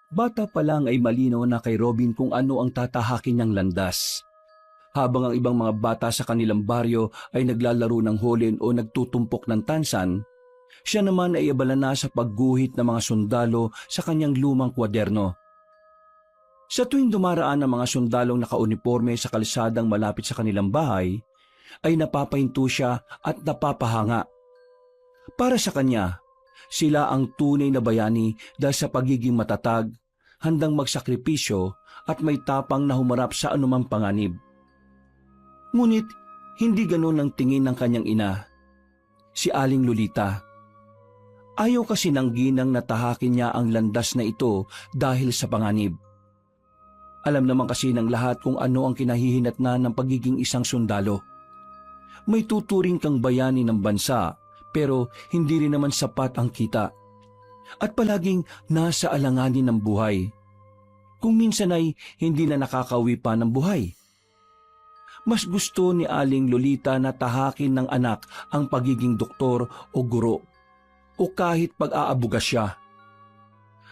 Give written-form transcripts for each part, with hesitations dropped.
Bata pa lang ay malinaw na kay Robin kung ano ang tatahakin niyang landas. Habang ang ibang mga bata sa kanilang baryo ay naglalaro ng holin o nagtutumpok ng tansan, siya naman ay abala na sa pagguhit ng mga sundalo sa kanyang lumang kwaderno. Sa tuwing dumaraan ang mga sundalong nakauniforme sa kalsadang malapit sa kanilang bahay, ay napapahinto siya at napapahanga. Para sa kanya, sila ang tunay na bayani dahil sa pagiging matatag, handang magsakripisyo at may tapang na humarap sa anumang panganib. Ngunit hindi ganoon ang tingin ng kanyang ina, si Aling Lolita. Ayaw kasi ng ginang na tahakin niya ang landas na ito dahil sa panganib. Alam naman kasi ng lahat kung ano ang kinahihinatnan ng pagiging isang sundalo. May tuturing kang bayani ng bansa pero hindi rin naman sapat ang kita. At palaging nasa alanganin ng buhay. Kung minsan ay hindi na nakakauwi pa ng buhay. Mas gusto ni Aling Lolita na tahakin ng anak ang pagiging doktor o guro o kahit pag-aabuga siya.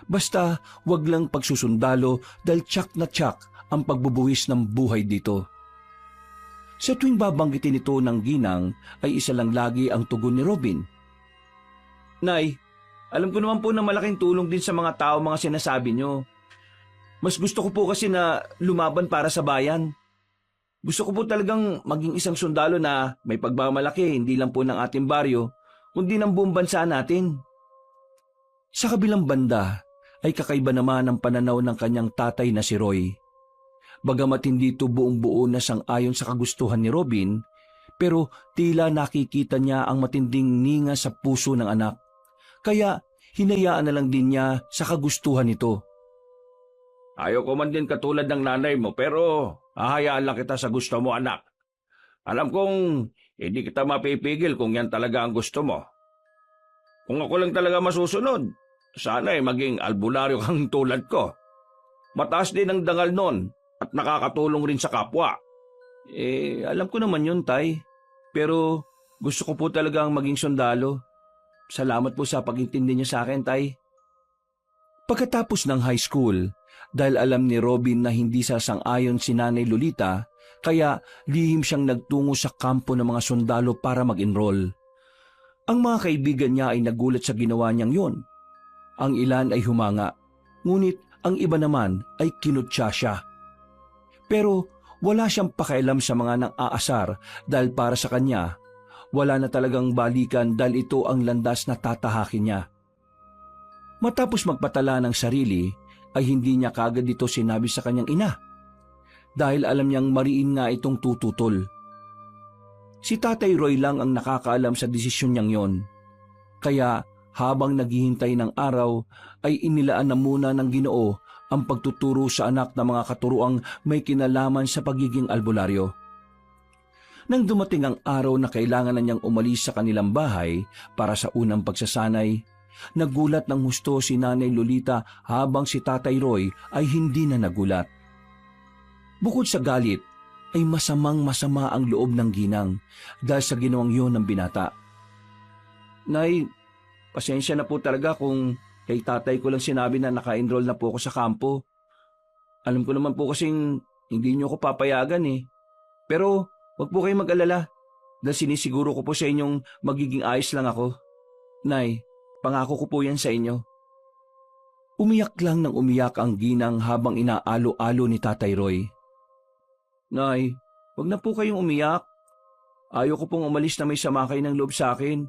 Basta wag lang pagsusundalo dahil tsak na tsak ang pagbubuwis ng buhay dito. Sa tuwing babanggitin ito ng ginang ay isa lang lagi ang tugon ni Robin. Nay, alam ko naman po na malaking tulong din sa mga tao mga sinasabi nyo. Mas gusto ko po kasi na lumaban para sa bayan. Gusto ko po talagang maging isang sundalo na may pagmamalaki hindi lang po ng ating baryo, kundi ng buong bansa natin. Sa kabilang banda ay kakaiba naman ang pananaw ng kanyang tatay na si Roy. Bagamat hindi ito buong-buo na sang-ayon sa kagustuhan ni Robin, pero tila nakikita niya ang matinding ninga sa puso ng anak. Kaya hinayaan na lang din niya sa kagustuhan nito. Ayaw ko man din katulad ng nanay mo pero hahayaan lang kita sa gusto mo anak. Alam kong hindi kita mapipigil kung yan talaga ang gusto mo. Kung ako lang talaga masusunod, sana ay maging albularyo kang tulad ko. Mataas din ang dangal nun at nakakatulong rin sa kapwa. Alam ko naman yun, Tay. Pero gusto ko po talagang maging sundalo. Salamat po sa pag-intindi niyo sa akin, Tay. Pagkatapos ng high school, dahil alam ni Robin na hindi sasang-ayon si Nanay Lolita, kaya lihim siyang nagtungo sa kampo ng mga sundalo para mag-enroll. Ang mga kaibigan niya ay nagulat sa ginawa niyang yon. Ang ilan ay humanga, ngunit ang iba naman ay kinutya siya. Pero wala siyang pakialam sa mga nang-aasar dahil para sa kanya, wala na talagang balikan dahil ito ang landas na tatahakin niya. Matapos magpatala ng sarili, ay hindi niya kagad ito sinabi sa kanyang ina. Dahil alam niyang mariin nga itong tututol. Si Tatay Roy lang ang nakakaalam sa desisyon niyang yon. Kaya habang naghihintay ng araw, ay inilaan na muna ng Ginoo ang pagtuturo sa anak ng mga katuruang may kinalaman sa pagiging albularyo. Nang dumating ang araw na kailangan na niyang umalis sa kanilang bahay para sa unang pagsasanay, nagulat ng husto si Nanay Lolita habang si Tatay Roy ay hindi na nagulat. Bukod sa galit, ay masamang-masama ang loob ng ginang dahil sa ginawang yun ng binata. Nay, pasensya na po talaga kung kay tatay ko lang sinabi na naka-enroll na po ako sa kampo. Alam ko naman po kasing hindi niyo ako papayagan eh. Pero wag po kayong mag-alala dahil sinisiguro ko po sa inyong magiging ayos lang ako. Nay, pangako ko po yan sa inyo. Umiyak lang ng umiyak ang ginang habang inaalo-alo ni Tatay Roy. Nay, wag na po kayong umiyak. Ayaw ko pong umalis na may sama kayo ng loob sa akin.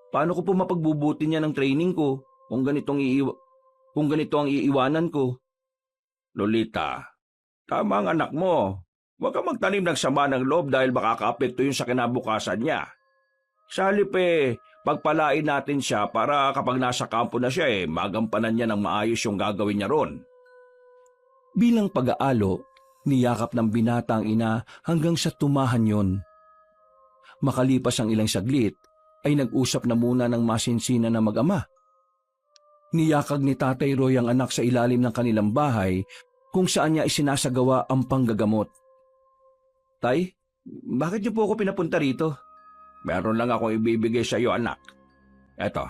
Paano ko po mapagbubuti niya ng training ko kung ganito ang iiwanan ko? Lolita, tama ang anak mo. Huwag kang magtanim ng sama ng loob dahil makakaapekto yun sa kinabukasan niya. Sa halip pagpalain natin siya para kapag nasa kampo na siya magampanan niya ng maayos yung gagawin niya ron. Bilang pag-aalo, niyakap ng binata ang ina hanggang sa tumahan yon. Makalipas ang ilang saglit, ay nag-usap na muna ng masinsina na mag-ama. Niyakag ni Tatay Roy ang anak sa ilalim ng kanilang bahay kung saan niya isinasagawa ang panggagamot. Tay, bakit niyo po ako pinapunta rito? Meron lang akong ibibigay sa iyo, anak. Eto,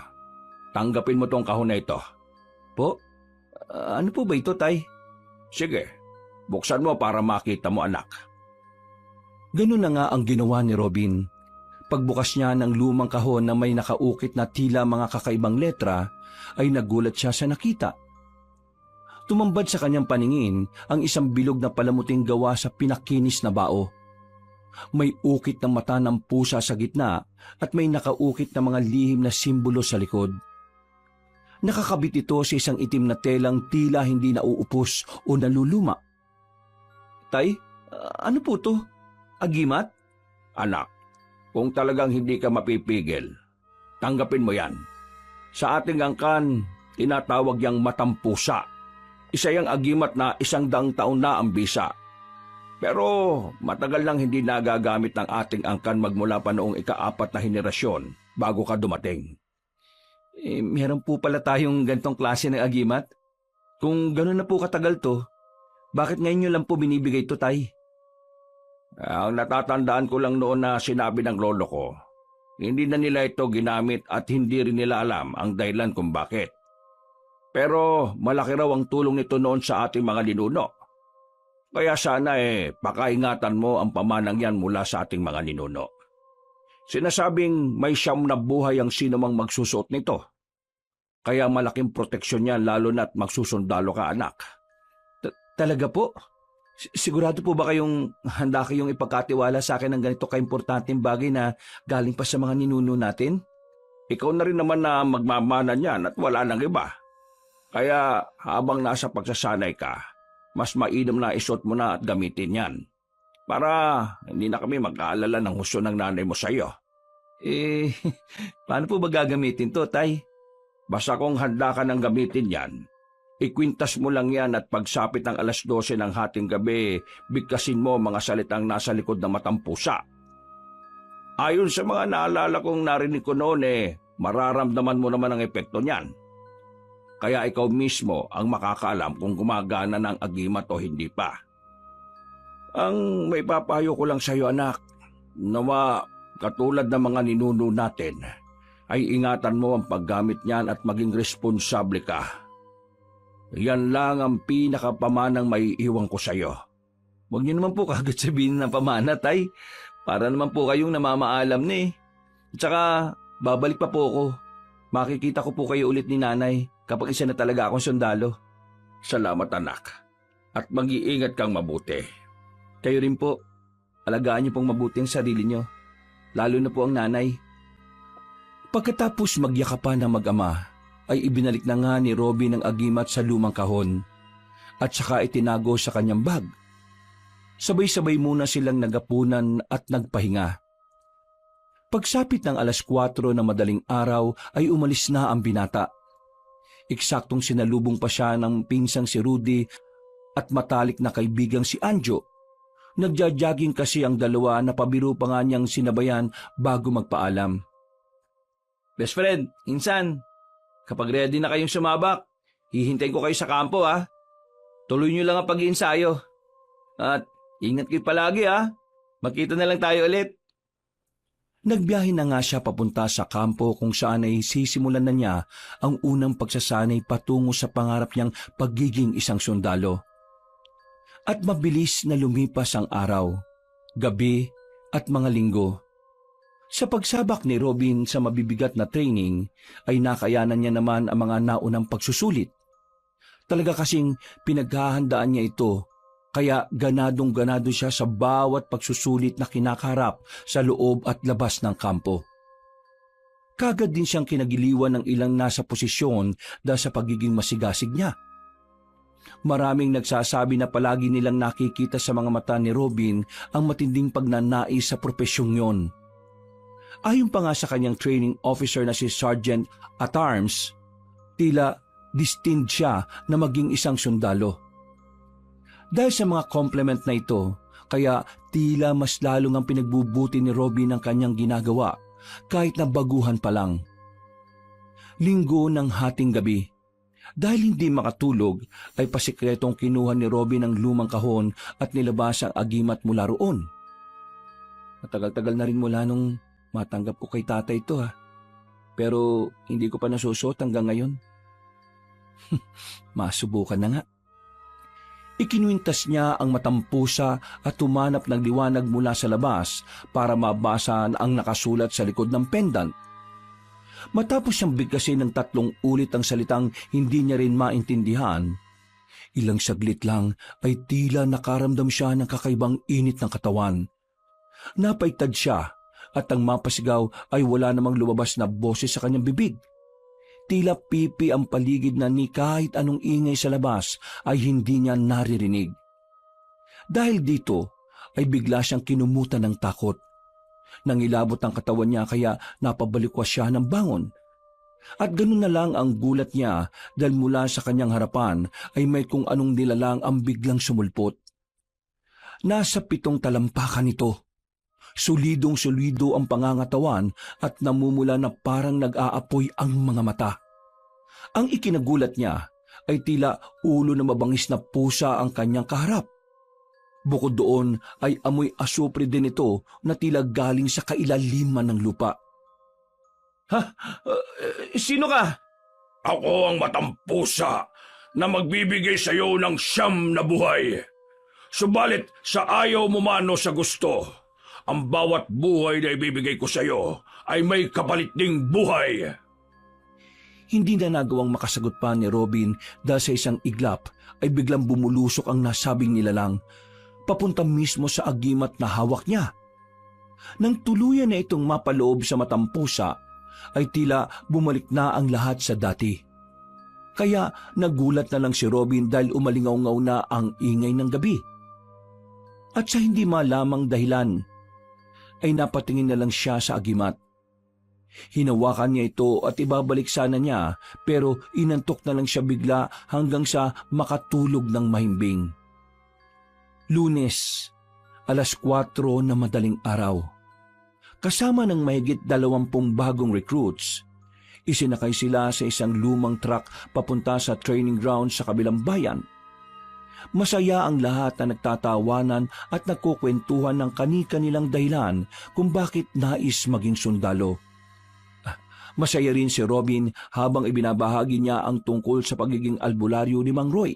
tanggapin mo tong kahon na ito. Po? Ano po ba ito, Tay? Sige, buksan mo para makita mo, anak. Ganun na nga ang ginawa ni Robin. Pagbukas niya ng lumang kahon na may nakaukit na tila mga kakaibang letra, ay nagulat siya sa nakita. Tumambad sa kanyang paningin ang isang bilog na palamuting gawa sa pinakinis na bao. May ukit ng mata ng pusa sa gitna at may nakaukit na mga lihim na simbolo sa likod. Nakakabit ito sa isang itim na telang tila hindi nauupos o naluluma. Tay, ano po to? Agimat? Anak, kung talagang hindi ka mapipigil, tanggapin mo yan. Sa ating angkan, tinatawag yang matampusa. Isa yang agimat na 100 taon na ang bisa. Pero matagal nang hindi nagagamit ng ating angkan magmula pa noong ika-4 na henerasyon bago ka dumating. Meron po pala tayong gantong klase ng agimat? Kung gano'n na po katagal to, bakit ngayon nyo lang po binibigay to, Tay? Ang natatandaan ko lang noon na sinabi ng lolo ko, hindi na nila ito ginamit at hindi rin nila alam ang dahilan kung bakit. Pero malaki raw ang tulong nito noon sa ating mga ninuno. Kaya sana pakaingatan mo ang pamanang yan mula sa ating mga ninuno. Sinasabing may 9 na buhay ang sino mang magsusuot nito. Kaya malaking proteksyon yan lalo na't magsusundalo ka, anak. Talaga po? Sigurado po ba handa kayong ipagkatiwala sa akin ng ganito kaimportanteng bagay na galing pa sa mga ninuno natin? Ikaw na rin naman na magmamana niyan at wala nang iba. Kaya habang nasa pagsasanay ka, mas mainam na isuot mo na at gamitin yan. Para hindi na kami mag-aalala ng husto ng nanay mo sa iyo. Paano po ba gagamitin to, Tay? Basta kung handa ka ng gamitin yan, ikwintas mo lang yan at pagsapit ng 12:00 ng hating gabi, bigkasin mo mga salitang nasa likod ng matampusa. Ayon sa mga naalala kong narinig ko noon mararamdaman mo naman ang epekto niyan. Kaya ikaw mismo ang makakaalam kung gumagana ng agimat o hindi pa. Ang may papayo ko lang sa iyo, anak, nawa katulad ng mga ninuno natin, ay ingatan mo ang paggamit niyan at maging responsable ka. Yan lang ang pinakapamanang may iwan ko sa iyo. Huwag niyo naman po kagad sabihin ng pamana, Tay. Para naman po kayong namamaalam ni. At saka, babalik pa po ako. Makikita ko po kayo ulit ni nanay kapag isa na talaga akong sundalo. Salamat, anak. At mag-iingat kang mabuti. Kayo rin po. Alagaan niyo pong mabuti ang sarili niyo. Lalo na po ang nanay. Pagkatapos magyakapan ng mag-ama, ay ibinalik na nga ni Robin ang agimat sa lumang kahon at saka itinago sa kanyang bag. Sabay-sabay muna silang nagapunan at nagpahinga. Pagsapit ng 4:00 na madaling araw ay umalis na ang binata. Eksaktong sinalubong pa siya ng pinsang si Rudy at matalik na kaibigang si Anjo. Nagja-jogging kasi ang dalawa na pabiro pa nga niyang sinabayan bago magpaalam. Best friend, insan, kapag ready na kayong sumabak, hihintayin ko kayo sa kampo ha. Tuloy niyo lang ang pag-iinsayo. At ingat kayo palagi ha. Magkita na lang tayo ulit. Nagbiyahe na nga siya papunta sa kampo kung saan ay sisimulan na niya ang unang pagsasanay patungo sa pangarap niyang pagiging isang sundalo. At mabilis na lumipas ang araw, gabi at mga linggo. Sa pagsabak ni Robin sa mabibigat na training ay nakayanan niya naman ang mga naunang pagsusulit. Talaga kasing pinaghahandaan niya ito, kaya ganadong-ganado siya sa bawat pagsusulit na kinakaharap sa loob at labas ng kampo. Kagad din siyang kinagiliwan ng ilang nasa posisyon dahil sa pagiging masigasig niya. Maraming nagsasabi na palagi nilang nakikita sa mga mata ni Robin ang matinding pagnanais sa propesyong yon. Ayon pa nga sa kanyang training officer na si Sergeant at Arms, tila destined siya na maging isang sundalo. Dahil sa mga compliment na ito, kaya tila mas lalong ang pinagbubuti ni Robin ang kanyang ginagawa kahit na baguhan pa lang. Linggo ng hating gabi, dahil hindi makatulog ay pasikretong kinuha ni Robin ang lumang kahon at nilabas ang agimat mula roon. Matagal-tagal na rin mula nung matanggap ko kay tatay ito ha. Pero hindi ko pa nasusuot hanggang ngayon. Masubukan na nga. Ikinuwintas niya ang matampusa at humanap ng liwanag mula sa labas para mabasa ang nakasulat sa likod ng pendant. Matapos siyang bigkasin ng 3 ulit ang salitang hindi niya rin maintindihan, ilang saglit lang ay tila nakaramdam siya ng kakaibang init ng katawan. Napaitad siya at ang mapasigaw ay wala namang lumabas na boses sa kanyang bibig. Tila pipi ang paligid na ni kahit anong ingay sa labas ay hindi niya naririnig. Dahil dito ay bigla siyang kinumutan ng takot. Nangilabot ang katawan niya kaya napabalikwas siya ng bangon. At ganun na lang ang gulat niya dahil mula sa kanyang harapan ay may kung anong nilalang ang biglang sumulpot. Nasa 7 talampakan ito. Solidong-solido ang pangangatawan at namumula na parang nag-aapoy ang mga mata. Ang ikinagulat niya ay tila ulo na mabangis na pusa ang kanyang kaharap. Bukod doon ay amoy asupre din ito na tila galing sa kailaliman ng lupa. Ha? Sino ka? Ako ang matampusa na magbibigay sa iyo ng 9 na buhay. Subalit sa ayaw mo mano sa gusto, ang bawat buhay na ibibigay ko sa iyo ay may kapalit ding buhay. Hindi na nagawang makasagot pa ni Robin dahil sa isang iglap ay biglang bumulusok ang nasabing nilalang, papunta mismo sa agimat na hawak niya. Nang tuluyan na itong mapaloob sa matampusa, ay tila bumalik na ang lahat sa dati. Kaya nagulat na lang si Robin dahil umalingaw-ngaw na ang ingay ng gabi. At sa hindi malamang dahilan, ay napatingin na lang siya sa agimat. Hinawakan niya ito at ibabalik sana niya pero inantok na lang siya bigla hanggang sa makatulog ng mahimbing. Lunes, 4:00 na madaling araw. Kasama ng mahigit 20 bagong recruits, isinakay sila sa isang lumang truck papunta sa training ground sa kabilang bayan. Masaya ang lahat na nagtatawanan at nagkukwentuhan ng kani-kanilang dahilan kung bakit nais maging sundalo. Masaya rin si Robin habang ibinabahagi niya ang tungkol sa pagiging albularyo ni Mang Roy.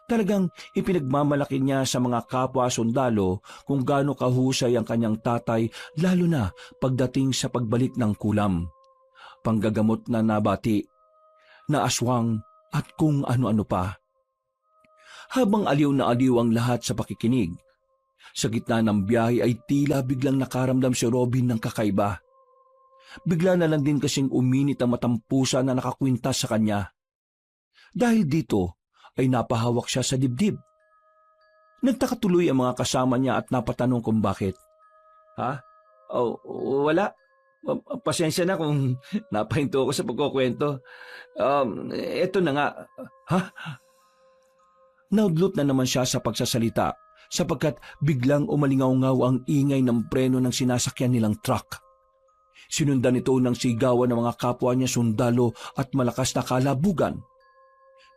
Talagang ipinagmamalaki niya sa mga kapwa sundalo kung gaano kahusay ang kanyang tatay lalo na pagdating sa pagbalik ng kulam, panggagamot na nabati, na aswang at kung ano-ano pa. Habang aliw na aliw ang lahat sa pakikinig, sa gitna ng biyahe ay tila biglang nakaramdam si Robin ng kakaiba. Bigla na lang din kasing uminit ang matampusa na nakakwintas sa kanya. Dahil dito ay napahawak siya sa dibdib. Nagtaka tuloy ang mga kasama niya at napatanong kung bakit. Ha? Oh, wala. Pasensya na kung napahinto ako sa pagkukwento. Eto na nga. Ha? Naudlot na naman siya sa pagsasalita sapagkat biglang umalingaw-ngaw ang ingay ng preno ng sinasakyan nilang truck. Sinundan ito ng sigawan ng mga kapwa niya sundalo at malakas na kalabugan.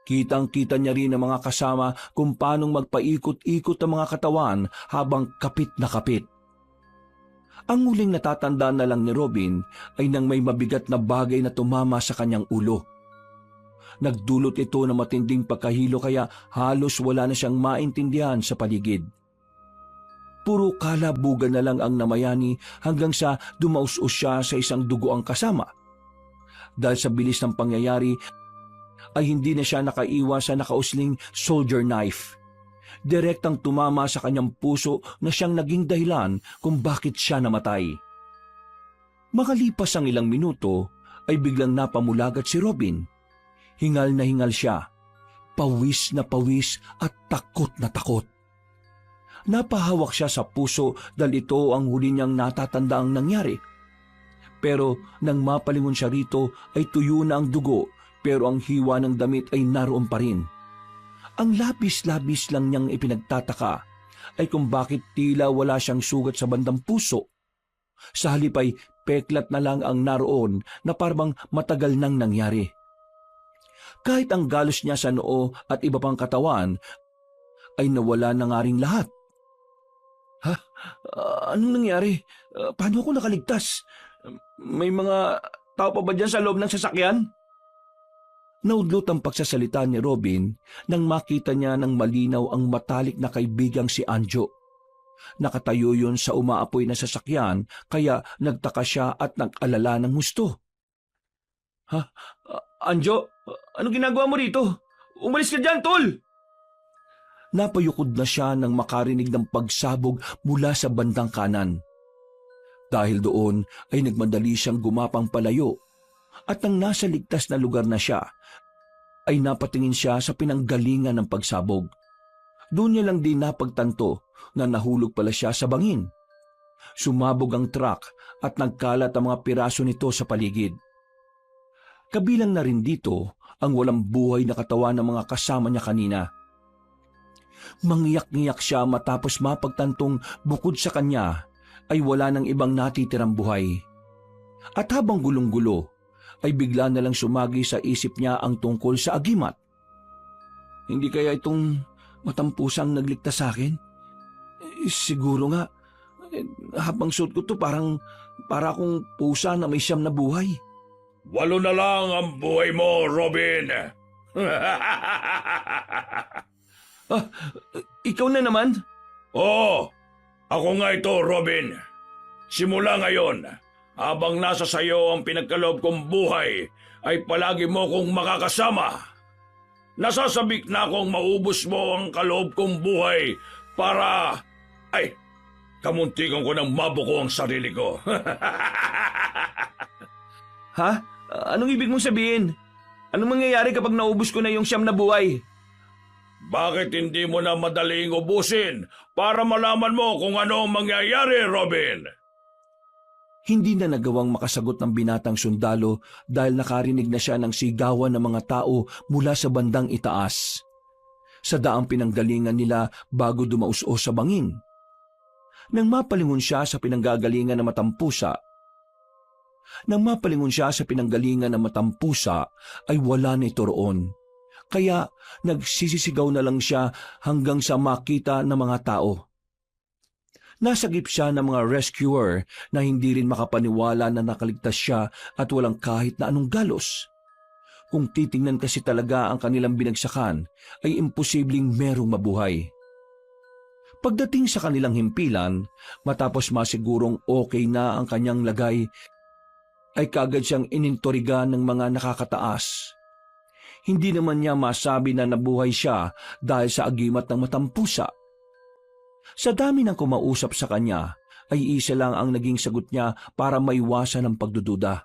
Kitang-kita niya rin ang mga kasama kung paanong magpaikot-ikot ang mga katawan habang kapit na kapit. Ang huling natatandaan na lang ni Robin ay nang may mabigat na bagay na tumama sa kanyang ulo. Nagdulot ito ng matinding pagkahilo kaya halos wala na siyang maintindihan sa paligid. Puro kalabugan na lang ang namayani hanggang sa dumaus-us siya sa isang dugoang kasama. Dahil sa bilis ng pangyayari ay hindi na siya nakaiwas sa nakausling soldier knife. Direktang tumama sa kanyang puso na siyang naging dahilan kung bakit siya namatay. Makalipas ang ilang minuto ay biglang napamulagat si Robin. Hingal na hingal siya, pawis na pawis at takot na takot. Napahawak siya sa puso dahil ito ang huli niyang natatandaang nangyari. Pero nang mapalingon siya rito ay tuyo na ang dugo pero ang hiwa ng damit ay naroon pa rin. Ang labis-labis lang niyang ipinagtataka ay kung bakit tila wala siyang sugat sa bandang puso. Sa halip ay peklat na lang ang naroon na parang matagal nang nangyari. Kahit ang galos niya sa noo at iba pang katawan ay nawala na nga ring lahat. Ha? Anong nangyari? Paano ako nakaligtas? May mga tao pa ba dyan sa loob ng sasakyan? Naudlot ang pagsasalita ni Robin nang makita niya ng malinaw ang matalik na kaibigang si Anjo. Nakatayo yun sa umaapoy na sasakyan kaya nagtaka siya at nag-alala ng husto. Ha? Anjo, anong ginagawa mo rito? Umalis ka dyan, tol! Napayukod na siya nang makarinig ng pagsabog mula sa bandang kanan. Dahil doon ay nagmadali siyang gumapang palayo at nang nasa ligtas na lugar na siya, ay napatingin siya sa pinanggalingan ng pagsabog. Doon niya lang din napagtanto na nahulog pala siya sa bangin. Sumabog ang truck at nagkalat ang mga piraso nito sa paligid. Kabilang na rin dito ang walang buhay na katawan ng mga kasama niya kanina. Mangyak-ngyak siya matapos mapagtantong bukod sa kanya ay wala ng ibang natitirang buhay. At habang gulong-gulo, ay bigla na lang sumagi sa isip niya ang tungkol sa agimat. Hindi kaya itong matampusang nagligtas sa akin? Siguro nga, habang suot ko to para akong pusa na may 9 na buhay. 8 na lang ang buhay mo, Robin. Ikaw na naman? Oo, ako nga ito, Robin. Simula ngayon, habang nasa sayo ang pinagkaloob kong buhay, ay palagi mo kong makakasama. Nasasabik na akong maubos mo ang kaloob kong buhay para... Ay, kamuntikan ko ng mabuko ang sarili ko. Ha? Anong ibig mong sabihin? Anong mangyayari kapag naubos ko na yung 9 na buhay? Bakit hindi mo na madaling ubusin para malaman mo kung ano ang mangyayari, Robin? Hindi na nagawang makasagot ng binatang sundalo dahil nakarinig na siya ng sigawan ng mga tao mula sa bandang itaas. Sa daang pinanggalingan nila bago dumaus-o sa bangin. Nang mapalingon siya sa pinanggagalingan ng matampusa, ay wala na ito roon. Kaya nagsisisigaw na lang siya hanggang sa makita ng mga tao. Nasagip siya ng mga rescuer na hindi rin makapaniwala na nakaligtas siya at walang kahit na anong galos. Kung titingnan kasi talaga ang kanilang binagsakan, ay imposibleng merong mabuhay. Pagdating sa kanilang himpilan, matapos masigurong okay na ang kanyang lagay, ay kaagad siyang inintoriga ng mga nakakataas. Hindi naman niya masabi na nabuhay siya dahil sa agimat ng matampusa. Sa dami ng kumausap sa kanya, ay isa lang ang naging sagot niya para maiwasan ang pagdududa.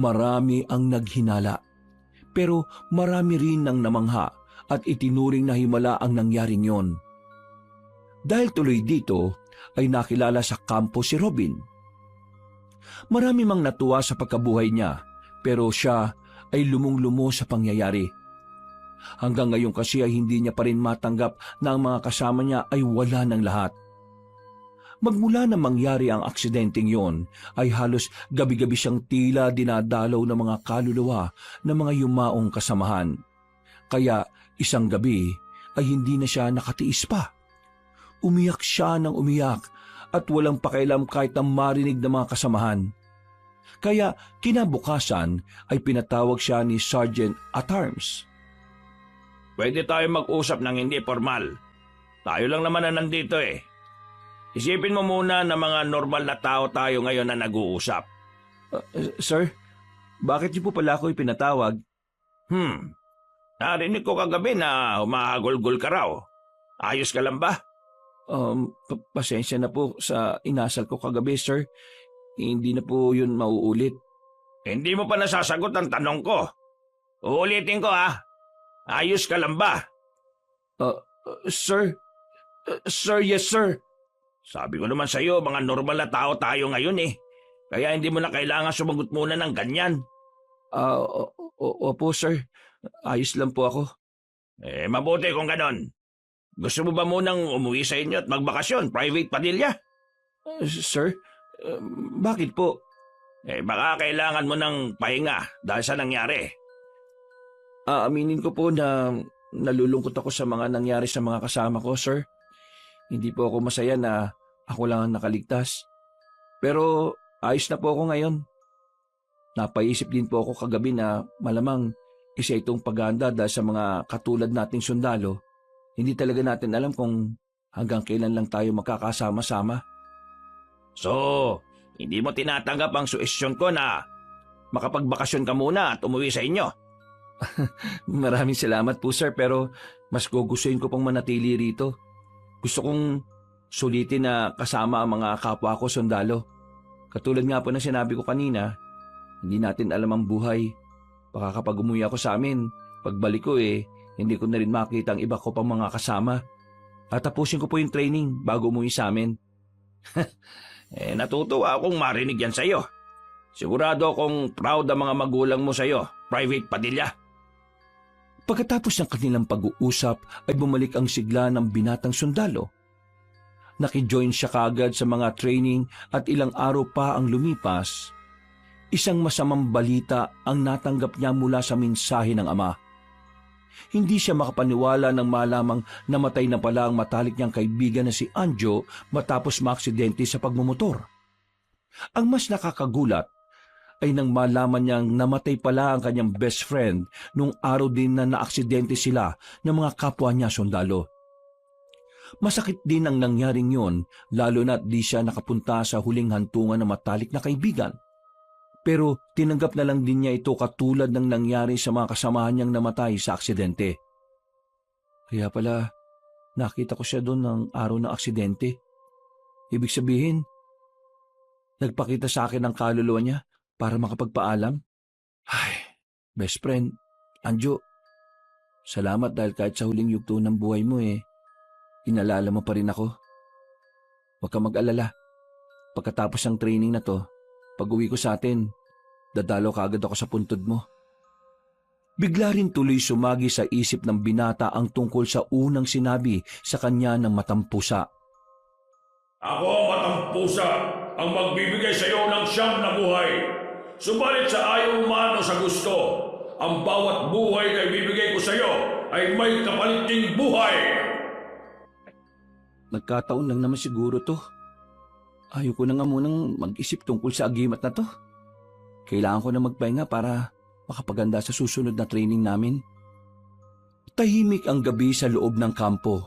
Marami ang naghinala, pero marami rin ang namangha at itinuring na himala ang nangyaring yon. Dahil tuloy dito, ay nakilala sa kampo si Robin. Marami mang natuwa sa pagkabuhay niya, pero siya ay lumong-lumo sa pangyayari. Hanggang ngayon kasi ay hindi niya pa rin matanggap na ang mga kasama niya ay wala ng lahat. Magmula na mangyari ang aksidenteng yon, ay halos gabi-gabi siyang tila dinadalaw ng mga kaluluwa ng mga yumaong kasamahan. Kaya isang gabi ay hindi na siya nakatiis pa. Umiyak siya ng umiyak at walang pakialam kahit ang marinig ng mga kasamahan. Kaya kinabukasan ay pinatawag siya ni Sergeant at Arms. Pwede tayo mag-usap ng hindi formal. Tayo lang naman na nandito eh. Isipin mo muna na mga normal na tao tayo ngayon na nag-uusap. Sir, bakit niyo po pala ako ipinatawag? Narinig ko kagabi na humahagulgol ka raw. Ayos ka lang ba? Pasensya na po sa inasal ko kagabi, sir. Hindi na po yun mauulit. Hindi mo pa nasasagot ang tanong ko. Uulitin ko ha. Ayos ka lang ba? Sir? Sir, yes sir. Sabi ko naman sa'yo, mga normal na tao tayo ngayon eh. Kaya hindi mo na kailangan sumagot muna ng ganyan. Opo sir. Ayos lang po ako. Mabuti kung ganon. Gusto mo ba munang umuwi sa inyo at magbakasyon, private padilya? Sir, bakit po? Baka kailangan mo ng pahinga dahil sa nangyari. Aminin ko po na nalulungkot ako sa mga nangyari sa mga kasama ko, sir. Hindi po ako masaya na ako lang ang nakaligtas. Pero ayos na po ako ngayon. Napaisip din po ako kagabi na malamang Isa itong paghahanda dahil sa mga katulad nating sundalo. Hindi talaga natin alam kung hanggang kailan lang tayo magkakasama-sama. So, hindi mo tinatanggap ang suhestyon ko na makapagbakasyon ka muna at umuwi sa inyo? Maraming salamat po sir, pero mas gugustuhin ko pong manatili rito. Gusto kong sulitin na kasama ang mga kapwa ko sundalo. Katulad nga po ng sinabi ko kanina, hindi natin alam ang buhay. Baka kapag umuwi ako sa amin, pagbalik ko hindi ko na rin makita ang iba ko pang mga kasama. At tapusin ko po yung training bago umuwi sa amin. Natutuwa akong marinig yan sa'yo. Sigurado akong proud ang mga magulang mo sa'yo, Private Padilla. Pagkatapos ng kanilang pag-uusap ay bumalik ang sigla ng binatang sundalo. Nakijoin siya kaagad sa mga training at ilang araw pa ang lumipas. Isang masamang balita ang natanggap niya mula sa mensahe ng ama. Hindi siya makapaniwala nang malamang namatay na pala ang matalik niyang kaibigan na si Anjo matapos maaksidente sa pagmumotor. Ang mas nakakagulat ay nang malaman niyang namatay pala ang kanyang best friend nung araw din na naaksidente sila ng mga kapwa niya sundalo. Masakit din ang nangyaring yon, lalo na't di siya nakapunta sa huling hantungan ng matalik na kaibigan. Pero tinanggap na lang din niya ito katulad ng nangyari sa mga kasamahan niyang namatay sa aksidente. Kaya pala, nakita ko siya doon ng araw ng aksidente. Ibig sabihin, nagpakita sa akin ang kaluluwa niya para makapagpaalam. Ay, best friend, Anjo, salamat dahil kahit sa huling yugto ng buhay mo inalala mo pa rin ako. Huwag kang mag-alala. Pagkatapos ng training na to, pag-uwi ko sa atin, dadalo kaagad ako sa puntod mo. Bigla rin tuloy sumagi sa isip ng binata ang tungkol sa unang sinabi sa kanya ng matampusa. Ako ang matampusa, ang magbibigay sa iyo ng siyam na buhay. Subalit sa ayaw umano sa gusto, ang bawat buhay na ibibigay ko sa iyo ay may kapalit ding buhay. Nagkataon lang naman siguro to. Ayoko na nga munang mag-isip tungkol sa agimat na to. Kailangan ko na magpahinga para makapaganda sa susunod na training namin. Tahimik ang gabi sa loob ng kampo.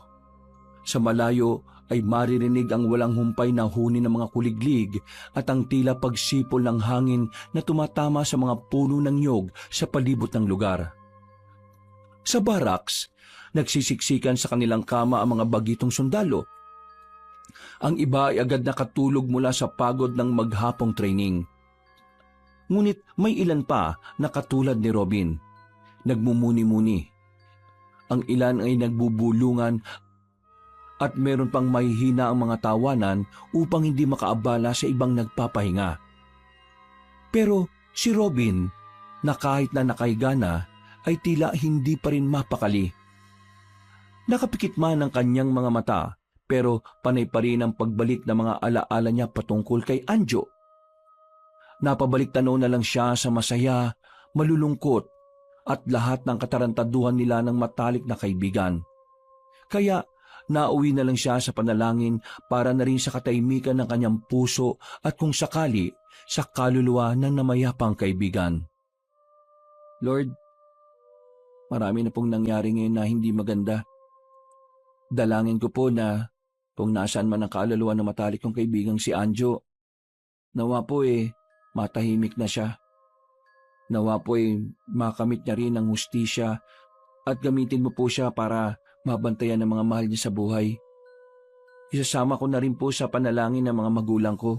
Sa malayo ay maririnig ang walang humpay na huni ng mga kuliglig at ang tila pagsipol ng hangin na tumatama sa mga puno ng niyog sa palibot ng lugar. Sa barracks, nagsisiksikan sa kanilang kama ang mga bagitong sundalo. Ang iba ay agad nakatulog mula sa pagod ng maghapong training. Ngunit may ilan pa na katulad ni Robin. Nagmumuni-muni. Ang ilan ay nagbubulungan at meron pang mahihina ang mga tawanan upang hindi makaabala sa ibang nagpapahinga. Pero si Robin, na kahit na nakahiga na, ay tila hindi pa rin mapakali. Nakapikit man ang kanyang mga mata, pero panay pa rin ang pagbalik ng mga alaala niya patungkol kay Anjo. Napabalik tanaw na lang siya sa masaya, malulungkot, at lahat ng katarantaduhan nila ng matalik na kaibigan. Kaya nauwi na lang siya sa panalangin para na rin sa katahimikan ng kanyang puso at kung sakali sa kaluluwa ng namayapang kaibigan. Lord, marami na pong nangyari ngayon na hindi maganda. Dalangin ko po na kung nasaan man ang kaluluwa ng matalik kong kaibigang si Anjo, nawa po matahimik na siya. Nawa po makamit niya rin ang hustisya at gamitin mo po siya para mabantayan ng mga mahal niya sa buhay. Isasama ko na rin po sa panalangin ng mga magulang ko.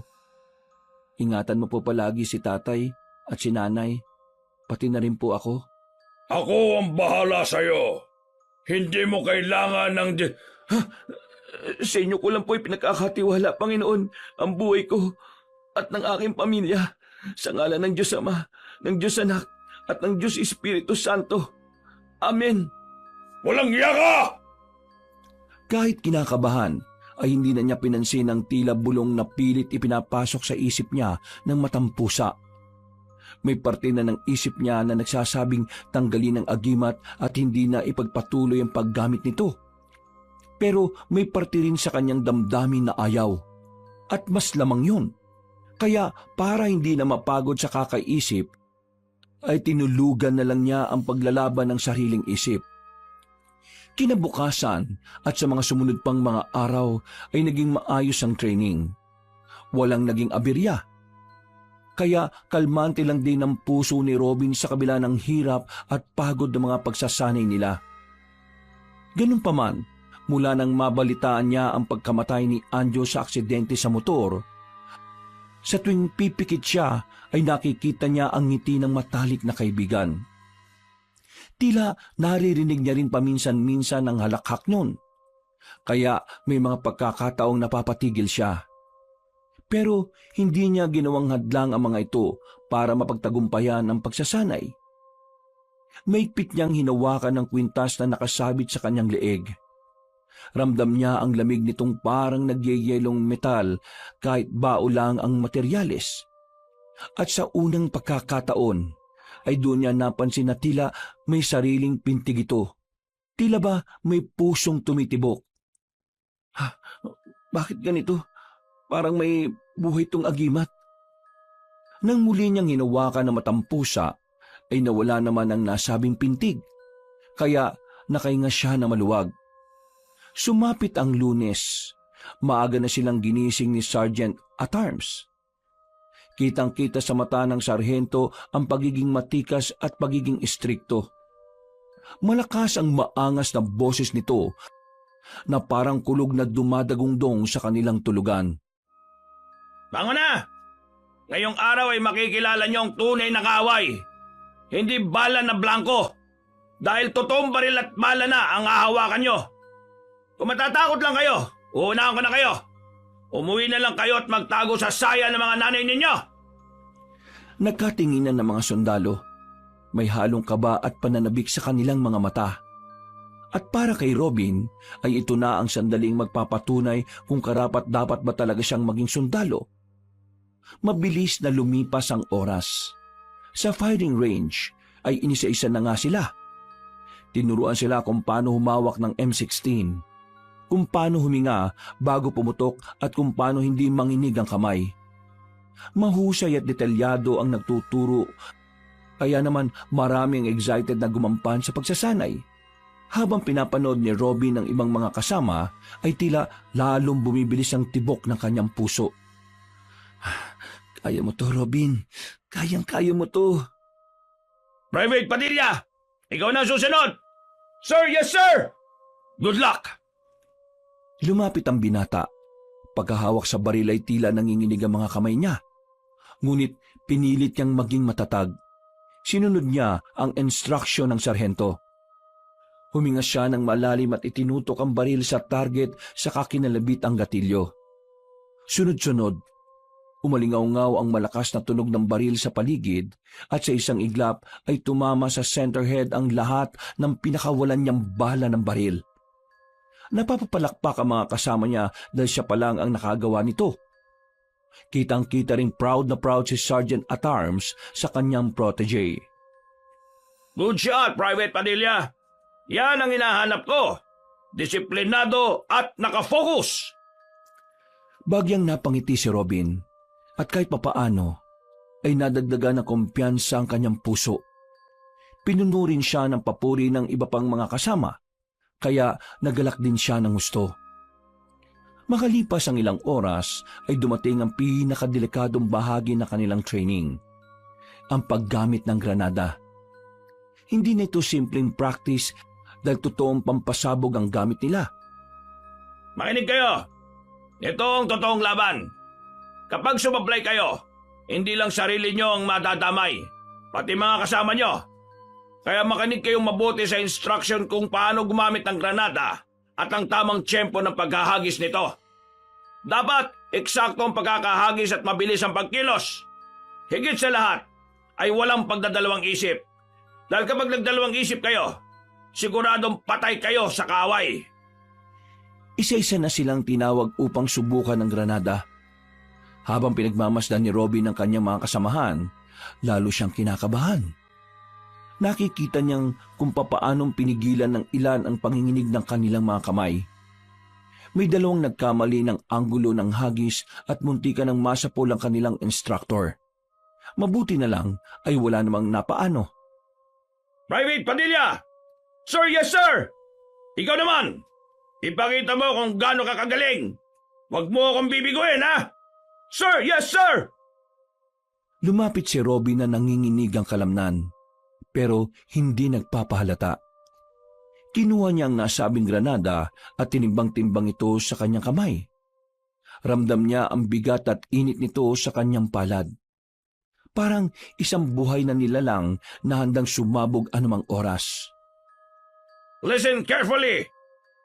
Ingatan mo po palagi si tatay at si nanay, pati na rin po ako. Ako ang bahala sa iyo. Hindi mo kailangan ng... Sa inyo ko lang po pinagkakatiwala, Panginoon, ang buhay ko at ng aking pamilya. Sa ngalan ng Diyos Ama, ng Diyos Anak, at ng Diyos Espiritu Santo. Amen. Walang iya ka! Kahit kinakabahan, ay hindi na niya pinansin ang tila bulong na pilit ipinapasok sa isip niya ng matampusa. May parte na ng isip niya na nagsasabing tanggalin ang agimat at hindi na ipagpatuloy ang paggamit nito. Pero may parte rin sa kanyang damdamin na ayaw. At mas lamang yun. Kaya para hindi na mapagod sa kakaisip, ay tinulugan na lang niya ang paglalaban ng sariling isip. Kinabukasan at sa mga sumunod pang mga araw ay naging maayos ang training. Walang naging aberya. Kaya kalmante lang din ang puso ni Robin sa kabila ng hirap at pagod ng mga pagsasanay nila. Ganun pa man, mula nang mabalitaan niya ang pagkamatay ni Anjo sa aksidente sa motor, sa tuwing pipikit siya ay nakikita niya ang ngiti ng matalik na kaibigan. Tila naririnig niya rin paminsan-minsan ang halakhak nun. Kaya may mga pagkakataong napapatigil siya. Pero hindi niya ginawang hadlang ang mga ito para mapagtagumpayan ang pagsasanay. Maigpit niyang hinawakan ng kwintas na nakasabit sa kanyang leeg. Ramdam niya ang lamig nitong parang nagyeyelong metal kahit bao lang ang materyales. At sa unang pagkakataon ay doon niya napansin na tila may sariling pintig ito. Tila ba may pusong tumitibok? Ha? Bakit ganito? Parang may buhay itong agimat. Nang muli niyang hinawakan ng matampusa, ay nawala naman ang nasabing pintig. Kaya nakahinga siya na maluwag. Sumapit ang Lunes. Maaga na silang ginising ni Sergeant at Arms. Kitang-kita sa mata ng sarhento ang pagiging matikas at pagiging istrikto. Malakas ang maangas na boses nito na parang kulog na dumadagungdong sa kanilang tulugan. Bango na! Ngayong araw ay makikilala niyo ang tunay na kaaway. Hindi bala na blanco. Dahil totoong baril at bala na ang hahawakan niyo. Kung matatakot lang kayo, uunahan ko na kayo. Umuwi na lang kayo at magtago sa saya ng mga nanay ninyo. Nagkatinginan ng mga sundalo. May halong kaba at pananabik sa kanilang mga mata. At para kay Robin, ay ito na ang sandaling magpapatunay kung karapat-dapat ba talaga siyang maging sundalo. Mabilis na lumipas ang oras. Sa firing range ay inisa-isa na nga sila. Tinuruan sila kung paano humawak ng M16, kung paano huminga bago pumutok at kung paano hindi manginig ang kamay. Mahusay at detalyado ang nagtuturo, kaya naman maraming excited na gumampan sa pagsasanay. Habang pinapanood ni Robin ang ibang mga kasama, ay tila lalong bumibilis ang tibok ng kanyang puso. Kaya mo to, Robin. Kayang-kaya mo to. Private Padilla, ikaw na susunod. Sir, yes sir! Good luck! Lumapit ang binata. Pagkahawak sa baril ay tila nanginginig ang mga kamay niya. Ngunit pinilit niyang maging matatag. Sinunod niya ang instruksyon ng sarhento. Huminga siya ng malalim at itinutok ang baril sa target saka kinalabit ang gatilyo. Sunod-sunod, umalingaw-ngaw ang malakas na tunog ng baril sa paligid at sa isang iglap ay tumama sa center head ang lahat ng pinakawalan niyang bala ng baril. Napapapalakpak ang mga kasama niya dahil siya pa lang ang nakagawa nito. Kitang-kita ring proud na proud si Sergeant at Arms sa kanyang protege. Good shot, Private Padilla. Yan ang hinahanap ko. Disiplinado at nakafocus. Bagyang napangiti si Robin at kahit papaano ay nadagdagan ng kumpiyansa ang kanyang puso. Pinuno rin siya ng papuri ng iba pang mga kasama, kaya nagalak din siya ng gusto. Makalipas ang ilang oras ay dumating ang pinakadelikadong bahagi ng kanilang training, ang paggamit ng granada. Hindi na ito simpleng practice dahil totoong pampasabog ang gamit nila. Makinig kayo. Ito ang totoong laban. Kapag sumablay kayo, hindi lang sarili nyo ang madadamay, pati mga kasama nyo. Kaya makinig kayong mabuti sa instruction kung paano gumamit ng granada at ang tamang tiyempo ng paghahagis nito. Dapat eksakto ang pagkakahagis at mabilis ang pagkilos. Higit sa lahat ay walang pagdadalawang isip. Dahil kapag nagdalawang isip kayo, siguradong patay kayo sa kaaway. Isa-isa na silang tinawag upang subukan ng granada. Habang pinagmamasdan ni Robin ang kanyang mga kasamahan, lalo siyang kinakabahan. Nakikita niyang kung papaanong pinigilan ng ilan ang panginginig ng kanilang mga kamay. May dalawang nagkamali ng anggulo ng hagis at muntikan ng masapol ang kanilang instructor. Mabuti na lang ay wala namang napaano. Private Padilla! Sir, yes sir! Ikaw naman! Ipakita mo kung gaano ka kagaling! Huwag mo akong bibiguin, ha? Sir, yes sir! Lumapit si Robin na nanginginig ang kalamnan, pero hindi nagpapahalata. Kinuha niya ang nasabing granada at tinimbang-timbang ito sa kanyang kamay. Ramdam niya ang bigat at init nito sa kanyang palad. Parang isang buhay na nilalang na handang sumabog anumang oras. Listen carefully!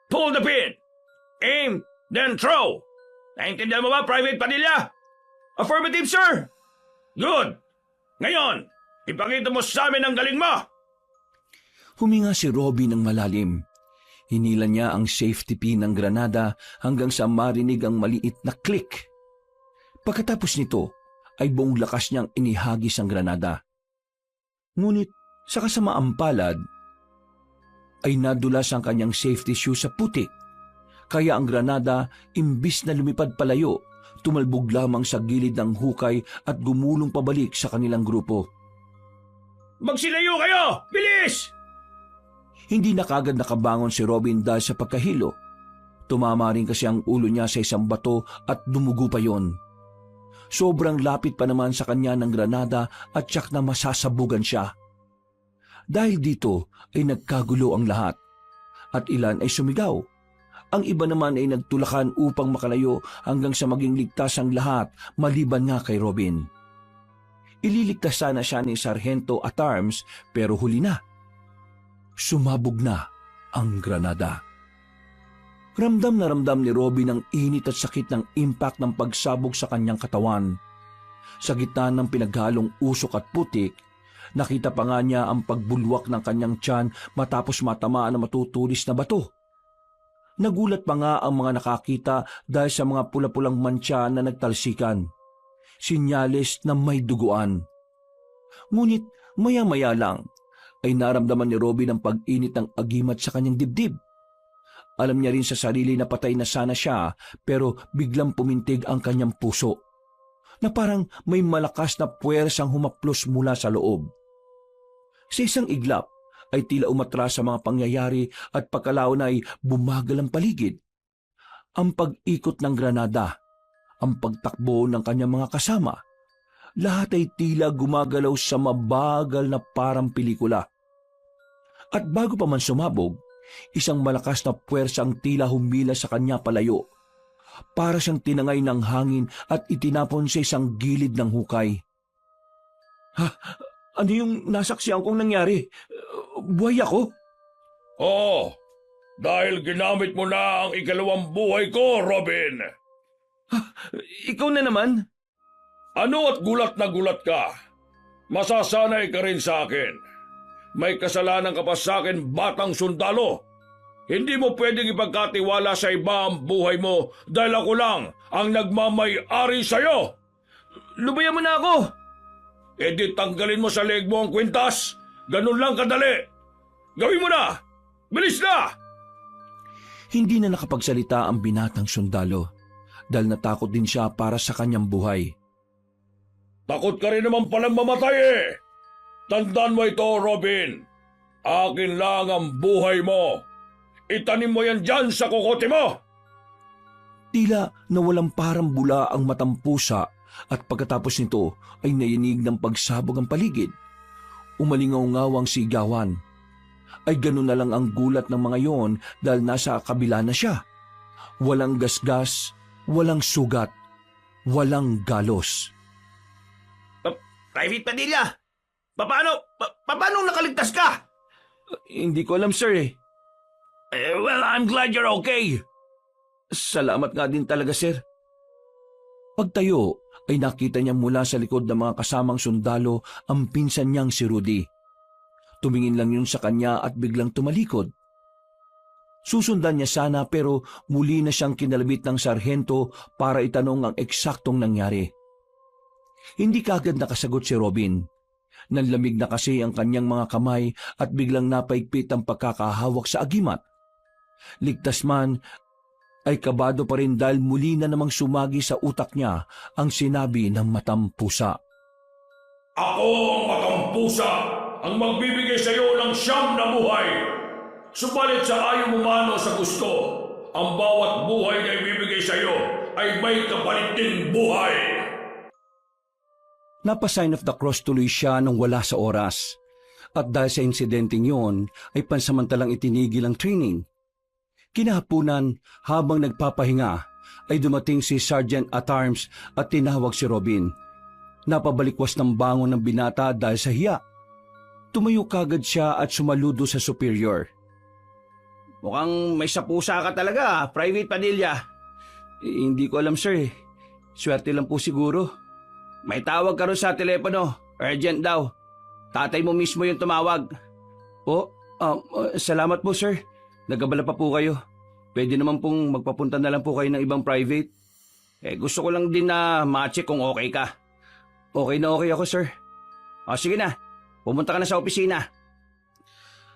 Pull the pin! Aim, then throw! Naintindihan mo ba, Private Padilla? Affirmative, sir! Good! Ngayon, ipakita mo sa amin ang galing mo! Huminga si Robin ng malalim. Hinila niya ang safety pin ng granada hanggang sa marinig ang maliit na click. Pagkatapos nito, ay buong lakas niyang inihagis ang granada. Ngunit sa kasamaang palad, ay nadulas ang kanyang safety shoe sa putik. Kaya ang granada, imbis na lumipad palayo, tumalbog lamang sa gilid ng hukay at gumulong pabalik sa kanilang grupo. Magsilayo kayo! Bilis! Hindi na kagad nakabangon si Robin dahil sa pagkahilo. Tumama rin kasi ang ulo niya sa isang bato at dumugo pa yon. Sobrang lapit pa naman sa kanya ng granada at tiyak na masasabugan siya. Dahil dito ay nagkagulo ang lahat at ilan ay sumigaw. Ang iba naman ay nagtulakan upang makalayo hanggang sa maging ligtas ang lahat maliban nga kay Robin. Ililigtas sana siya ni Sargento at Arms pero huli na. Sumabog na ang granada. Ramdam na ramdam ni Robin ang init at sakit ng impact ng pagsabog sa kanyang katawan. Sa gitna ng pinaghalong usok at putik, nakita pa nga niya ang pagbulwak ng kanyang tiyan matapos matamaan ng matutulis na bato. Nagulat pa nga ang mga nakakita dahil sa mga pula-pulang mantsa na nagtalsikan. Sinyales na may duguan. Ngunit maya-maya lang ay naramdaman ni Robin ang pag-init ng agimat sa kanyang dibdib. Alam niya rin sa sarili na patay na sana siya pero biglang pumintig ang kanyang puso na parang may malakas na puwersang humaplos mula sa loob. Sa isang iglap ay tila umatras sa mga pangyayari at pagkalaon ay bumagal ang paligid. Ang pag-ikot ng granada, ang pagtakbo ng kanyang mga kasama, lahat ay tila gumagalaw sa mabagal na parang pelikula. At bago pa man sumabog, isang malakas na puwersa ang tila humila sa kanya palayo. Para siyang tinangay ng hangin at itinapon sa isang gilid ng hukay. Ha? Ano yung nasaksihan kong nangyari? Buhay ako? Oo, dahil ginamit mo na ang ikalawang buhay ko, Robin. Ikaw na naman? Ano at gulat na gulat ka? Masasanay ka rin sa akin. May kasalanan ka pa sa akin, batang sundalo. Hindi mo pwedeng ipagkatiwala sa iba ang buhay mo dahil ako lang ang nagmamay-ari sa'yo. Lubayan mo na ako! E di tanggalin mo sa leeg mo ang kwintas. Ganun lang kadali. Gawin mo na! Bilis na! Hindi na nakapagsalita ang binatang sundalo dahil natakot din siya para sa kanyang buhay. Takot ka rin naman palang mamatay eh. Tandaan mo ito, Robin. Akin lang ang buhay mo. Itanim mo yan dyan sa kokote mo. Tila nawalang parang bula ang matang pusa at pagkatapos nito ay nayinig ng pagsabog ang paligid. Umalingaw-ngaw ang sigawan. Ay ganun na lang ang gulat ng mga yon dahil nasa kabila na siya. Walang gasgas, walang sugat, walang galos. Private Padilla, paano nakaligtas ka? Hindi ko alam, sir eh. Well, I'm glad you're okay. Salamat nga din talaga, sir. Pagtayo ay nakita niya mula sa likod ng mga kasamang sundalo ang pinsan niyang si Rudy. Tumingin lang yun sa kanya at biglang tumalikod. Susundan niya sana pero muli na siyang kinalabit ng sarhento para itanong ang eksaktong nangyari. Hindi kaagad nakasagot si Robin. Nanlamig na kasi ang kanyang mga kamay at biglang napaigpit ang pagkakahawak sa agimat. Ligtas man, ay kabado pa rin dahil muli na namang sumagi sa utak niya ang sinabi ng matang pusa. Ako ang matampusa, ang magbibigay sa iyo ng siyam na buhay. Subalit sa ayaw mumano sa gusto, ang bawat buhay na ibibigay sa iyo ay may kapalit ding buhay. Napa-sign of the cross tuloy siya nang wala sa oras. At dahil sa insidenteng yon, ay pansamantalang itinigil ang training. Kinahapunan, habang nagpapahinga, ay dumating si Sergeant at Arms at tinawag si Robin. Napabalikwas ng bangon ng binata dahil sa hiya. Tumayo kagad siya at sumaludo sa superior. Mukhang may sapusa ka talaga, Private Padilla. Hindi ko alam, sir. Swerte lang po siguro. May tawag ka rin sa telepono. Urgent daw. Tatay mo mismo yung tumawag. Salamat po, sir. Nagabala pa po kayo. Pwede naman pong magpapunta na lang po kayo ng ibang private. Gusto ko lang din na ma-check kung okay ka. Okay na okay ako, sir. Sige na. Pumunta ka na sa opisina.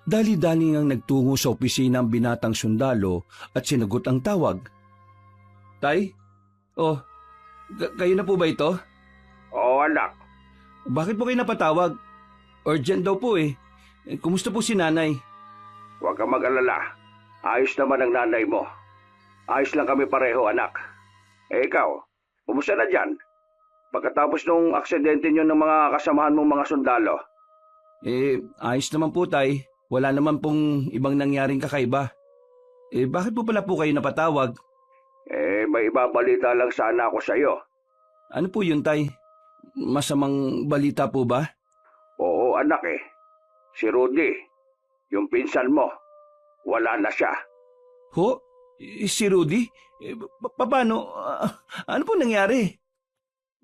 Dali-dali ngang nagtungo sa opisina ang binatang sundalo at sinagot ang tawag. Tay? Kayo na po ba ito? Oo, anak. Bakit po kayo napatawag? Urgent daw po eh. Kumusta po si nanay? Huwag kang mag-alala. Ayos naman ang nanay mo. Ayos lang kami pareho, anak. Ikaw, kumusta na dyan? Pagkatapos nung aksidente nyo ng mga kasamahan mong mga sundalo. Ayos naman po, tay. Wala naman pong ibang nangyaring kakaiba. Bakit po pala po kayo napatawag? May ibabalita lang sana ako sa'yo. Ano po yun, tay? Masamang balita po ba? Oo, anak Si Rudy, yung pinsan mo, wala na siya. Ho? Si Rudy? Paano? Ano po nangyari?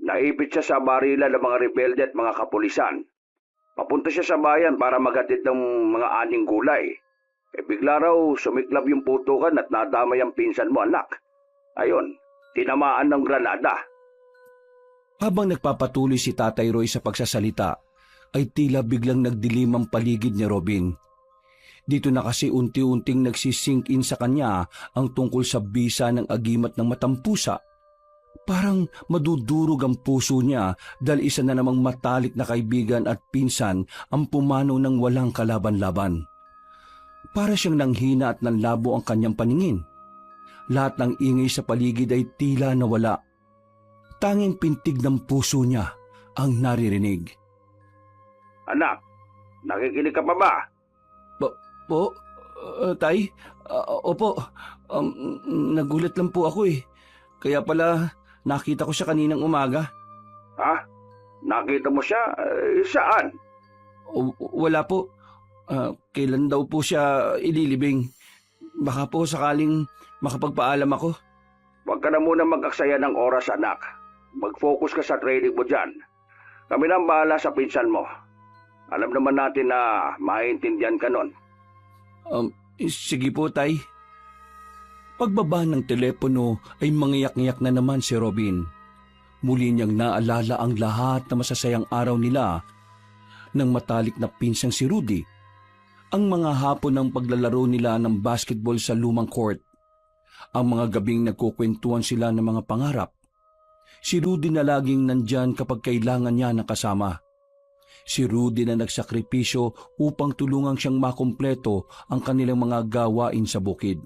Naipit siya sa barila ng mga rebelde at mga kapulisan. Papunta siya sa bayan para maghatid ng mga aning gulay. Bigla raw sumiklab yung putukan at nadamay ang pinsan mo, anak. Ayon, tinamaan ng granada. Habang nagpapatuloy si Tatay Roy sa pagsasalita, ay tila biglang nagdilim ang paligid ni Robin. Dito na kasi unti-unting nagsisink in sa kanya ang tungkol sa bisa ng agimat ng matampusa. Parang madudurog ang puso niya dahil isa na namang matalik na kaibigan at pinsan ang pumanaw ng walang kalaban-laban. Para siyang nanghina at nanlabo ang kanyang paningin. Lahat ng ingay sa paligid ay tila nawala. Tanging pintig ng puso niya ang naririnig. Anak, nakikinig ka pa ba? Tay? Opo. Nagulat lang po ako eh. Kaya pala nakita ko siya kaninang umaga. Ha? Nakita mo siya? Saan? Wala po. Kailan daw po siya ililibing? Baka po sakaling makapagpaalam ako. Huwag ka na muna mag-aksaya ng oras, anak. Mag-focus ka sa training mo dyan. Kami na ang bahala sa pinsan mo. Alam naman natin na maintindihan ka nun. Sige po, tay. Pagbaba ng telepono ay mangiyak-ngiyak na naman si Robin. Muli niyang naalala ang lahat na masasayang araw nila ng matalik na pinsang si Rudy. Ang mga hapon ng paglalaro nila ng basketball sa lumang court. Ang mga gabing nagkukwentuhan sila ng mga pangarap. Si Rudy na laging nandyan kapag kailangan niya ng kasama. Si Rudy na nagsakripisyo upang tulungang siyang makumpleto ang kanilang mga gawain sa bukid.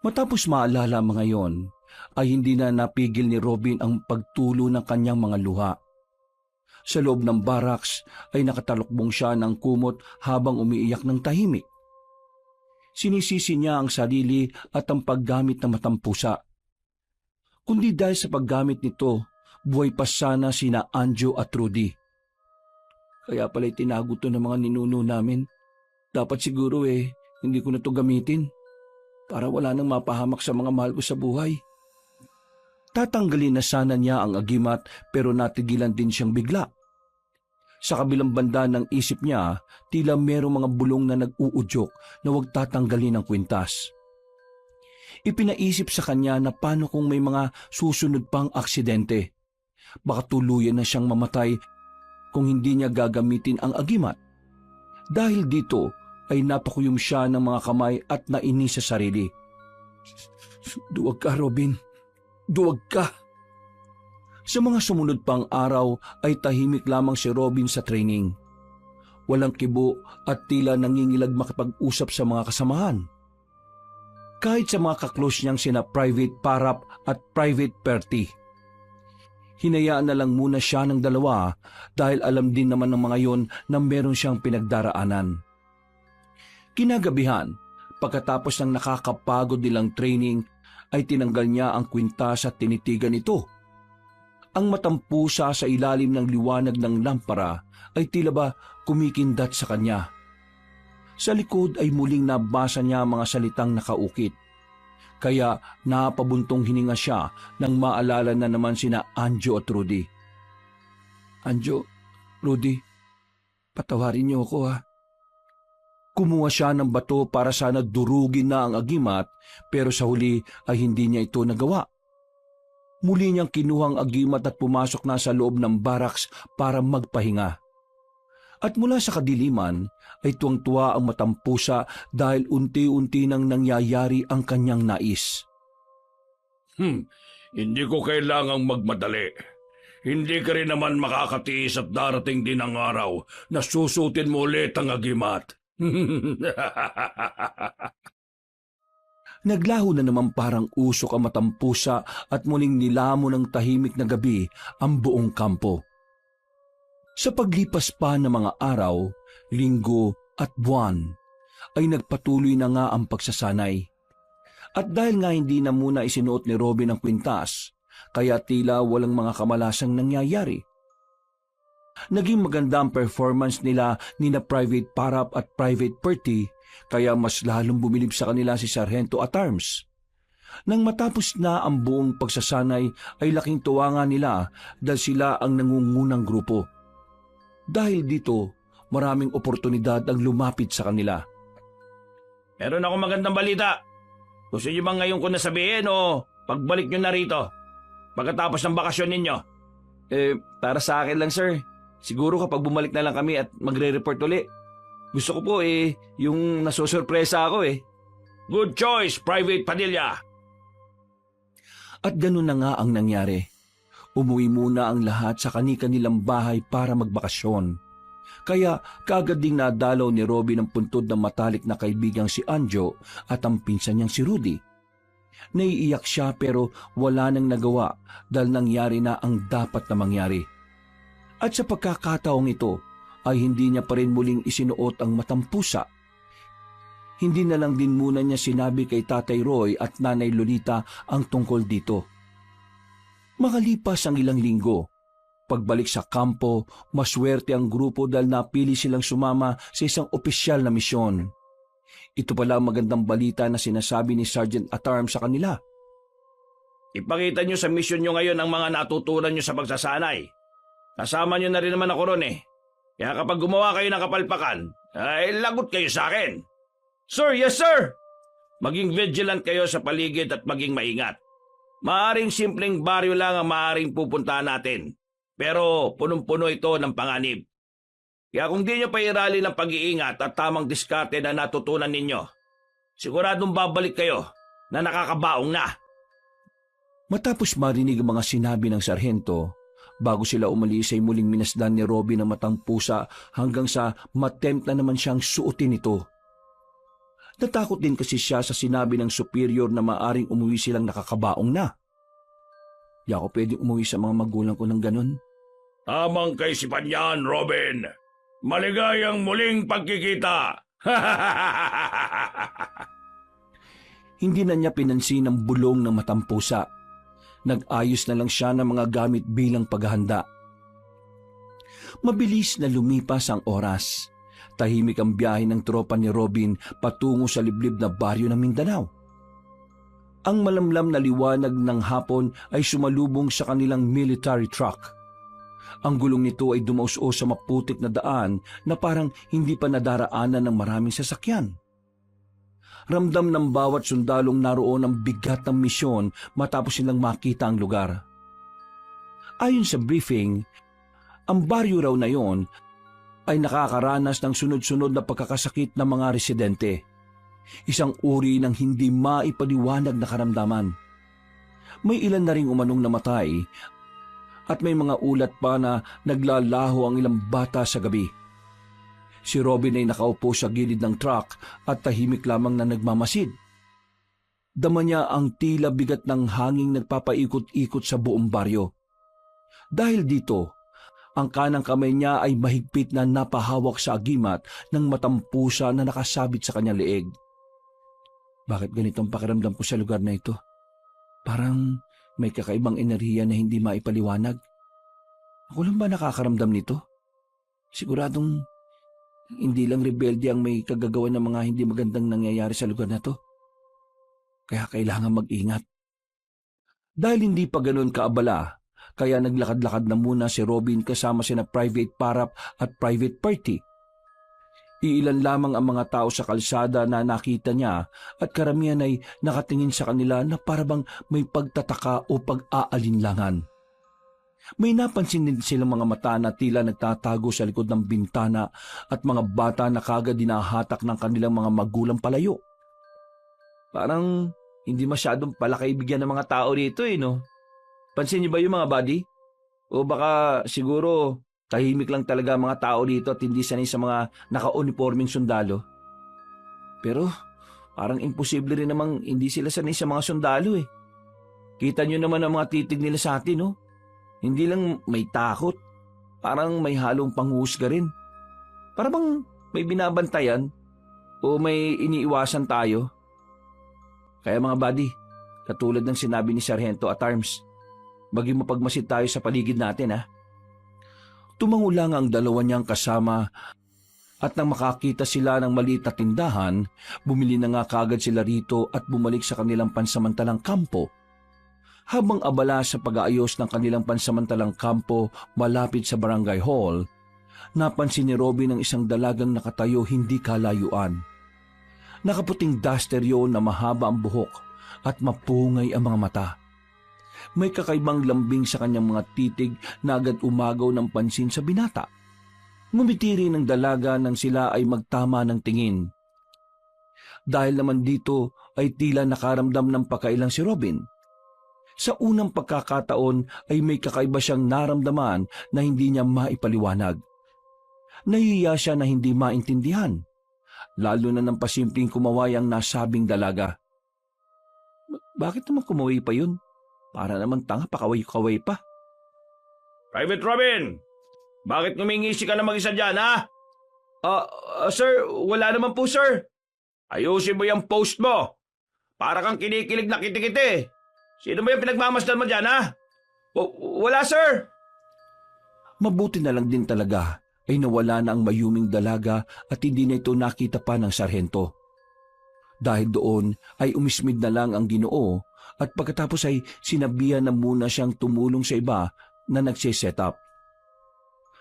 Matapos maalala mga yon, ay hindi na napigil ni Robin ang pagtulo ng kanyang mga luha. Sa loob ng barracks ay nakatalukbong siya ng kumot habang umiiyak ng tahimik. Sinisisi niya ang sarili at ang paggamit ng matampusa. Kundi dahil sa paggamit nito, buhay pa sana sina Anjo at Rudy. Kaya pala'y tinago to ng mga ninuno namin. Dapat siguro hindi ko na to gamitin. Para wala nang mapahamak sa mga mahal ko sa buhay. Tatanggalin na sana niya ang agimat pero natigilan din siyang bigla. Sa kabilang banda ng isip niya, tila merong mga bulong na nag-uudyok na huwag tatanggalin ang kwintas. Ipinaisip sa kanya na paano kung may mga susunod pang aksidente. Baka tuluyan na siyang mamatay kung hindi niya gagamitin ang agimat. Dahil dito ay napakuyom siya ng mga kamay at nainis sa sarili. Duwag ka, Robin. Duwag ka. Sa mga sumunod pang araw ay tahimik lamang si Robin sa training. Walang kibo at tila nangingilag makipag-usap sa mga kasamahan. Kahit sa mga kaklose niyang sina Private Parap at Private Perty. Hinayaan na lang muna siya ng dalawa dahil alam din naman ng mga yon na meron siyang pinagdaraanan. Kinagabihan, pagkatapos ng nakakapagod nilang training, ay tinanggal niya ang kwintas at tinitigan ito. Ang matampusa sa ilalim ng liwanag ng lampara ay tila ba kumikindat sa kanya. Sa likod ay muling nabasa niya mga salitang nakaukit. Kaya napabuntong hininga siya nang maalala na naman sina Anjo at Rudy. Anjo, Rudy, patawarin niyo ako ha. Kumuha siya ng bato para sana durugin na ang agimat pero sa huli ay hindi niya ito nagawa. Muli niyang kinuha ang agimat at pumasok na sa loob ng barracks para magpahinga. At mula sa kadiliman ay tuwang-tuwa ang matampusa dahil unti-unti nang nangyayari ang kanyang nais. Hindi ko kailangang magmadali. Hindi ka rin naman makakatiis at darating din ang araw na susutin mo ulit ang agimat. Naglaho na naman parang usok ang matampusa at muling nilamo ng tahimik na gabi ang buong kampo. Sa paglipas pa ng mga araw, linggo at buwan, ay nagpatuloy na nga ang pagsasanay. At dahil nga hindi na muna isinuot ni Robin ang kwintas, kaya tila walang mga kamalasang nangyayari. Naging maganda ang performance nila ni na Private Parap at Private Perty, kaya mas lalong bumilib sa kanila si Sargento at Arms. Nang matapos na ang buong pagsasanay ay laking tuwa nga nila dahil sila ang nangungunang grupo. Dahil dito, maraming oportunidad ang lumapit sa kanila. Meron akong magandang balita. Gusto niyo bang ngayon ko nasabihin o pagbalik niyo na rito? Pagkatapos ng bakasyon ninyo? Para sa akin lang sir. Siguro kapag bumalik na lang kami at magre-report uli. Gusto ko po yung nasusurpresa ako Good choice, Private Padilla. At ganun na nga ang nangyari. Umuwi muna ang lahat sa kani-kanilang bahay para magbakasyon. Kaya kaagad ding nadalaw ni Robin ang puntod ng matalik na kaibigang si Anjo at ang pinsan niyang si Rudy. Naiiyak siya pero wala nang nagawa dahil nangyari na ang dapat na mangyari. At sa pagkakataong ito ay hindi niya pa rin muling isinuot ang matampusa. Hindi na lang din muna niya sinabi kay Tatay Roy at Nanay Lolita ang tungkol dito. Makalipas ang ilang linggo, pagbalik sa kampo, maswerte ang grupo dahil napili silang sumama sa isang opisyal na misyon. Ito pala ang magandang balita na sinasabi ni Sergeant Atarm sa kanila. Ipakita niyo sa misyon niyo ngayon ang mga natutunan niyo sa pagsasanay. Kasama niyo na rin naman ako ron Kaya kapag gumawa kayo ng kapalpakan, ay lagot kayo sa akin. Sir, yes sir! Maging vigilant kayo sa paligid at maging maingat. Maaring simpleng baryo lang ang maaring pupuntahan natin. Pero punong-puno ito ng panganib. Kaya kung di nyo pa irali ng pag-iingat at tamang diskarte na natutunan ninyo, siguradong babalik kayo na nakakabaong na. Matapos marinig ang mga sinabi ng sarhento, bago sila umalis ay muling minasdan ni Robin ang matang pusa hanggang sa matempt na naman siyang suotin ito. Natakot din kasi siya sa sinabi ng superior na maaring umuwi silang nakakabaong na. Di ako pwedeng umuwi sa mga magulang ko ng ganun. Tamang kaisipan yan, Robin. Maligayang muling pagkikita. Hindi na niya pinansin ang bulong ng matampusa. Nag-ayos na lang siya ng mga gamit bilang paghahanda. Mabilis na lumipas ang oras. Tahimik ang biyahe ng tropa ni Robin patungo sa liblib na baryo ng Mindanao. Ang malamlam na liwanag ng hapon ay sumalubong sa kanilang military truck. Ang gulong nito ay dumaus-os sa maputik na daan na parang hindi pa nadaraanan ng maraming sasakyan. Ramdam ng bawat sundalong naroon ang bigat ng misyon matapos silang makita ang lugar. Ayon sa briefing, ang baryo raw na yon ay nakakaranas ng sunod-sunod na pagkakasakit ng mga residente. Isang uri ng hindi maipaliwanag na karamdaman. May ilan na ring umanong namatay at may mga ulat pa na naglalaho ang ilang bata sa gabi. Si Robin ay nakaupo sa gilid ng truck at tahimik lamang na nagmamasid. Dama niya ang tila bigat ng hanging nagpapaikot-ikot sa buong baryo. Dahil dito, ang kanang kamay niya ay mahigpit na napahawak sa agimat ng matampusa na nakasabit sa kanyang leeg. Bakit ganitong pakiramdam ko sa lugar na ito? Parang may kakaibang enerhiya na hindi maipaliwanag. Ako lang ba nakakaramdam nito? Siguradong hindi lang rebelde ang may kagagawa ng mga hindi magandang nangyayari sa lugar na to. Kaya kailangan mag-ingat. Dahil hindi pa ganoon kaabala, kaya naglakad-lakad na muna si Robin kasama sina Private Parap at Private Perty. Iilan lamang ang mga tao sa kalsada na nakita niya at karamihan ay nakatingin sa kanila na parabang may pagtataka o pag-aalinlangan. May napansin din silang mga mata na tila nagtatago sa likod ng bintana at mga bata na kagad dinahatak ng kanilang mga magulang palayo. Parang hindi masyadong palakaibigyan ng mga tao rito no? Pansin niyo ba yung mga buddy? O baka siguro tahimik lang talaga mga tao dito at hindi sanay sa mga naka-uniforming sundalo. Pero parang imposible rin namang hindi sila sanay sa mga sundalo Kita niyo naman ang mga titig nila sa atin Hindi lang may takot, parang may halong panghusga rin. Parang may binabantayan o may iniiwasan tayo. Kaya mga buddy, katulad ng sinabi ni Sargento at Arms, maging mapagmasid tayo sa paligid natin Tumango lang ang dalawa niyang kasama at nang makakita sila ng maliit na tindahan, bumili na nga kagad sila rito at bumalik sa kanilang pansamantalang kampo. Habang abala sa pag-aayos ng kanilang pansamantalang kampo malapit sa barangay hall, napansin ni Robin ang isang dalagang nakatayo hindi kalayuan. Nakaputing duster yun na mahaba ang buhok at mapungay ang mga mata. May kakaibang lambing sa kanyang mga titig na agad umagaw ng pansin sa binata. Ngumiti rin ang dalaga nang sila ay magtama ng tingin. Dahil naman dito ay tila nakaramdam ng pakailang si Robin. Sa unang pagkakataon ay may kakaiba siyang naramdaman na hindi niya maipaliwanag. Nahihiya siya na hindi maintindihan, lalo na ng pasimpleng kumaway ang nasabing dalaga. Bakit naman kumaway pa yun? Para naman tanga pakaway-kaway pa. Private Robin! Bakit ngumingisi ka na mag-isa dyan, ha? Sir, wala naman po, sir. Ayusin mo yung post mo. Para kang kinikilig na kiti-kiti. Sino ba yung pinagmamasdan mo dyan, ha? Wala, sir. Mabuti na lang din talaga ay nawala na ang mayuming dalaga at hindi na ito nakita pa ng sarhento. Dahil doon ay umismid na lang ang Ginoo at pagkatapos ay sinabihan na muna siyang tumulong sa iba na nagsiset up.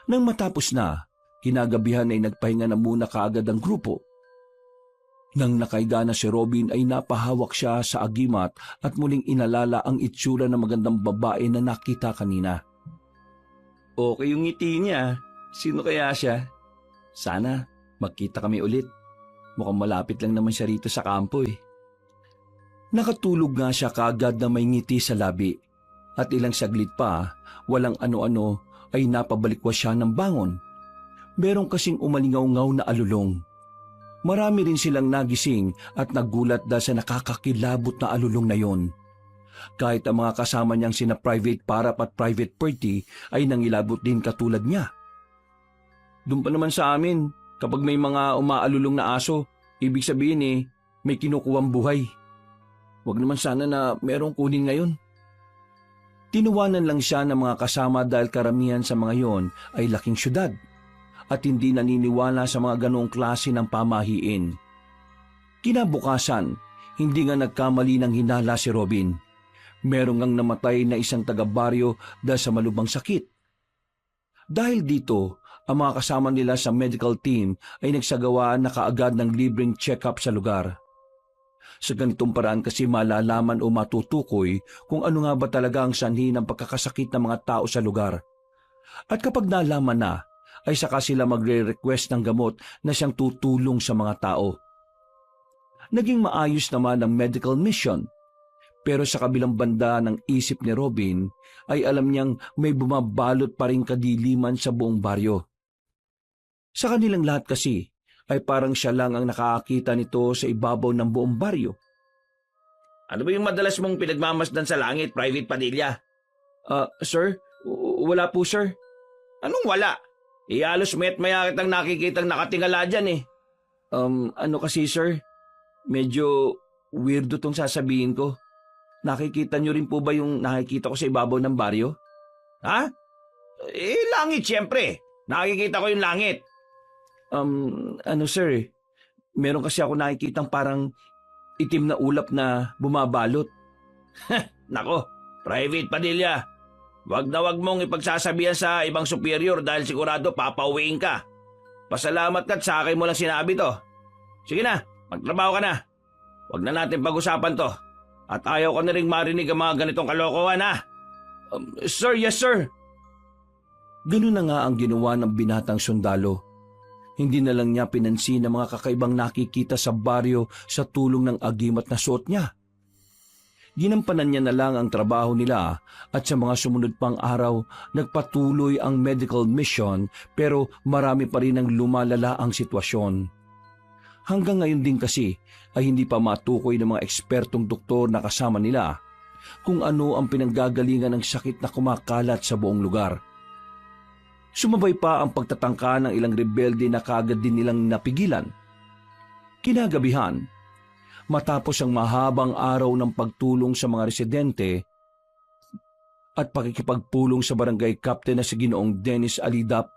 Nang matapos na, kinagabihan ay nagpahinga na muna kaagad ang grupo. Nang nakaiga na si Robin ay napahawak siya sa agimat at muling inalala ang itsura ng magandang babae na nakita kanina. Okay yung ngiti niya. Sino kaya siya? Sana magkita kami ulit. Mukhang malapit lang naman siya rito sa kampo Nakatulog nga siya kaagad na may ngiti sa labi at ilang saglit pa, walang ano-ano ay napabalikwas siya ng bangon. Merong kasing umalingaw-ngaw na alulong. Marami rin silang nagising at nagulat dahil sa nakakakilabot na alulong na yon. Kahit ang mga kasama niyang sina Private Parap at Private Perty ay nangilabot din katulad niya. Doon pa naman sa amin, kapag may mga umaalulong na aso, ibig sabihin may kinukuwang buhay. Huwag naman sana na merong kunin ngayon. Tinuwanan lang siya ng mga kasama dahil karamihan sa mga yon ay laking syudad at hindi naniniwala sa mga ganoong klase ng pamahiin. Kinabukasan, hindi nga nagkamali ng hinala si Robin. Merong ngang namatay na isang taga-baryo dahil sa malubhang sakit. Dahil dito, ang mga kasama nila sa medical team ay nagsagawa na kaagad ng libreng check-up sa lugar. Sa ganitong paraan kasi malalaman o matutukoy kung ano nga ba talaga ang sanhi ng pagkakasakit ng mga tao sa lugar. At kapag nalaman na, ay saka sila magre-request ng gamot na siyang tutulong sa mga tao. Naging maayos naman ang medical mission, Pero sa kabilang banda ng isip ni Robin ay alam niyang may bumabalot pa ring kadiliman sa buong baryo. Sa kanilang lahat kasi ay parang siya lang ang nakakakita nito sa ibabaw ng buong baryo. Ano ba yung madalas mong pinagmamasdan sa langit, Private Padilla? Sir? Wala po, sir. Anong wala? Iyalos met maya kitang nakikitang nakatingala dyan eh. Ano kasi, sir? Medyo weirdo tong sasabihin ko. Nakikita niyo rin po ba yung nakikita ko sa ibabaw ng baryo? Ha? Langit siyempre. Nakikita ko yung langit. Ano, sir? Meron kasi ako nakikitang parang itim na ulap na bumabalot. Nako, Private Padilla. Wag na wag mong ipagsasabihan sa ibang superior dahil sigurado papauwiin ka. Pasalamat ka't sa akin mo lang sinabi to. Sige na, magtrabaho ka na. Wag na natin pag-usapan to. At ayaw ko na rin marinig ang mga ganitong kalokohan ha. Sir, yes sir. Ganun na nga ang ginawa ng binatang sundalo. Hindi na lang niya pinansin ang mga kakaibang nakikita sa baryo sa tulong ng agimat na suot niya. Ginampanan niya na lang ang trabaho nila at sa mga sumunod pang araw, nagpatuloy ang medical mission pero marami pa rin ang lumalala ang sitwasyon. Hanggang ngayon din kasi ay hindi pa matukoy ng mga ekspertong doktor na kasama nila kung ano ang pinanggagalingan ng sakit na kumakalat sa buong lugar. Sumabay pa ang pagtatangka ng ilang rebelde na kaagad din nilang napigilan. Kinagabihan, matapos ang mahabang araw ng pagtulong sa mga residente at pakikipagpulong sa barangay captain na si Ginoong Dennis Alidap,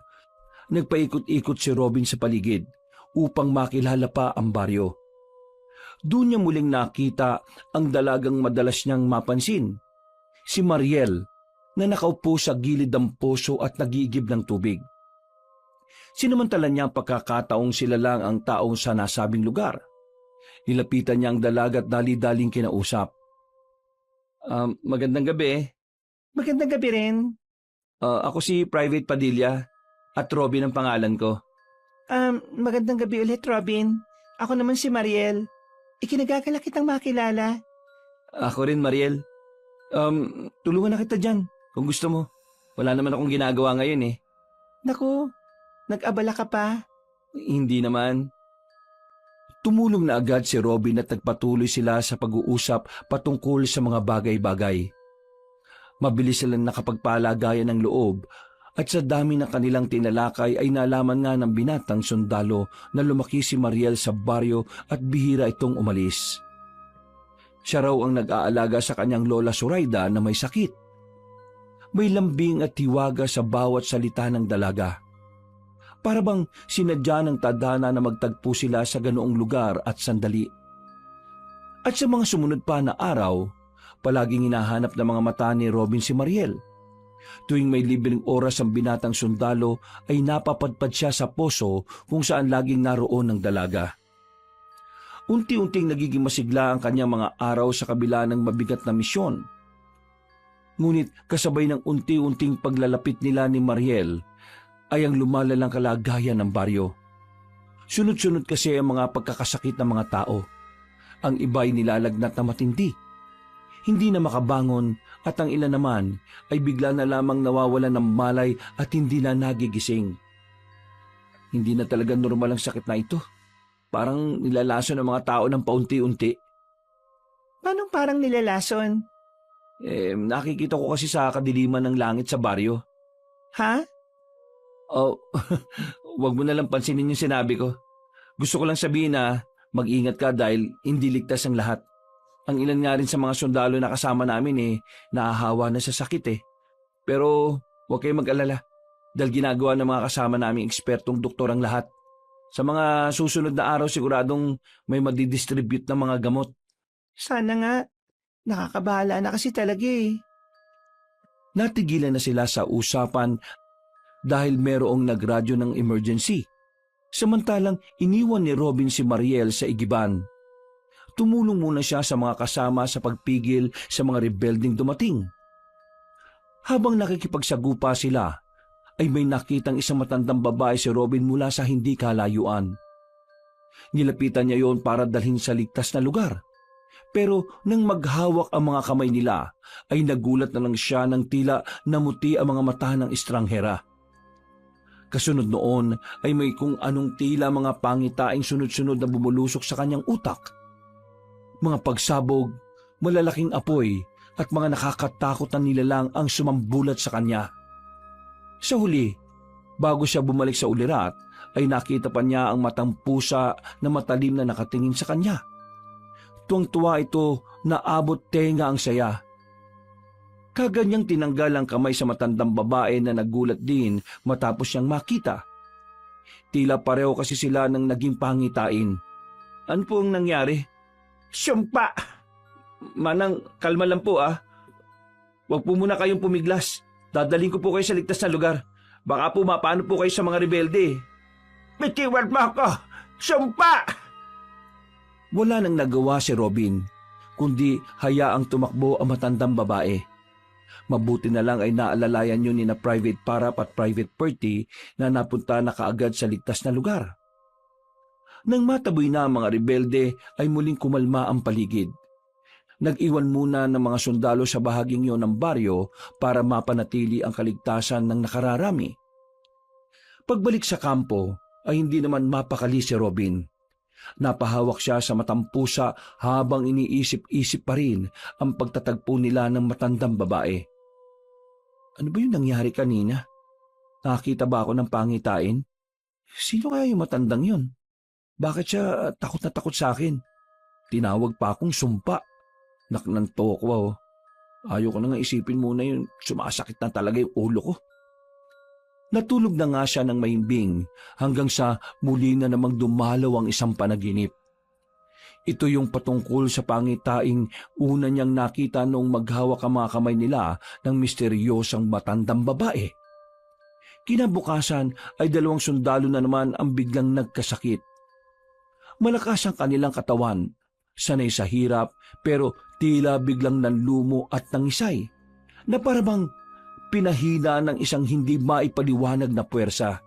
nagpaikot-ikot si Robin sa paligid upang makilala pa ang baryo. Doon niya muling nakita ang dalagang madalas niyang mapansin, si Mariel, na nakaupo sa gilid ng poso at nag-iigib ng tubig. Sinamantala niya ang pagkakataong sila lang ang taong sa nasabing lugar. Nilapitan niya ang dalaga at dali-daling kinausap. Magandang gabi. Magandang gabi rin. Ako si Private Padilla at Robin ang pangalan ko. Magandang gabi ulit, Robin. Ako naman si Mariel. Ikinagagala kitang makilala. Ako rin, Mariel. Tulungan na kita dyan kung gusto mo. Wala naman akong ginagawa ngayon eh. Naku, nag-abala ka pa? Hindi naman. Tumulong na agad si Robin at nagpatuloy sila sa pag-uusap patungkol sa mga bagay-bagay. Mabilis silang nakapagpalagayan ng loob at sa dami ng kanilang tinalakay ay nalaman nga ng binatang sundalo na lumaki si Mariel sa baryo at bihira itong umalis. Siya raw ang nag-aalaga sa kanyang lola Zoraida na may sakit. May lambing at hiwaga sa bawat salita ng dalaga. Para bang sinadya ng tadhana na magtagpo sila sa ganoong lugar at sandali. At sa mga sumunod pa na araw, palaging hinahanap ng mga mata ni Robin si Mariel. Tuwing may libreng oras ang binatang sundalo ay napapadpad siya sa poso kung saan laging naroon ng dalaga. Unti-unting nagiging masigla ang kanyang mga araw sa kabila ng mabigat na misyon. Ngunit kasabay ng unti-unting paglalapit nila ni Mariel ay ang lumalalang kalagayan ng baryo. Sunod-sunod kasi ang mga pagkakasakit ng mga tao. Ang iba'y nilalagnat na matindi. Hindi na makabangon at ang ilan naman ay bigla na lamang nawawalan ng malay at hindi na nagigising. Hindi na talaga normal ang sakit na ito. Parang nilalason ng mga tao ng paunti-unti. Paano parang nilalason? Nakikita ko kasi sa kadiliman ng langit sa baryo. Ha? Oh, wag mo na lang pansinin yung sinabi ko. Gusto ko lang sabihin na mag-ingat ka dahil hindi ligtas ang lahat. Ang ilan nga rin sa mga sundalo na kasama namin naahawa na sa sakit eh. Pero huwag kayong mag-alala dahil ginagawa ng mga kasama naming ekspertong doktor ang lahat. Sa mga susunod na araw siguradong may madidistribute na mga gamot. Sana nga. Nakakabahala na kasi talaga eh. Natigilan na sila sa usapan dahil merong nagradyo ng emergency. Samantalang iniwan ni Robin si Mariel sa igiban. Tumulong muna siya sa mga kasama sa pagpigil sa mga rebelding dumating. Habang nakikipagsagupa sila, ay may nakitang isang matandang babae si Robin mula sa hindi kalayuan. Nilapitan niya yon para dalhin sa ligtas na lugar. Pero nang maghawak ang mga kamay nila, ay nagulat na lang siya ng tila namuti ang mga mata ng estranghera. Kasunod noon ay may kung anong tila mga pangitaing sunod-sunod na bumulusok sa kanyang utak. Mga pagsabog, malalaking apoy at mga nakakatakot na nilalang ang sumambulat sa kanya. Sa huli, bago siya bumalik sa ulirat, ay nakita pa niya ang matang pusa na matalim na nakatingin sa kanya. Tuwang-tuwa ito na abot tenga ang saya. Kaganyang tinanggal ang kamay sa matandang babae na nagulat din matapos siyang makita. Tila pareho kasi sila ng naging pangitain. Ano po ang nangyari? Sumpa! Manang, kalma lang po ah. Huwag po muna kayong pumiglas. Dadaling ko po kayo sa ligtas na lugar. Baka po mapano po kayo sa mga rebelde. Bitiwan mo ako! Sumpa! Wala nang nagawa si Robin, kundi hayaang tumakbo ang matandang babae. Mabuti na lang ay naalalayan yun ni na Private Parap at Private Perty na napunta na kaagad sa ligtas na lugar. Nang mataboy na ang mga rebelde ay muling kumalma ang paligid. Nag-iwan muna ng mga sundalo sa bahaging yon ng baryo para mapanatili ang kaligtasan ng nakararami. Pagbalik sa kampo ay hindi naman mapakali si Robin. Napahawak siya sa matampusa habang iniisip-isip pa rin ang pagtatagpo nila ng matandang babae. Ano ba yung nangyari kanina? Nakakita ba ako ng pangitain? Sino kaya yung matandang yun? Bakit siya takot na takot sa akin? Tinawag pa akong sumpa. Naknanto ko oh. Ayoko na nga isipin muna yun. Sumasakit na talaga yung ulo ko. Natulog na nga siya ng mahimbing hanggang sa muli na namang dumalaw ang isang panaginip. Ito yung patungkol sa pangitaing una niyang nakita noong maghawak ang mga kamay nila ng misteryosang matandang babae. Kinabukasan ay 2 sundalo na naman ang biglang nagkasakit. Malakas ang kanilang katawan, sanay sa hirap pero tila biglang nanlumo at nangisay, na parabang pinahina ng isang hindi maipaliwanag na puwersa.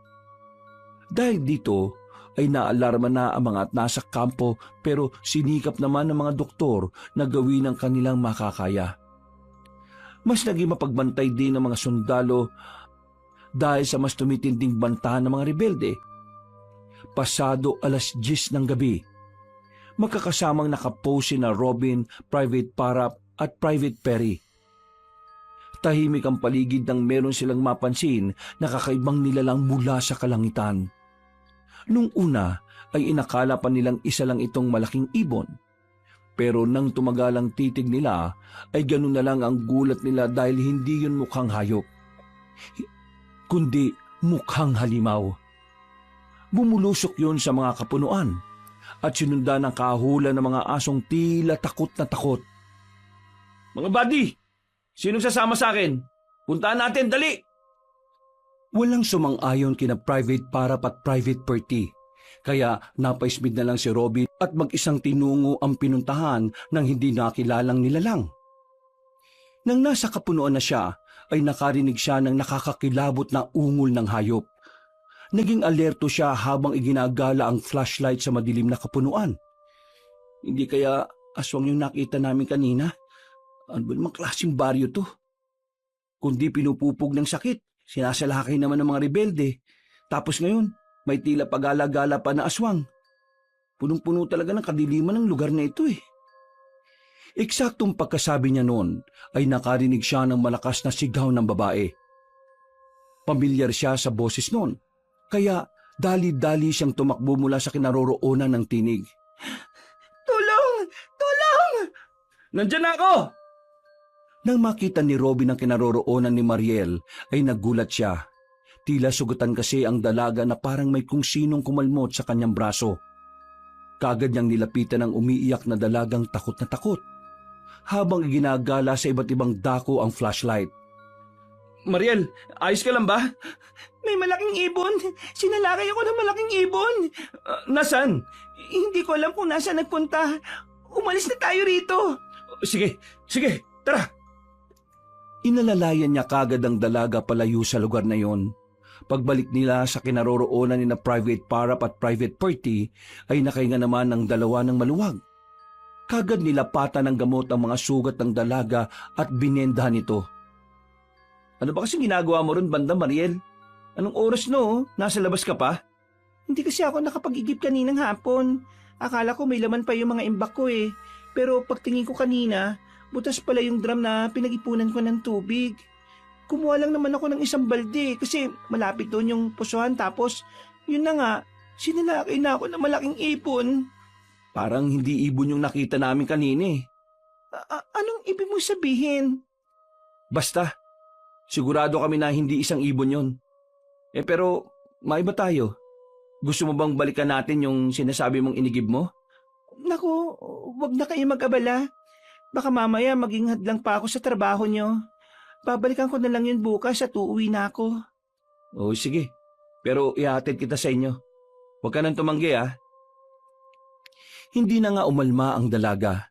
Dahil dito ay naalarma na ang mga nasa kampo pero sinikap naman ng mga doktor na gawin ang kanilang makakaya. Mas naging mapagbantay din ng mga sundalo dahil sa mas tumitinding banta ng mga rebelde. Pasado 10:00 ng gabi, magkakasamang nakapose na Robin, Private Parap at Private Perry. Tahimik ang paligid nang meron silang mapansin na kakaibang nilalang mula sa kalangitan. Nung una ay inakala pa nilang isa lang itong malaking ibon. Pero nang tumagal ang titig nila ay ganun na lang ang gulat nila dahil hindi yun mukhang hayop, kundi mukhang halimaw. Bumulusok yun sa mga kapunuan at sinundan ng kahulan ng mga asong tila takot na takot. Mga buddy! Sinong sasama sa akin? Puntaan natin, dali! Walang sumang-ayon kina Private Parap at Private Perty, kaya napaismid na lang si Robin at mag-isang tinungo ang pinuntahan ng hindi nakilalang nilalang. Nang nasa kapunuan na siya, ay nakarinig siya ng nakakakilabot na ungol ng hayop. Naging alerto siya habang iginagala ang flashlight sa madilim na kapunuan. Hindi kaya aswang yung nakita namin kanina? Ano ba namang klaseng baryo to? Kundi pinupupog ng sakit, sinasalakay naman ng mga rebelde. Tapos ngayon, may tila pagala-gala pa na aswang. Punong-puno talaga ng kadiliman ng lugar na ito eh. Eksaktong pagkasabi niya noon ay nakarinig siya ng malakas na sigaw ng babae. Pamilyar siya sa boses noon, kaya dali-dali siyang tumakbo mula sa kinaroroonan ng tinig. Tulong! Tulong! Nandyan na ako! Nang makita ni Robin ang kinaroroonan ni Mariel, ay nagulat siya. Tila sugatan kasi ang dalaga na parang may kung sinong kumalmot sa kanyang braso. Kagad niyang nilapitan ang umiiyak na dalagang takot na takot, habang iginagala sa iba't ibang dako ang flashlight. Mariel, ayos ka lang ba? May malaking ibon! Sinalakay ako ng malaking ibon! Nasaan? Hindi ko alam kung nasa nagpunta. Umalis na tayo rito! Sige, tara! Inalalayan niya kagad ang dalaga palayo sa lugar na yon. Pagbalik nila sa kinaroroonan ni na Private Parap at Private Perty ay nakahinga naman ng dalawa ng maluwag. Kagad nilapatan ng gamot ang mga sugat ng dalaga at binendahan ito. Ano ba kasi ginagawa mo ron, Banda Mariel? Anong oras no? Nasa labas ka pa? Hindi kasi ako nakapag-igip kaninang hapon. Akala ko may laman pa yung mga imbak ko eh. Pero pagtingin ko kanina, butas pala yung drum na pinag-ipunan ko ng tubig. Kumuha lang naman ako ng isang balde kasi malapit doon yung pusuhan tapos yun na nga, sinilakay na ako ng malaking ipon. Parang hindi ibon yung nakita namin kanina eh. Anong ibig mo sabihin? Basta, sigurado kami na hindi isang ibon yon. Pero, maiba tayo. Gusto mo bang balikan natin yung sinasabi mong inigib mo? Naku, wag na kayo mag-abala. Baka mamaya maging hadlang pa ako sa trabaho nyo. Babalikan ko na lang yun bukas at uuwi na ako. Oo, sige. Pero ihatid kita sa inyo. Huwag ka nang tumanggi ah. Hindi na nga umalma ang dalaga.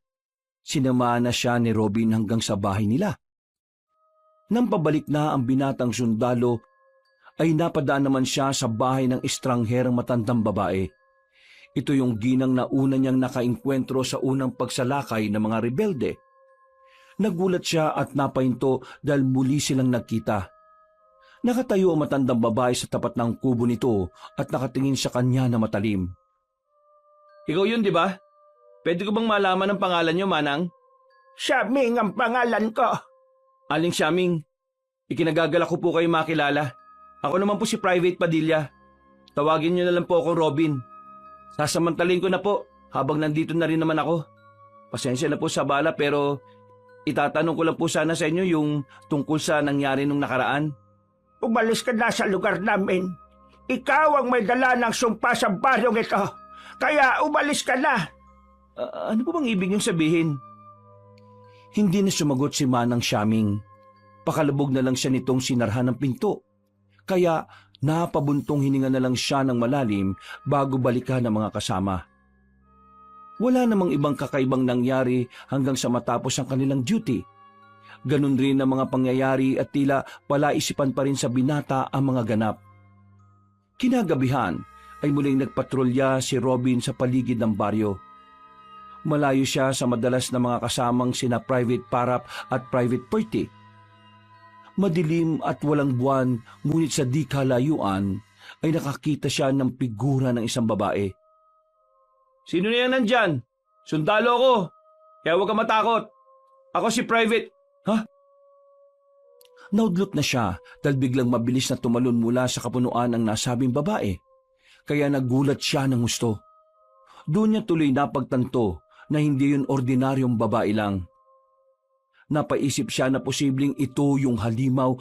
Sinamahan na siya ni Robin hanggang sa bahay nila. Nang pabalik na ang binatang sundalo, ay napadaan naman siya sa bahay ng estrangherang matandang babae. Ito yung ginang na una niyang nakainkwentro sa unang pagsalakay ng mga rebelde. Nagulat siya at napahinto dahil muli silang nagkita. Nakatayo ang matandang babae sa tapat ng kubo nito at nakatingin sa kanya na matalim. Ikaw yun, di ba? Pwede ko bang malaman ang pangalan niyo, Manang? Shaming ang pangalan ko. Aling Shaming, ikinagagalak ko po kayo makilala. Ako naman po si Private Padilla. Tawagin niyo na lang po akong Robin. Sasamantalin ko na po habang nandito na rin naman ako. Pasensya na po sa bala pero itatanong ko lang po sana sa inyo yung tungkol sa nangyari nung nakaraan. Umalis ka na sa lugar namin. Ikaw ang may dala ng sumpa sa baryong ito. Kaya umalis ka na. Ano po bang ibig niyong sabihin? Hindi na sumagot si Manang Shaming. Pakalabog na lang siya nitong sinarhan ng pinto. Kaya napabuntong hininga na lang siya ng malalim bago balikan ng mga kasama. Wala namang ibang kakaibang nangyari hanggang sa matapos ang kanilang duty. Ganun rin ang mga pangyayari at tila palaisipan pa rin sa binata ang mga ganap. Kinagabihan ay muling nagpatrolya si Robin sa paligid ng baryo. Malayo siya sa madalas na mga kasamang sina Private Parap at Private Perty. Madilim at walang buwan, ngunit sa di kalayuan ay nakakita siya ng figura ng isang babae. Sino na yan nandyan? Sundalo ko! Kaya huwag ka matakot! Ako si Private... Ha? Naudlot na siya dahil biglang mabilis na tumalon mula sa kapunuan ang nasabing babae. Kaya nagulat siya ng gusto. Doon niya tuloy napagtanto na hindi yun ordinaryong babae lang. Napaisip siya na posibleng ito yung halimaw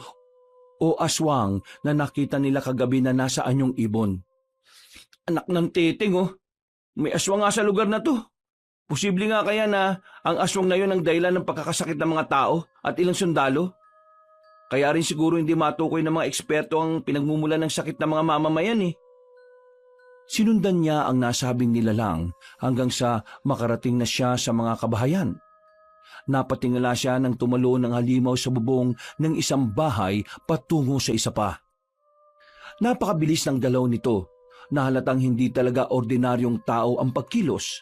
o aswang na nakita nila kagabi na nasa anyong ibon. Anak ng titing oh, may aswang nga sa lugar na to. Posible nga kaya na ang aswang na yun ang dahilan ng pagkakasakit ng mga tao at ilang sundalo? Kaya rin siguro hindi matukoy ng mga eksperto ang pinagmumulan ng sakit ng mga mamamayan eh. Sinundan niya ang nasabing nilalang hanggang sa makarating na siya sa mga kabahayan. Napatingala siya nang tumalo ng halimaw sa bubong ng isang bahay patungo sa isa pa. Napakabilis ng galaw nito na halatang hindi talaga ordinaryong tao ang pagkilos.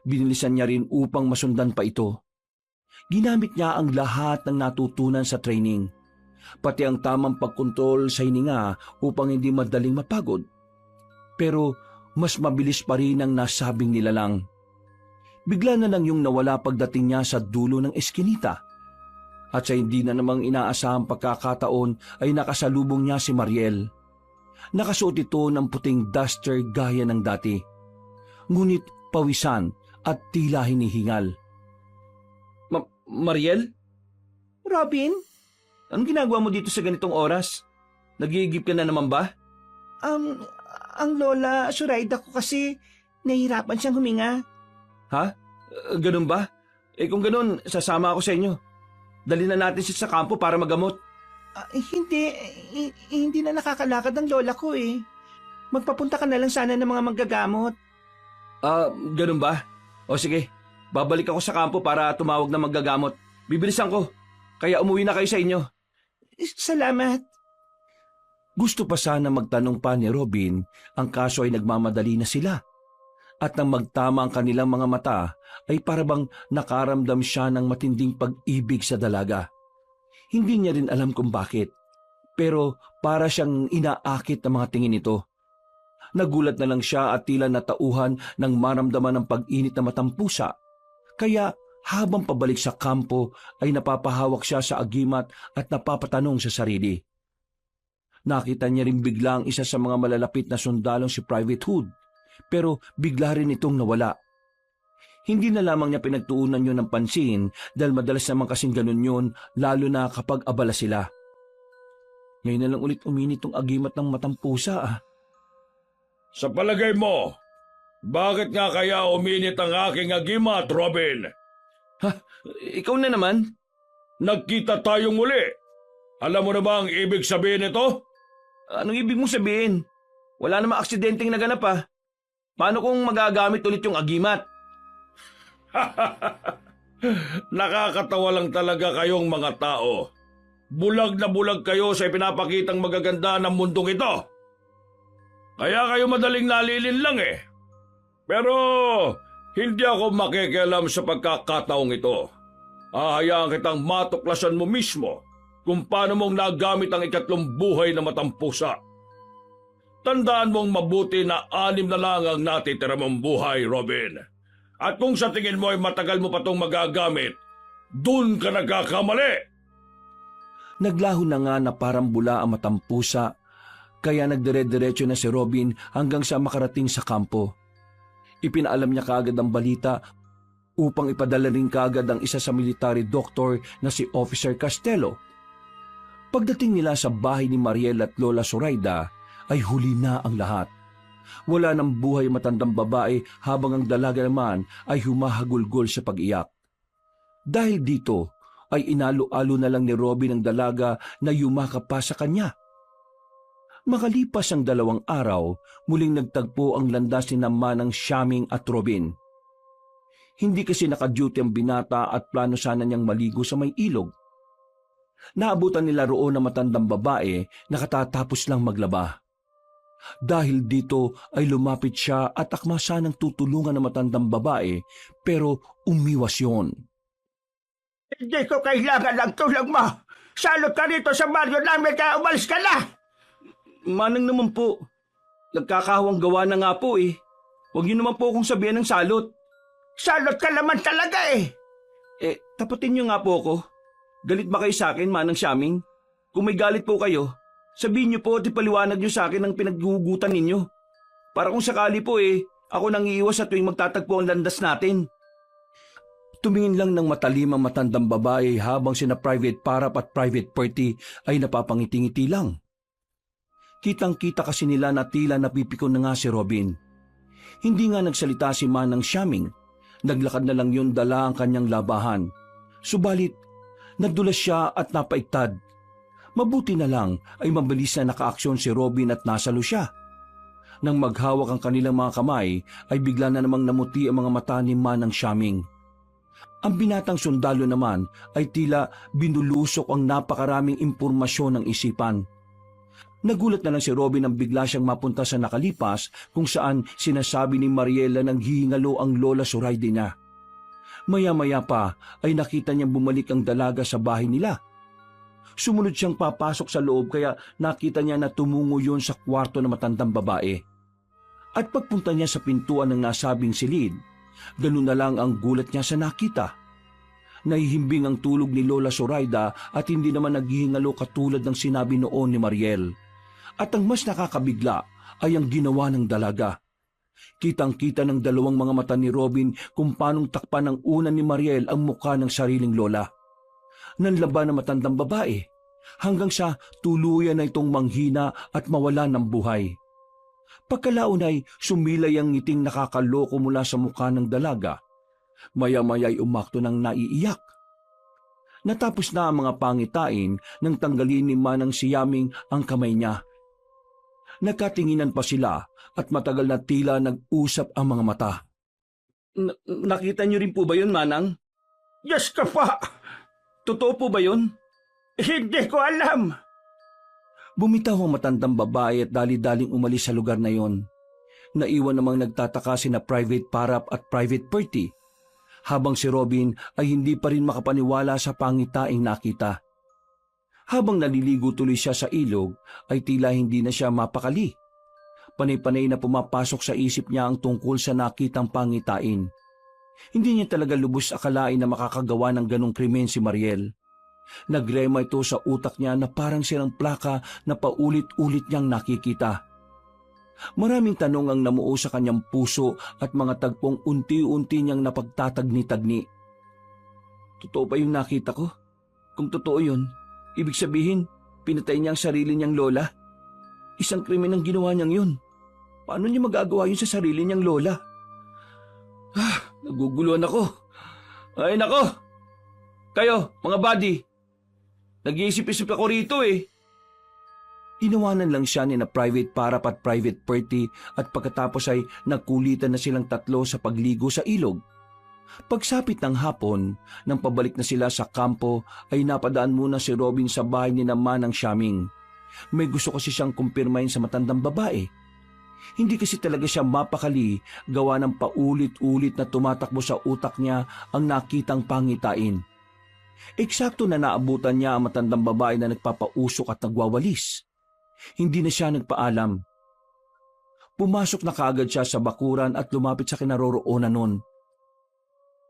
Binilisan niya rin upang masundan pa ito. Ginamit niya ang lahat ng natutunan sa training, pati ang tamang pagkontrol sa hininga upang hindi madaling mapagod. Pero mas mabilis pa rin ang nasabing nilalang. Bigla na lang yung nawala pagdating niya sa dulo ng eskinita. At sa hindi na namang inaasahang pagkakataon ay nakasalubong niya si Mariel. Nakasuot ito ng puting duster gaya ng dati. Ngunit pawisan at tila hinihingal. Mariel? Robin? Anong ginagawa mo dito sa ganitong oras? Nagigip ka na naman ba? Ang lola Suraida ko kasi nahihirapan siyang huminga. Ha? Ganun ba? Kung ganun, sasama ako sa inyo. Dali na natin siya sa kampo para magamot. Hindi na nakakalakad ang lola ko eh. Magpapunta ka na lang sana ng mga manggagamot. Ganun ba? O sige, babalik ako sa kampo para tumawag na manggagamot. Bibilisan ko, kaya umuwi na kayo sa inyo. Salamat. Gusto pa sana magtanong pa ni Robin, ang kaso ay nagmamadali na sila. At nang magtama ang kanilang mga mata, ay parabang nakaramdam siya ng matinding pag-ibig sa dalaga. Hindi niya rin alam kung bakit, pero para siyang inaakit ng mga tingin nito. Nagulat na lang siya at tila natauhan ng maramdaman ng pag-init na matang pusa. Kaya habang pabalik sa kampo ay napapahawak siya sa agimat at napapatanong sa sarili. Nakita niya rin bigla ang isa sa mga malalapit na sundalong si Private Hood, pero bigla rin itong nawala. Hindi na lamang niya pinagtuunan yun ng pansin dahil madalas naman kasing ganun yun, lalo na kapag abala sila. Ngayon na lang ulit uminit tong agimat ng matang pusa. Sa palagay mo, bakit nga kaya uminit ang aking agimat, Robin? Ikaw na naman. Nagkita tayong muli. Alam mo na ba ang ibig sabihin nito? Anong ibig mong sabihin? Wala namang aksidenteng naganap ah. Paano kung magagamit ulit yung agimat? Nakakatawa lang talaga kayong mga tao. Bulag na bulag kayo sa ipinapakitang magaganda ng mundong ito. Kaya kayo madaling nalilin lang eh. Pero hindi ako makikialam sa pagkakataong ito. Hahayaan kitang matuklasan mo mismo kung paano mong nagamit ang ikatlong buhay na matampusa. Tandaan mong mabuti na 6 na lang ang natitira mong buhay, Robin. At kung sa tingin mo ay matagal mo pa itong magagamit, dun ka nagkakamali. Naglaho na nga na parang bula ang matampusa, kaya nagdire-diretso na si Robin hanggang sa makarating sa kampo. Ipinaalam niya kaagad ang balita upang ipadala rin kaagad ang isa sa military doctor na si Officer Castello. Pagdating nila sa bahay ni Mariel at Lola Zoraida, ay huli na ang lahat. Wala nang buhay matandang babae habang ang dalaga naman ay humahagulgol sa pag-iyak. Dahil dito ay inalo-alo na lang ni Robin ang dalaga na yumakap pa sa kanya. Makalipas ang 2 araw, muling nagtagpo ang landas ni Manang Siyaming at Robin. Hindi kasi naka-duty ang binata at plano sana niyang maligo sa may ilog. Naabutan nila roon na matandang babae na katatapos lang maglaba. Dahil dito ay lumapit siya at akma sanang tutulungan ng matandang babae, pero umiwas yun. Hindi ko kailangan ng tulong mo. Salot ka rito sa baryo namin kaya umalis ka na. Manang naman po. Nagkakahawang gawa na nga po eh. Huwag niyo naman po akong sabihan ng salot. Salot ka naman talaga eh. Tapatin niyo nga po ako. Galit ba kayo sa akin, Manang Siyaming? Kung may galit po kayo, sabihin niyo po at ipaliwanag niyo sa akin ang pinaghuhugutan ninyo. Para kung sakali po ako nang iiwas sa tuwing magtatagpo ang landas natin. Tumingin lang ng matalim ang matandang babae habang sina Private Parap at Private Perty ay napapangiti-ngiti lang. Kitang-kita kasi nila na tila napipikon na nga si Robin. Hindi nga nagsalita si Manang Siyaming. Naglakad na lang yun dala ang kanyang labahan. Subalit, nadulas siya at napaiktad. Mabuti na lang ay mabilis na nakaaksyon si Robin at nasalo siya. Nang maghawak ang kanilang mga kamay, ay bigla na namang namuti ang mga mata ni Manang Siyaming. Ang binatang sundalo naman ay tila binulusok ang napakaraming impormasyon ng isipan. Nagulat na lang si Robin nang bigla siyang mapunta sa nakalipas kung saan sinasabi ni Mariela nang hihingalo ang Lola Zoraida niya. Maya-maya pa ay nakita niyang bumalik ang dalaga sa bahay nila. Sumunod siyang papasok sa loob kaya nakita niya na tumungo yun sa kwarto ng matandang babae. At pagpunta niya sa pintuan ng nasabing silid, ganun na lang ang gulat niya sa nakita. Nahihimbing ang tulog ni Lola Zoraida at hindi naman naghihingalo katulad ng sinabi noon ni Mariel. At ang mas nakakabigla ay ang ginawa ng dalaga. Kitang-kita ng 2 mga mata ni Robin kung paanong takpan ng una ni Mariel ang mukha ng sariling lola. Nanlaban na matandang babae hanggang sa tuluyan na itong manghina at mawala ng buhay. Pagkalaon ay sumilay ang ngiting nakakaloko mula sa mukha ng dalaga. Maya-maya'y umakto ng naiiyak. Natapos na ang mga pangitain nang tanggalin ni Manang Siyaming ang kamay niya. Nagkatinginan pa sila at matagal na tila nag-usap ang mga mata. Nakita niyo rin po ba yun, Manang? Diyos ka pa! Totoo po ba yun? Hindi ko alam. Bumitaw ang matandang babae at dali-daling umalis sa lugar na yon. Naiwan namang nagtataka sina Private Parap at Private Perty, habang si Robin ay hindi pa rin makapaniwala sa pangitaing nakita. Habang naliligo tuloy siya sa ilog, ay tila hindi na siya mapakali. Panay-panay na pumapasok sa isip niya ang tungkol sa nakitang pangitain. Hindi niya talaga lubos akalain na makakagawa ng ganong krimen si Mariel. Nagrema ito sa utak niya na parang sirang plaka na paulit-ulit niyang nakikita. Maraming tanong ang namuo sa kanyang puso at mga tagpong unti-unti niyang napagtatagni-tagni. Totoo ba yung nakita ko? Kung totoo yun, ibig sabihin, pinatay niya ang sarili niyang lola? Isang krimen ang ginawa niyang yun. Paano niya magagawa yun sa sarili niyang lola? Naguguluhan ako. Ay nako! Kayo, mga buddy, nag-iisip-isip ako rito eh. Inawanan lang siya ni na Private Parap at Private Perty at pagkatapos ay nagkulitan na silang tatlo sa pagligo sa ilog. Pagsapit ng hapon, nang pabalik na sila sa kampo, ay napadaan muna si Robin sa bahay ni na Manang Siaming. May gusto kasi siyang kumpirmahin sa matandang babae. Hindi kasi talaga siya mapakali gawa ng paulit-ulit na tumatakbo sa utak niya ang nakitang pangitain. Eksakto na naabutan niya ang matandang babae na nagpapausok at nagwawalis. Hindi na siya nagpaalam. Pumasok na kaagad siya sa bakuran at lumapit sa kinaroroonan nun.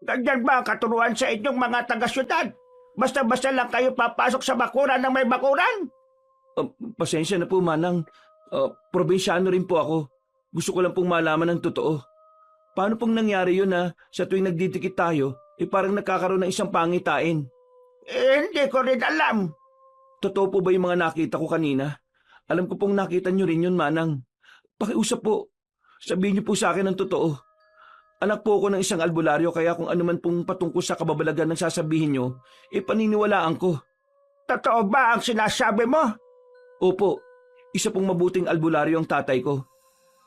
Ganyan ba ang katuruan sa inyong mga taga-syudad? Basta-basta lang kayo papasok sa bakuran ng may bakuran? Pasensya na po, Manang. Probinsyano rin po ako. Gusto ko lang pong malaman ng totoo. Paano pong nangyari yun na sa tuwing nagdidikit tayo, parang nagkakaroon ng isang pangitain? Hindi ko rin alam. Totoo po ba yung mga nakita ko kanina? Alam ko pong nakita nyo rin yun, Manang. Pakiusap po. Sabihin niyo po sa akin ang totoo. Anak po ako ng isang albularyo kaya kung ano man pong patungkol sa kababalagan ng sasabihin nyo, paniniwalaan ko. Totoo ba ang sinasabi mo? Opo, isa pong mabuting albularyo ang tatay ko.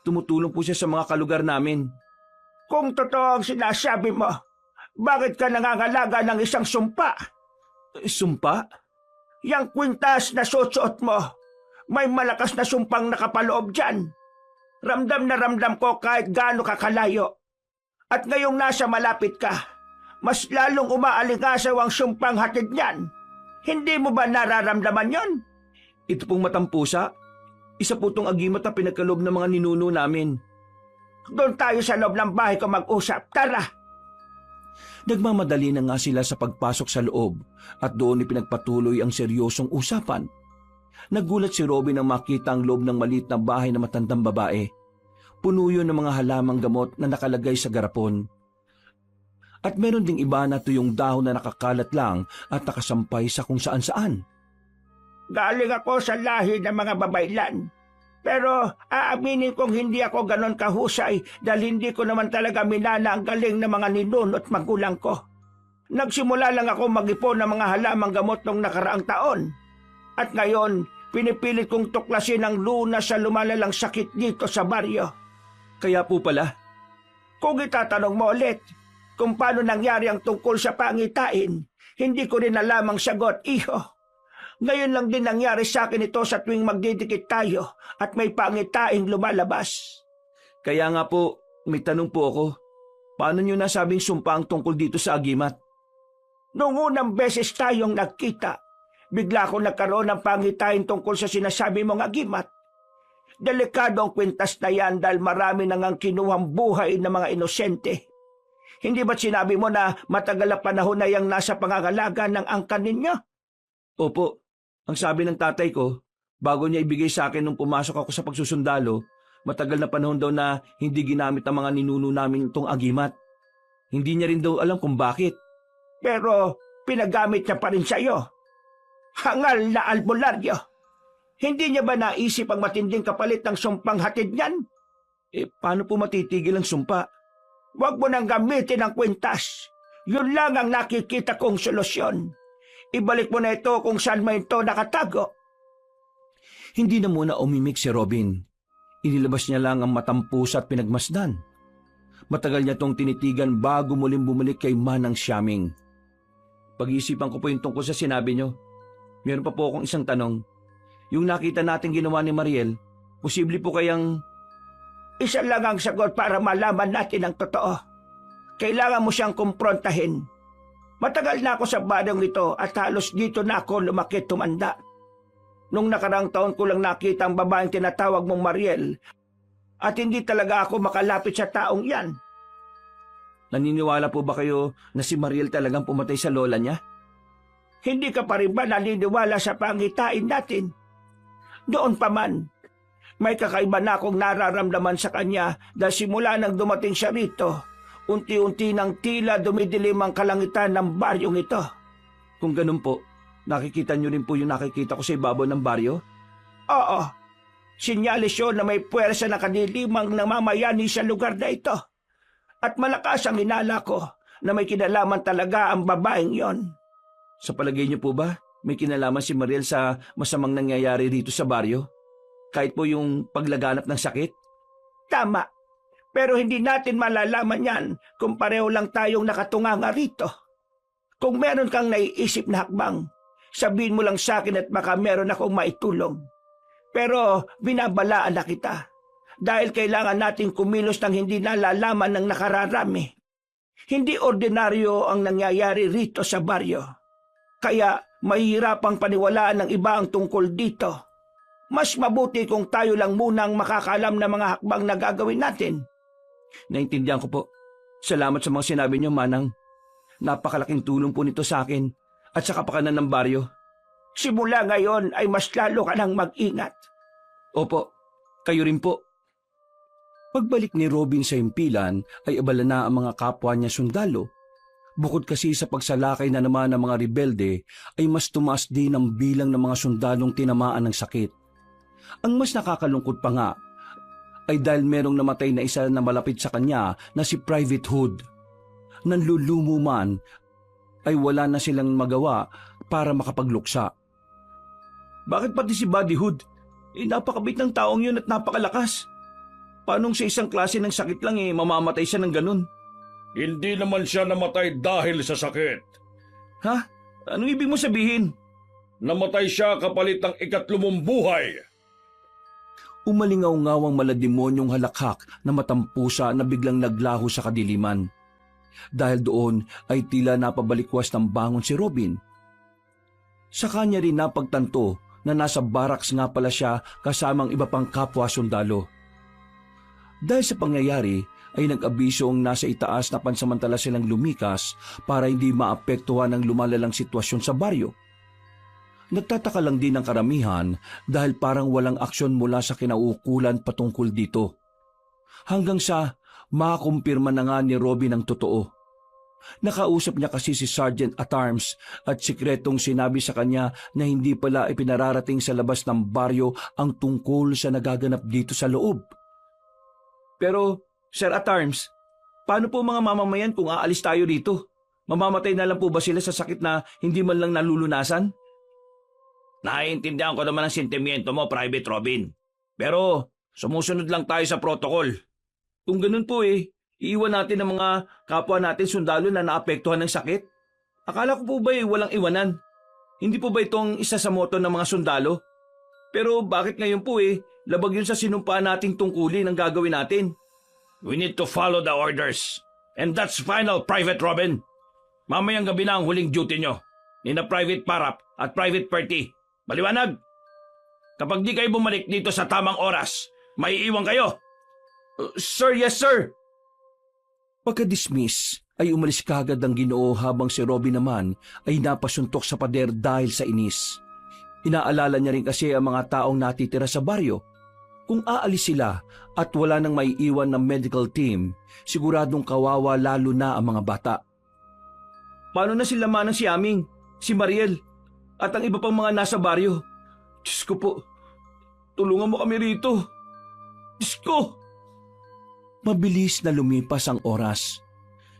Tumutulong po siya sa mga kalugar namin. Kung totoo ang sinasabi mo, bakit ka nangangalaga ng isang sumpa? Sumpa? Yang kwintas na susuot mo, may malakas na sumpang nakapaloob dyan. Ramdam na ramdam ko kahit gaano kakalayo. At ngayong nasa malapit ka, mas lalong umaalingasaw ang sumpang hatid niyan. Hindi mo ba nararamdaman yon? Ito pong matampusa, isa po itong agimat na pinagkaloob ng mga ninuno namin. Doon tayo sa loob ng bahay ko mag-usap. Tara! Nagmamadali na nga sila sa pagpasok sa loob at doon ipinagpatuloy ang seryosong usapan. Nagulat si Robin nang makita ang loob ng maliit na bahay na matandang babae. Puno yun ng mga halamang gamot na nakalagay sa garapon. At meron ding iba na tuyong dahon na nakakalat lang at nakasampay sa kung saan-saan. Galing ako sa lahi ng mga babaylan. Pero aaminin kong hindi ako ganon kahusay dahil hindi ko naman talaga minana ang galing ng mga ninunot magulang ko. Nagsimula lang ako mag-ipon ng mga halamang gamot nung nakaraang taon. At ngayon, pinipilit kong tuklasin ang lunas sa lumalalang sakit dito sa baryo. Kaya po pala. Kung itatanong mo ulit kung paano nangyari ang tungkol sa pangitain, hindi ko rin alam ang sagot, iho. Ngayon lang din nangyari sa akin ito sa tuwing magdidikit tayo at may pangitaing lumalabas. Kaya nga po, may tanong po ako. Paano nyo nasabing sumpa ang tungkol dito sa agimat? Noong unang beses tayong nagkita, bigla akong nagkaroon ng pangitain tungkol sa sinasabi mong agimat. Delikado ang kwintas na yan dahil marami nang ang kinuhang buhay ng mga inosente. Hindi ba't sinabi mo na matagal na panahon na yang nasa pangangalaga ng angkan ninyo? Opo, ang sabi ng tatay ko, bago niya ibigay sa akin nung pumasok ako sa pagsusundalo, matagal na panahon daw na hindi ginamit ang mga ninuno namin itong agimat. Hindi niya rin daw alam kung bakit. Pero pinagamit niya pa rin sa'yo. Hangal na albularyo. Hindi niya ba naisip ang matinding kapalit ng sumpang hatid niyan? Paano po matitigil ang sumpa? Huwag mo nang gamitin ang kwintas. Yun lang ang nakikita kong solusyon. Ibalik mo na ito kung saan may ito nakatago. Hindi na muna umimik si Robin. Inilabas niya lang ang matampus at pinagmasdan. Matagal niya tong tinitigan bago muling bumalik kay Manang Siaming. Pag-iisipan ko po yung tungkol sa sinabi niyo. Meron pa po akong isang tanong. Yung nakita natin ginawa ni Mariel, posible po kayang... Isa lang ang sagot para malaman natin ang totoo. Kailangan mo siyang kumprontahin. Matagal na ako sa baryong ito at halos dito na ako lumaki tumanda. Nung nakarang taon ko lang nakita ang babaeng tinatawag mong Mariel at hindi talaga ako makalapit sa taong yan. Naniniwala po ba kayo na si Mariel talagang pumatay sa lola niya? Hindi ka pa rin ba naniniwala sa pangitain natin? Noon pa man, may kakaiba na akong nararamdaman sa kanya dahil simula nang dumating siya rito, unti-unti nang tila dumidilim ang kalangitan ng baryong ito. Kung ganun po, nakikita niyo rin po yung nakikita ko sa ibabaw ng baryo? Oo, sinyalis yun na may puwersa na kanilimang namamayani sa lugar na ito. At malakas ang hinala ko na may kinalaman talaga ang babaeng yon. Sa palagay niyo po ba, may kinalaman si Mariel sa masamang nangyayari rito sa baryo? Kahit po yung paglaganap ng sakit? Tama, pero hindi natin malalaman yan kung pareho lang tayong nakatunganga rito. Kung meron kang naiisip na hakbang, sabihin mo lang sa akin at baka meron akong maitulong. Pero binabalaan na kita dahil kailangan nating kumilos ng hindi nalalaman ng nakararami. Hindi ordinaryo ang nangyayari rito sa baryo. Kaya mahihirapang paniwalaan ng iba ang tungkol dito. Mas mabuti kung tayo lang munang makakalam ng mga hakbang na gagawin natin. Naintindihan ko po. Salamat sa mga sinabi niyo, Manang. Napakalaking tulong po nito sa akin at sa kapakanan ng baryo. Simula ngayon ay mas lalo ka nang mag-ingat. Opo, kayo rin po. Pagbalik ni Robin sa himpilan ay abala na ang mga kapwa niya sundalo. Bukod kasi sa pagsalakay na naman ng mga rebelde ay mas tumaas din ang bilang ng mga sundalong tinamaan ng sakit. Ang mas nakakalungkot pa nga ay dahil merong namatay na isa na malapit sa kanya na si Private Hood. Nanlulumo man ay wala na silang magawa para makapagluksa. Bakit pati si Buddy Hood? Napakabait ng taong yun at napakalakas. Paanong sa isang klase ng sakit lang mamamatay siya ng ganun? Hindi naman siya namatay dahil sa sakit. Ha? Anong ibig mo sabihin? Namatay siya kapalit ng ikatlumong buhay. Umalingaw-ngawang malademonyong halakhak na matampusa na biglang naglaho sa kadiliman. Dahil doon ay tila napabalikwas ng bangon si Robin. Sa kanya rin napagtanto na nasa barracks nga pala siya kasamang iba pang kapwa sundalo. Dahil sa pangyayari ay nag-abiso ang nasa itaas na pansamantala silang lumikas para hindi maapektuhan ang lumalalang sitwasyon sa baryo. Nagtataka lang din ang karamihan dahil parang walang aksyon mula sa kinauukulan patungkol dito. Hanggang sa makakumpirma na nga ni Robin ang totoo. Nakausap niya kasi si Sergeant at Arms at sikretong sinabi sa kanya na hindi pala ipinararating sa labas ng baryo ang tungkol sa nagaganap dito sa loob. Pero, Sir at Arms, paano po mga mamamayan kung aalis tayo dito? Mamamatay na lang po ba sila sa sakit na hindi man lang nalulunasan? Naiintindihan ko naman ang sentimiento mo, Private Robin. Pero sumusunod lang tayo sa protocol. Kung ganun po iiwan natin ang mga kapwa natin sundalo na naapektuhan ng sakit. Akala ko po ba walang iwanan? Hindi po ba itong isa sa moto ng mga sundalo? Pero bakit ngayon po labag yun sa sinumpaan nating tungkulin ang gagawin natin? We need to follow the orders. And that's final, Private Robin. Mamayang gabi na ang huling duty nyo. Nina Private Parap at Private Perty. Maliwanag? Kapag di kayo bumalik dito sa tamang oras, may iwan kayo. Sir, yes sir! Pagka-dismiss ay umalis kagad ang Ginoo habang si Robin naman ay napasuntok sa pader dahil sa inis. Inaalala niya rin kasi ang mga taong natitira sa baryo. Kung aalis sila at wala nang maiiwan ng medical team, siguradong kawawa lalo na ang mga bata. Paano na sila manang si Aming, si Mariel, at ang iba pang mga nasa baryo? Diyos ko po, tulungan mo kami rito. Diyos ko! Mabilis na lumipas ang oras.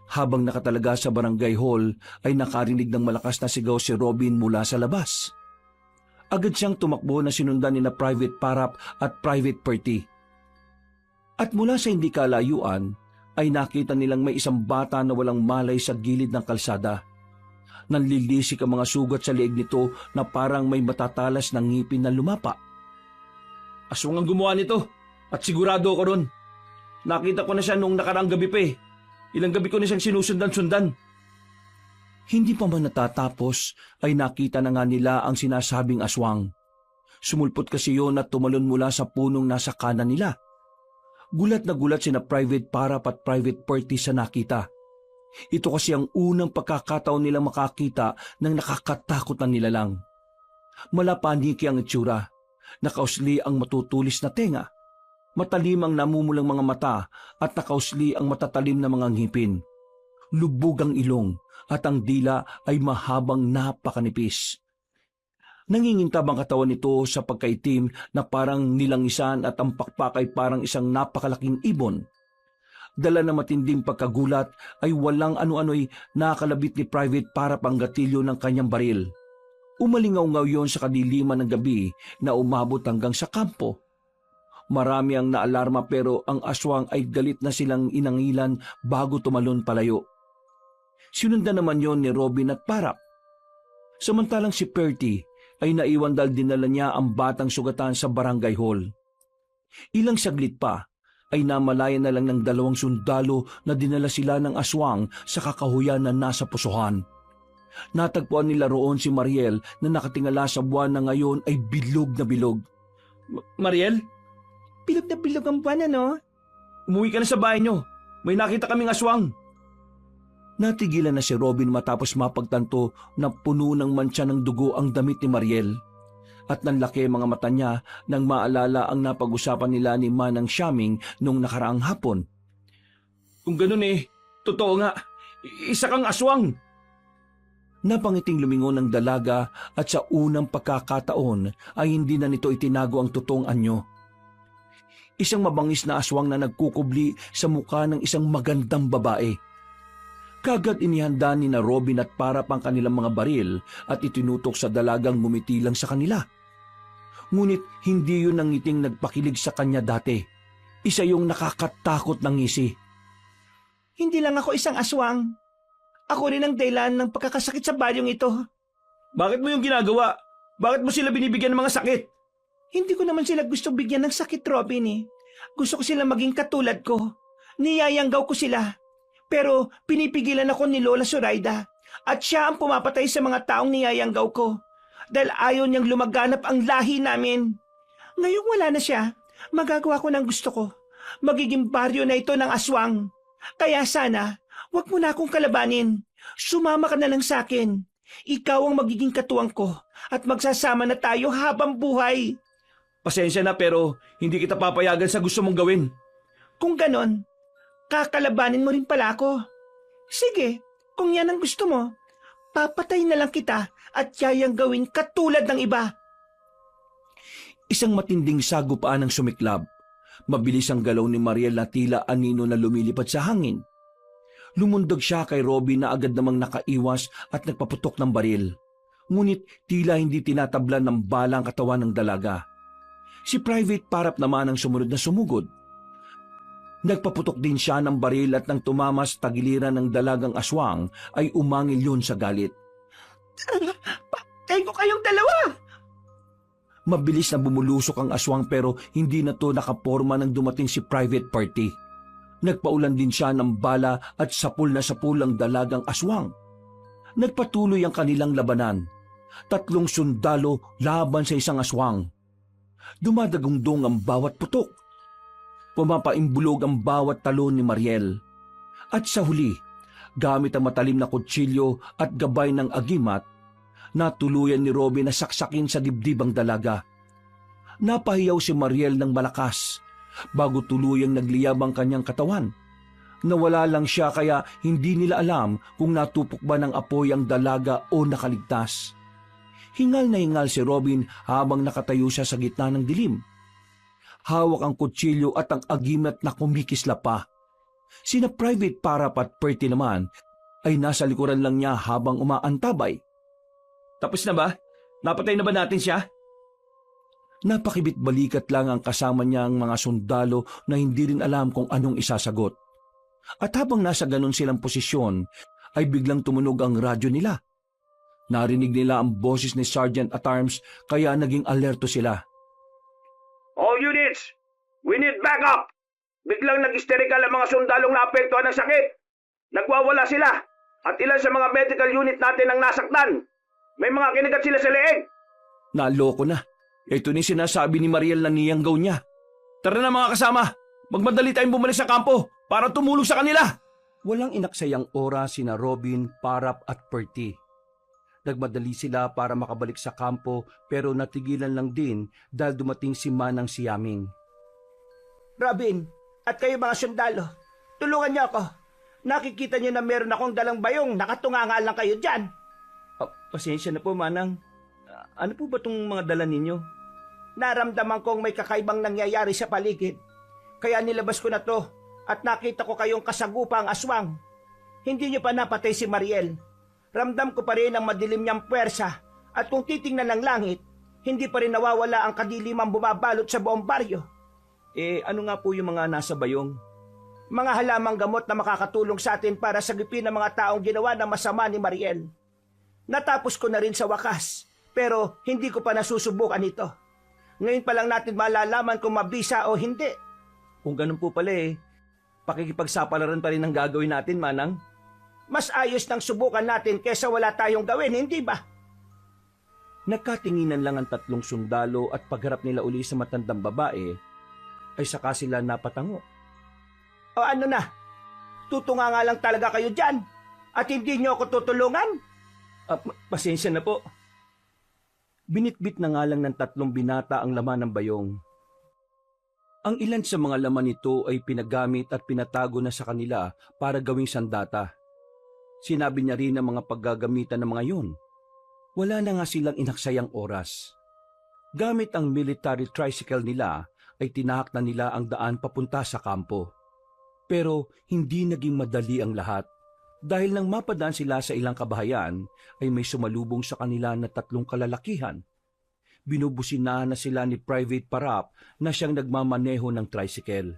Habang nakatalaga sa barangay hall ay nakarinig ng malakas na sigaw si Robin mula sa labas. Agad siyang tumakbo na sinundan ni na Private Parap at Private Perty. At mula sa hindi kalayuan ay nakita nilang may isang bata na walang malay sa gilid ng kalsada. Nanlilisik ang mga sugat sa leeg nito na parang may matatalas ng ngipin na lumapa. Aswang ang gumawa nito at sigurado ako ron. Nakita ko na siya nung nakaraang gabi pa eh. Ilang gabi ko na siyang sinusundan-sundan. Hindi pa man natatapos ay nakita na nga nila ang sinasabing aswang. Sumulpot kasi yon at tumalon mula sa punong nasa kanan nila. Gulat na gulat sina Private Parap at Private Perty sa nakita. Ito kasi ang unang pagkakataon nilang makakita ng nakakatakot na nilalang. Malapaniki ang itsura, nakausli ang matutulis na tenga, matalim ang namumulang mga mata at nakausli ang matatalim na mga ngipin. Lubog ang ilong at ang dila ay mahabang napakanipis. Nangingintab ang katawan nito sa pagkaitim na parang nilangisan at ang pakpak ay parang isang napakalaking ibon. Dala na matinding pagkagulat ay walang ano-ano'y nakalabit ni Private para panggatilyo ng kanyang baril. Umalingaw-ngaw yon sa kadiliman ng gabi na umabot hanggang sa kampo. Marami ang naalarma pero ang aswang ay galit na silang inangilan bago tumalon palayo. Sinundan naman yon ni Robin at Parap. Samantalang si Perty ay naiwan dahil dinala niya ang batang sugatan sa barangay hall. Ilang saglit pa ay namalayan na lang ng 2 sundalo na dinala sila ng aswang sa kakahuyan na nasa pusuhan. Natagpuan nila roon si Mariel na nakatingala sa buwan na ngayon ay bilog na bilog. Mariel, Bilog na bilog ang buwan, ano? umuwi ka na sa bahay niyo. May nakita kaming aswang. Natigilan na si Robin matapos mapagtanto na puno ng mantsa ng dugo ang damit ni Mariel. At nanlaki mga mata niya nang maalala ang napag-usapan nila ni Manang Shaming nung nakaraang hapon. Kung ganun eh, totoo nga. Isa kang aswang. Napangiting lumingon ng dalaga at sa unang pagkakataon ay hindi na nito itinago ang totoong anyo. Isang mabangis na aswang na nagkukubli sa mukha ng isang magandang babae. Kagad inihanda ni na Robin at Parap ang kanilang mga baril at itinutok sa dalagang ngumiti lang sa kanila. Ngunit hindi yun ang ngiting nagpakilig sa kanya dati. Isa yung nakakatakot ng ngisi. Hindi lang ako isang aswang. Ako rin ang dahilan ng pagkakasakit sa baryong ito. Bakit mo yung ginagawa? Bakit mo sila binibigyan ng mga sakit? Hindi ko naman sila gusto bigyan ng sakit, Robin eh. Gusto ko sila maging katulad ko. Niyayanggaw ko sila. Pero pinipigilan ako ni Lola Zoraida at siya ang pumapatay sa mga taong niyayanggaw ko dahil ayaw niyang lumaganap ang lahi namin. Ngayong wala na siya, magagawa ko ng gusto ko. Magiging baryo na ito ng aswang. Kaya sana, wag mo na akong kalabanin. Sumama ka na lang sa akin. Ikaw ang magiging katuwang ko at magsasama na tayo habang buhay. Pasensya na pero hindi kita papayagan sa gusto mong gawin. Kung ganon, kakalabanin mo rin pala ako. Sige, kung yan ang gusto mo, papatay na lang kita at yayang gawin katulad ng iba. Isang matinding sagupaan ang sumiklab. Mabilis ang galaw ni Mariel na tila anino na lumilipad sa hangin. Lumundag siya kay Robin na agad namang nakaiwas at nagpaputok ng baril. Ngunit tila hindi tinatablan ng bala ang katawan ng dalaga. Si Private Parap naman ang sumunod na sumugod. Nagpaputok din siya ng baril at nang tumamas tagiliran ng dalagang aswang ay umangil yun sa galit. Patay ko kayong dalawa! Mabilis na bumulusok ang aswang pero hindi na to nakaporma nang dumating si Private Perty. Nagpaulan din siya ng bala at sapul na sapul ang dalagang aswang. Nagpatuloy ang kanilang labanan. 3 sundalo laban sa isang aswang. Dumadagundong ang bawat putok. Pumapaimbulog ang bawat talon ni Mariel. At sa huli, gamit ang matalim na kutsilyo at gabay ng agimat, natuluyan ni Robin na saksakin sa dibdib ang dalaga. Napahiyaw si Mariel ng malakas bago tuluyang nagliyab ang kanyang katawan. Nawala lang siya kaya hindi nila alam kung natupok ba ng apoy ang dalaga o nakaligtas. Hingal na hingal si Robin habang nakatayo siya sa gitna ng dilim. Hawak ang kutsilyo at ang agimat na kumikisla pa. Sina Private Parap at Perty naman ay nasa likuran lang niya habang umaantabay. Tapos na ba? Napatay na ba natin siya? Napakibit balikat lang ang kasama niyang mga sundalo na hindi rin alam kung anong isasagot. At habang nasa ganon silang posisyon, ay biglang tumunog ang radyo nila. Narinig nila ang boses ni Sergeant at Arms kaya naging alerto sila. All units, we need backup. Biglang nag-hysterical ang mga sundalong naapektuhan ng sakit. Nagwawala sila at ilan sa mga medical unit natin ang nasaktan. May mga kinagat sila sa leeg. Naloko na. Ito ni sinasabi ni Mariel na niyanggaw niya. Tara na mga kasama, magmadali tayong bumalik sa kampo para tumulong sa kanila. Walang inaksayang oras sina Robin, Parap at Perty. Nagmadali sila para makabalik sa kampo pero natigilan lang din dahil dumating si Manang Siaming. Robin, at kayo mga sundalo, tulungan niyo ako. Nakikita niyo na meron akong dalang bayong, nakatunganga lang kayo dyan. Pasensya na po, Manang. Ano po ba itong mga dala ninyo? Naramdaman kong may kakaibang nangyayari sa paligid. Kaya nilabas ko na to at nakita ko kayong kasagupang aswang. Hindi niyo pa napatay si Mariel. Ramdam ko pa rin ang madilim niyang puwersa at kung titingnan ng langit, hindi pa rin nawawala ang kadilimang bumabalot sa buong baryo. Ano nga po yung mga nasa bayong? Mga halamang gamot na makakatulong sa atin para sagipin ang mga taong ginawa ng masama ni Mariel. Natapos ko na rin sa wakas, pero hindi ko pa nasusubukan ito. Ngayon pa lang natin malalaman kung mabisa o hindi. Kung ganun po pala pakikipagsapalaran pa rin ang gagawin natin, Manang. Mas ayos nang subukan natin kesa wala tayong gawin, hindi ba? Nagkatinginan lang ang tatlong sundalo at pagharap nila uli sa matandang babae, ay saka sila napatango. O ano na? Tutunga nga lang talaga kayo dyan at hindi niyo ako tutulungan? Pasensya na po. Binitbit na nga lang ng tatlong binata ang laman ng bayong. Ang ilan sa mga laman nito ay pinagamit at pinatago na sa kanila para gawing sandata. Sinabi niya rin ang mga paggagamitan ng mga yun. Wala na nga silang inaksayang oras. Gamit ang military tricycle nila ay tinahak na nila ang daan papunta sa kampo. Pero hindi naging madali ang lahat. Dahil nang mapadaan sila sa ilang kabahayan, ay may sumalubong sa kanila na tatlong kalalakihan. Binubusinahan na sila ni Private Parap na siyang nagmamaneho ng tricycle.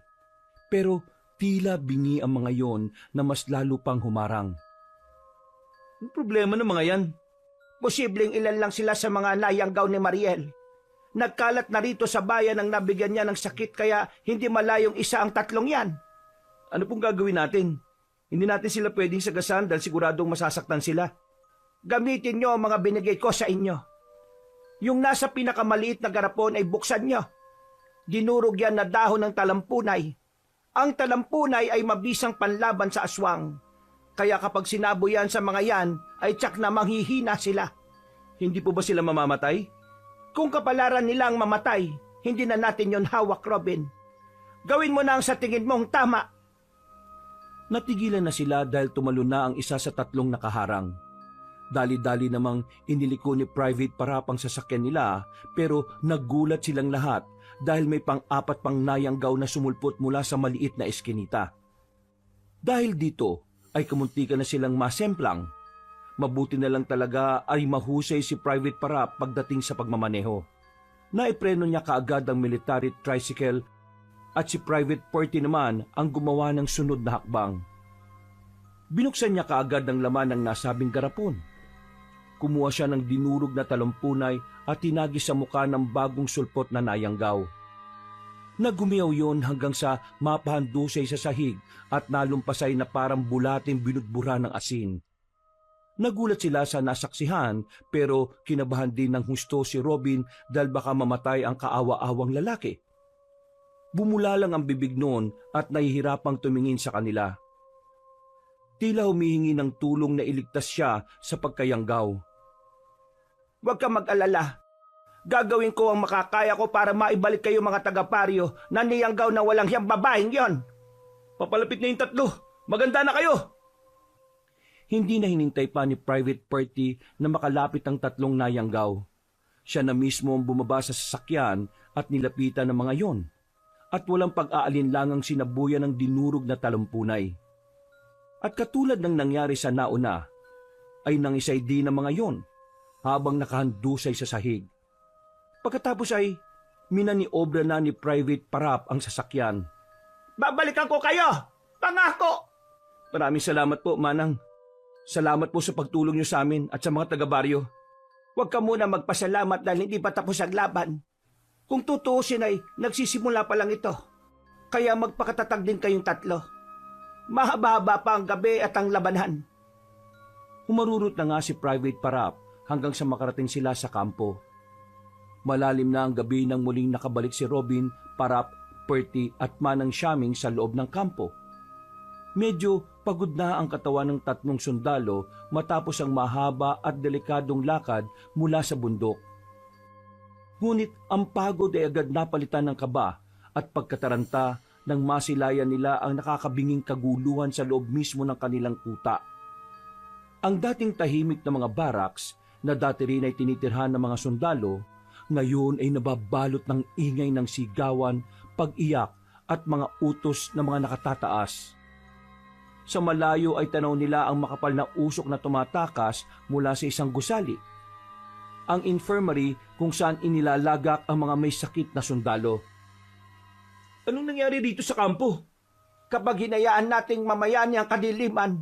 Pero tila bingi ang mga yon na mas lalo pang humarang. Ang problema ng mga yan? Posibleng ilan lang sila sa mga nayanggaw ni Mariel. Nagkalat na rito sa bayan ang nabigyan niya ng sakit kaya hindi malayong isa ang tatlong yan. Ano pong gagawin natin? Hindi natin sila pwedeng sagasan dahil siguradong masasaktan sila. Gamitin niyo ang mga binigay ko sa inyo. Yung nasa pinakamaliit na garapon ay buksan niyo. Dinurog yan na dahon ng talampunay. Ang talampunay ay mabisang panlaban sa aswang. Kaya kapag sinabo yan sa mga yan, ay tsak na manghihina sila. Hindi po ba sila mamamatay? Kung kapalaran nilang mamatay, hindi na natin yon hawak, Robin. Gawin mo na ang sa tingin mong tama. Natigilan na sila dahil tumalo na ang isa sa tatlong nakaharang. Dali-dali namang iniliko ni Private Parap ang sasakyan nila pero naggulat silang lahat dahil may pang-apat pang nayanggaw na sumulpot mula sa maliit na eskinita. Dahil dito ay kamuntikan na silang masemplang. Mabuti na lang talaga ay mahusay si Private Parap pagdating sa pagmamaneho. Naipreno niya kaagad ang military tricycle at si Private Perty naman ang gumawa ng sunod na hakbang. Binuksan niya kaagad ang laman ng nasabing garapon. Kumuha siya ng dinurog na talampunay at tinagi sa muka ng bagong sulpot na nayanggaw. Nagumiyaw yon hanggang sa mapahandusay sa sahig at nalumpasay na parang bulating binudbura ng asin. Nagulat sila sa nasaksihan pero kinabahan din ng husto si Robin dahil baka mamatay ang kaawa-awang lalaki. Bumula lang ang bibig noon at nahihirapang tumingin sa kanila. Tila humihingi ng tulong na iligtas siya sa pagkayanggaw. Huwag kang mag-alala. Gagawin ko ang makakaya ko para maibalik kayo mga taga-paryo na niyanggaw na walang hiyang babaeng yon. Papalapit na yung tatlo. Maganda na kayo! Hindi na hinintay pa ni Private Perty na makalapit ang tatlong nayanggaw. Siya na mismo ang bumaba sa sasakyan at nilapitan ng mga yon. At walang pag-aalinlangang sinabuyan ng dinurog na talampunay. At katulad ng nangyari sa nauna, ay nangisay din ng mga yon habang nakahandusay sa sahig. Pagkatapos ay minaniobra na ni Private Parap ang sasakyan. Babalikan ko kayo! Pangako! Maraming salamat po, Manang. Salamat po sa pagtulong niyo sa amin at sa mga taga-baryo. Huwag ka muna magpasalamat dahil hindi pa tapos ang laban. Kung tutuusin ay nagsisimula pa lang ito. Kaya magpakatatag din kayong tatlo. Mahaba-haba pa ang gabi at ang labanan. Humarurot na nga si Private Parap hanggang sa makarating sila sa kampo. Malalim na ang gabi nang muling nakabalik si Robin, Parap, Perty at Manang Siaming sa loob ng kampo. Medyo pagod na ang katawan ng tatlong sundalo matapos ang mahaba at delikadong lakad mula sa bundok. Ngunit ang pagod ay agad napalitan ng kaba at pagkataranta nang masilayan nila ang nakakabinging kaguluhan sa loob mismo ng kanilang kuta. Ang dating tahimik na mga barracks na dati rin ay tinitirhan ng mga sundalo, ngayon ay nababalot ng ingay ng sigawan, pag-iyak at mga utos ng mga nakatataas. Sa malayo ay tanaw nila ang makapal na usok na tumatakas mula sa isang gusali. Ang infirmary kung saan inilalagak ang mga may sakit na sundalo. Anong nangyari dito sa kampo? Kapag hinayaan nating mamayani ang kadiliman,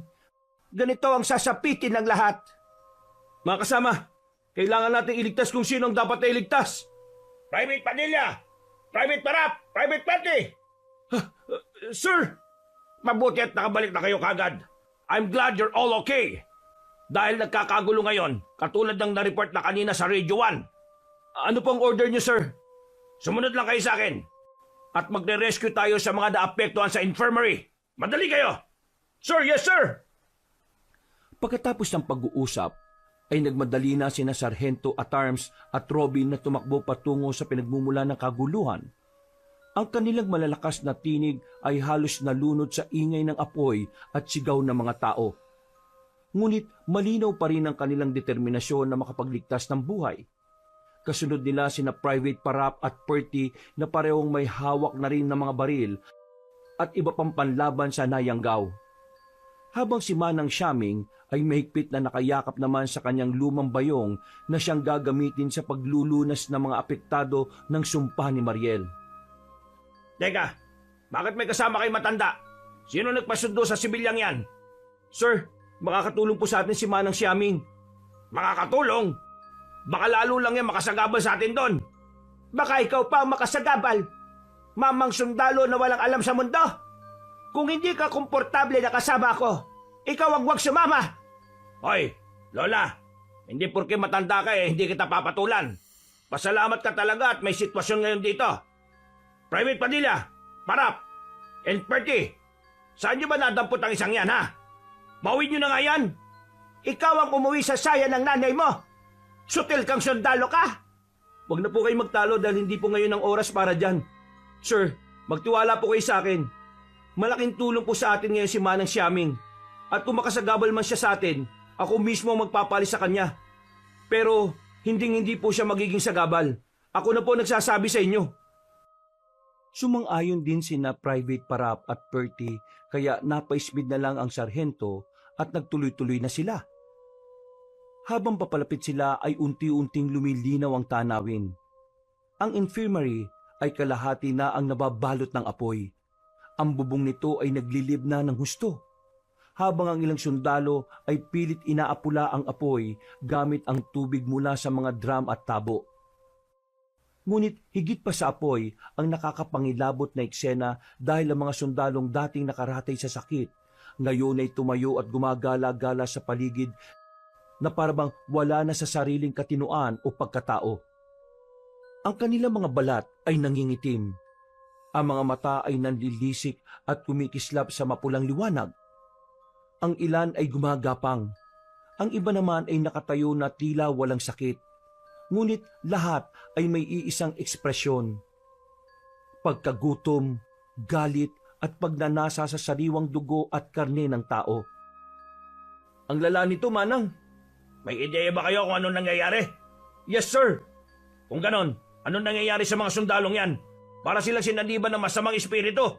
ganito ang sasapitin ng lahat. Mga kasama, kailangan nating iligtas kung sino ang dapat na iligtas. Private Padilla! Private Parap! Private Perty! Sir! Mabuti at nakabalik na kayo kagad. I'm glad you're all okay. Dahil nagkakagulo ngayon, katulad ng na-report na kanina sa Radio 1. Ano pong order niyo, sir? Sumunod lang kayo sa akin. At magre-rescue tayo sa mga naapektuhan sa infirmary. Madali kayo! Sir, yes sir! Pagkatapos ng pag-uusap, ay nagmadali na sina Sargento at Arms at Robin na tumakbo patungo sa pinagmumula ng kaguluhan. Ang kanilang malalakas na tinig ay halos nalunod sa ingay ng apoy at sigaw ng mga tao. Ngunit malinaw pa rin ang kanilang determinasyon na makapagligtas ng buhay. Kasunod nila sina Private Parap at Perty na parehong may hawak na rin ng mga baril at iba pang panlaban sa Nayanggaw. Habang si Manang Siaming ay mahigpit na nakayakap naman sa kanyang lumang bayong na siyang gagamitin sa paglulunas ng mga apektado ng sumpa ni Mariel. Teka, bakit may kasama kay matanda? Sino nagpasundo sa sibilyang yan? Sir, makakatulong po sa atin si Manang Siaming. Makakatulong? Baka lalo lang yan makasagabal sa atin doon. Baka ikaw pa ang makasagabal. Mamang sundalo na walang alam sa mundo. Kung hindi ka komportable na kasama ko, ikaw ang huwag sumama. Hoy, Lola, hindi porke matanda ka hindi kita papatulan. Pasalamat ka talaga at may sitwasyon ngayon dito. Private Padilla, Parap, and Perty, saan nyo ba nadampot ang isang yan, ha? Mawin nyo na nga yan. Ikaw ang umuwi sa saya ng nanay mo. Sutil kang sundalo ka. Huwag na po kayo magtalo dahil hindi po ngayon ang oras para dyan. Sir, magtiwala po kayo sa akin. Malaking tulong po sa atin ngayon si Manang Siaming. At kung makasagabal man siya sa atin, ako mismo ang magpapalis sa kanya. Pero hindi po siya magiging sagabal. Ako na po nagsasabi sa inyo. Sumang-ayon din sina Private Parap at Perty kaya napaisbid na lang ang sarhento at nagtuloy-tuloy na sila. Habang papalapit sila ay unti-unting lumilinaw ang tanawin. Ang infirmary ay kalahati na ang nababalot ng apoy. Ang bubong nito ay naglilib na ng husto. Habang ang ilang sundalo ay pilit inaapula ang apoy gamit ang tubig mula sa mga drum at tabo. Ngunit higit pa sa apoy ang nakakapangilabot na eksena dahil ang mga sundalong dating nakaratay sa sakit, ngayon ay tumayo at gumagala-gala sa paligid na parabang wala na sa sariling katinuan o pagkatao. Ang kanilang mga balat ay nangingitim. Ang mga mata ay nanlilisik at kumikislap sa mapulang liwanag. Ang ilan ay gumagapang. Ang iba naman ay nakatayo na tila walang sakit. Ngunit lahat ay may iisang ekspresyon. Pagkagutom, galit at pagnanasa sa sariwang dugo at karne ng tao. Ang lala nito, Manang. May ideya ba kayo kung anong nangyayari? Yes, sir. Kung ganon, anong nangyayari sa mga sundalong yan? Para silang sinaniban ng masamang espiritu.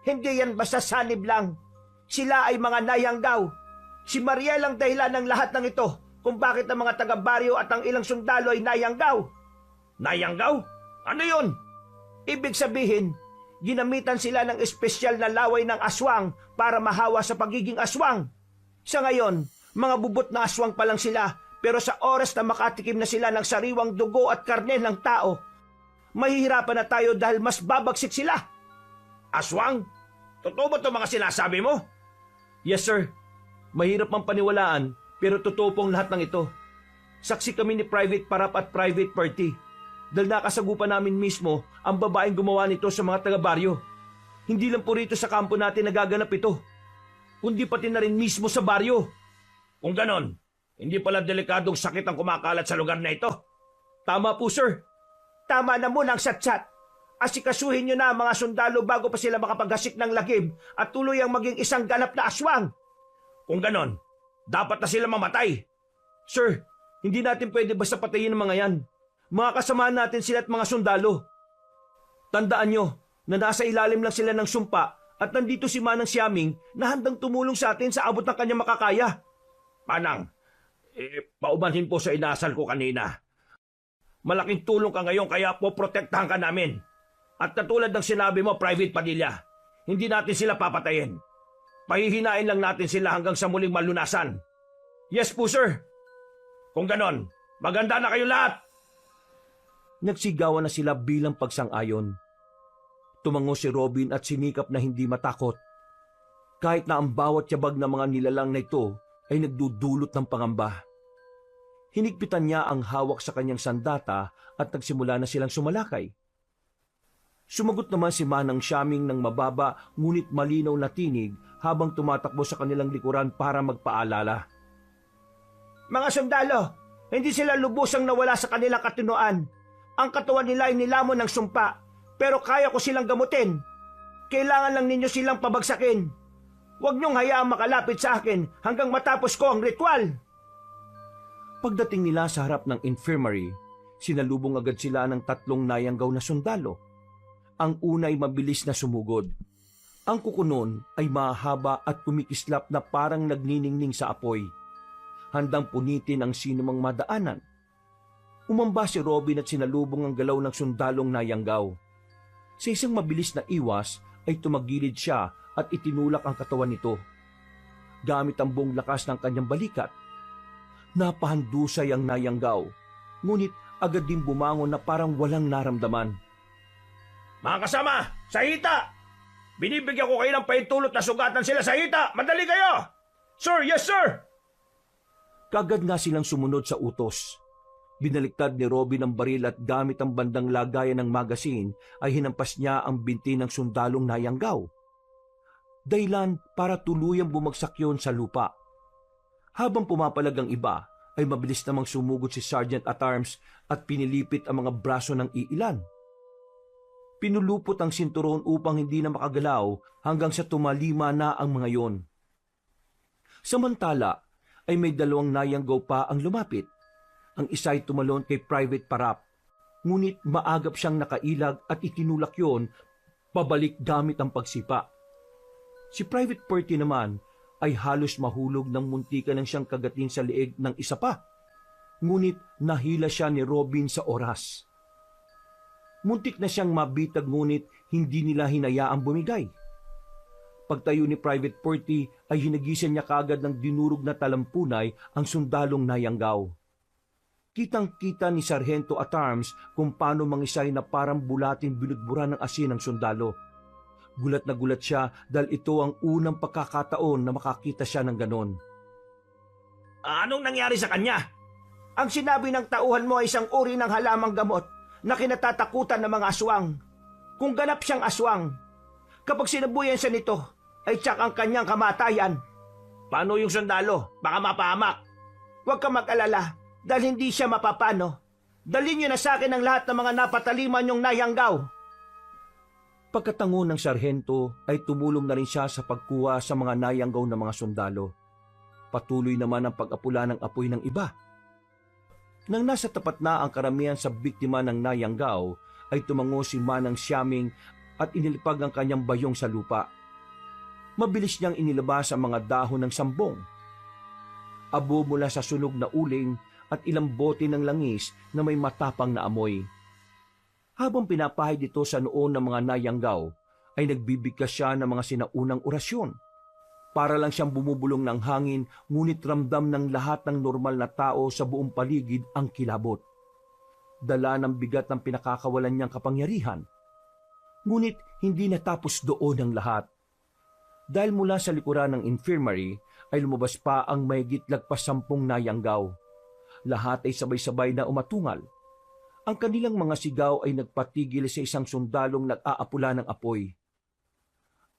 Hindi yan basta sanib lang. Sila ay mga Nayanggaw. Si Mariel ang dahilan ng lahat ng ito kung bakit ang mga taga-baryo at ang ilang sundalo ay Nayanggaw. Nayanggaw? Ano yun? Ibig sabihin, ginamitan sila ng espesyal na laway ng aswang para mahawa sa pagiging aswang. Sa ngayon, mga bubot na aswang pa lang sila, pero sa oras na makatikim na sila ng sariwang dugo at karne ng tao, mahihirapan na tayo dahil mas babagsik sila. Aswang? Totoo ba ito mga sinasabi mo? Yes, sir. Mahirap mang paniwalaan, pero totoo pong lahat ng ito. Saksi kami ni Private Parap at Private Party. Dahil nakasagupan namin mismo ang babaeng gumawa nito sa mga taga-baryo. Hindi lang po rito sa kampo natin nagaganap ito, kundi pati na rin mismo sa baryo. Kung ganon, hindi pala delikadong sakit ang kumakalat sa lugar na ito. Tama po, sir. Tama na muna ang satsat. Asikasuhin nyo na ang mga sundalo bago pa sila makapaghasik ng lagim at tuloy ang maging isang ganap na aswang. Kung ganon, dapat na sila mamatay. Sir, hindi natin pwede basta patayin ang mga yan. Mga kasamahan natin sila at mga sundalo. Tandaan nyo na nasa ilalim lang sila ng sumpa at nandito si Manang Siaming na handang tumulong sa atin sa abot ng kanyang makakaya. Manang, paumanhin po sa inasal ko kanina. Malaking tulong ka ngayon kaya po protektahan ka namin. At katulad ng sinabi mo, Private Padilla, hindi natin sila papatayin. Pahihinain lang natin sila hanggang sa muling malunasan. Yes po, sir. Kung ganon, maganda na kayo lahat. Nagsigawan na sila bilang pagsang-ayon. Tumango si Robin at sinikap na hindi matakot. Kahit na ang bawat yabag ng mga nilalang na ito ay nagdudulot ng pangamba. Hinigpitan niya ang hawak sa kanyang sandata at nagsimula na silang sumalakay. Sumagot naman si Manang Siaming ng mababa ngunit malinaw na tinig habang tumatakbo sa kanilang likuran para magpaalala. Mga sundalo, hindi sila lubusang nawala sa kanilang katinuan. Ang katawan nila ay nilamon ng sumpa, pero kaya ko silang gamutin. Kailangan lang ninyo silang pabagsakin. Huwag niyong hayaang makalapit sa akin hanggang matapos ko ang ritual. Pagdating nila sa harap ng infirmary, sinalubong agad sila ng 3 nayanggaw na sundalo. Ang una ay mabilis na sumugod. Ang kukunon ay mahaba at kumikislap na parang nagniningning sa apoy. Handang punitin ang sinumang madaanan. Umamba si Robin at sinalubong ang galaw ng sundalong nayanggaw. Sa isang mabilis na iwas ay tumagilid siya at itinulak ang katawan nito. Gamit ang buong lakas ng kanyang balikat. Napahandusay ang nayanggaw, ngunit agad din bumangon na parang walang naramdaman. Mga kasama, sa hita! Binibigyan ko kayo ng pahintulot na sugatan sila sa hita! Madali kayo! Sir, yes sir! Kagad nga silang sumunod sa utos. Binaliktad ni Robin ang baril at gamit ang bandang lagayan ng magasin ay hinampas niya ang binti ng sundalong nayanggaw. Dahilan para tuluyang bumagsak yon sa lupa. Habang pumapalag ang iba, ay mabilis namang sumugod si Sergeant at Arms at pinilipit ang mga braso ng iilan. Pinulupot ang sinturon upang hindi na makagalaw hanggang sa tumalima na ang mga yon. Samantala, ay may 2 nayanggaw pa ang lumapit. Ang isa ay tumalon kay Private Parap, ngunit maagap siyang nakailag at itinulak yon pabalik gamit ang pagsipa. Si Private Party naman ay halos mahulog ng muntikan ng siyang kagatin sa leeg ng isa pa, ngunit nahila siya ni Robin sa oras. Muntik na siyang mabitag ngunit hindi nila hinayaang bumigay. Pagtayo ni Private Party ay hinagisan niya kaagad ng dinurog na talampunay ang sundalong nayanggaw. Kitang-kita ni Sargento at Arms kung paano mangisay na parang bulating binudbura ng asin ng sundalo. Gulat na gulat siya dahil ito ang unang pagkakataon na makakita siya ng ganon. Anong nangyari sa kanya? Ang sinabi ng tauhan mo ay isang uri ng halamang gamot na kinatatakutan ng mga aswang. Kung ganap siyang aswang, kapag sinabuyan siya nito, ay tsak ang kanyang kamatayan. Paano yung sundalo? Baka mapahamak. Huwag ka mag-alala dahil hindi siya mapapano. Dalhin niyo na sa akin ang lahat ng mga napataliman niyong nayanggaw. Pagkatango ng sarhento ay tumulong na rin siya sa pagkuha sa mga nayanggaw ng mga sundalo. Patuloy naman ang pag-apula ng apoy ng iba. Nang nasa tapat na ang karamihan sa biktima ng nayanggaw, ay tumango si Manang Siaming at inilipag ang kanyang bayong sa lupa. Mabilis niyang inilabas ang mga dahon ng sambong. Abo mula sa sunog na uling at ilang bote ng langis na may matapang na amoy. Habang pinapahid ito sa noon ng mga nayanggaw, ay nagbibigkas siya ng mga sinaunang orasyon. Para lang siyang bumubulong ng hangin, ngunit ramdam ng lahat ng normal na tao sa buong paligid ang kilabot. Dala ng bigat ng pinakakawalan niyang kapangyarihan. Ngunit hindi natapos doon ang lahat. Dahil mula sa likuran ng infirmary ay lumabas pa ang mahigit lagpas 10 nayanggaw. Lahat ay sabay-sabay na umatungal. Ang kanilang mga sigaw ay nagpatigil sa isang sundalong nag-aapula ng apoy.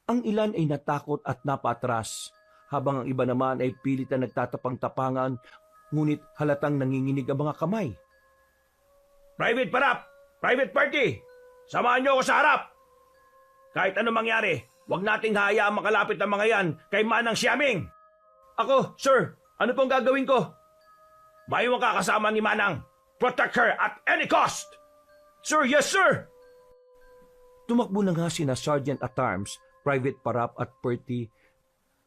Ang ilan ay natakot at napatras, habang ang iba naman ay pilit na nagtatapang-tapangan, ngunit halatang nanginginig ang mga kamay. Private Parap! Private Party! Samahan niyo ako sa harap! Kahit ano mangyari, huwag nating hayaang makalapit ang mga yan kay Manang Xiaming! Ako, sir, ano pong gagawin ko? Mayroong kakasama ni Manang. Protect her at any cost! Sir, yes sir! Tumakbo na nga sina Sergeant at Arms, Private Parap at Perty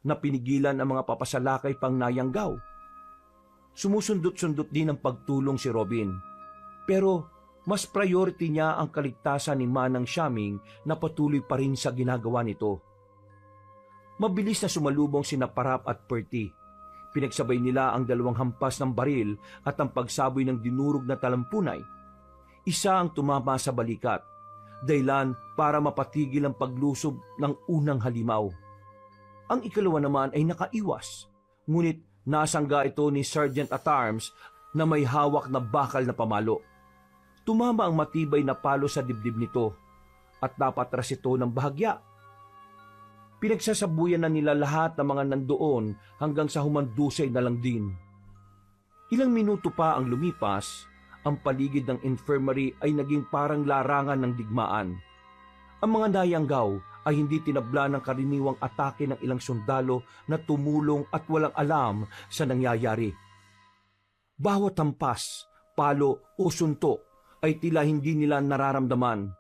na pinigilan ang mga papasalakay pang nayanggaw. Sumusundot-sundot din ang pagtulong si Robin. Pero mas priority niya ang kaligtasan ni Manang Xiaming na patuloy pa rin sa ginagawa nito. Mabilis na sumalubong sina Parap at Perty. Pinagsabay nila ang 2 hampas ng baril at ang pagsaboy ng dinurog na talampunay. Isa ang tumama sa balikat, dahilan para mapatigil ang paglusob ng unang halimaw. Ang ikalawa naman ay nakaiwas, ngunit nasangga ito ni Sergeant at Arms na may hawak na bakal na pamalo. Tumama ang matibay na palo sa dibdib nito at napatras ito ng bahagya. Pinagsasabuyan na nila lahat ng mga nandoon hanggang sa humandusay na lang din. Ilang minuto pa ang lumipas, ang paligid ng infirmary ay naging parang larangan ng digmaan. Ang mga nayanggaw ay hindi tinabla ng karaniwang atake ng ilang sundalo na tumulong at walang alam sa nangyayari. Bawat hampas, palo o suntok ay tila hindi nila nararamdaman.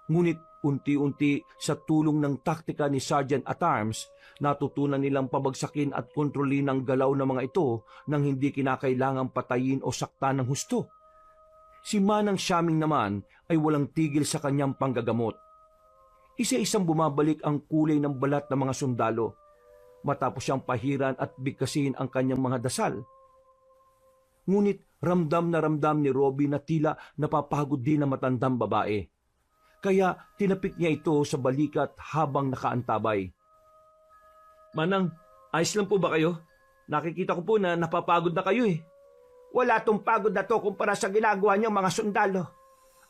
Ngunit unti-unti sa tulong ng taktika ni Sergeant at Arms, natutunan nilang pabagsakin at kontrolin ang galaw ng mga ito nang hindi kinakailangang patayin o saktan ng husto. Si Manang Xiaming naman ay walang tigil sa kanyang panggagamot. Isa-isang bumabalik ang kulay ng balat ng mga sundalo, matapos siyang pahiran at bigkasin ang kanyang mga dasal. Ngunit ramdam ni Robin na tila napapagod din ang matandang babae. Kaya tinapik niya ito sa balikat habang nakaantabay. Manang, ayos lang po ba kayo? Nakikita ko po na napapagod na kayo eh. Wala tong pagod na to kumpara sa ginagawa niyang mga sundalo.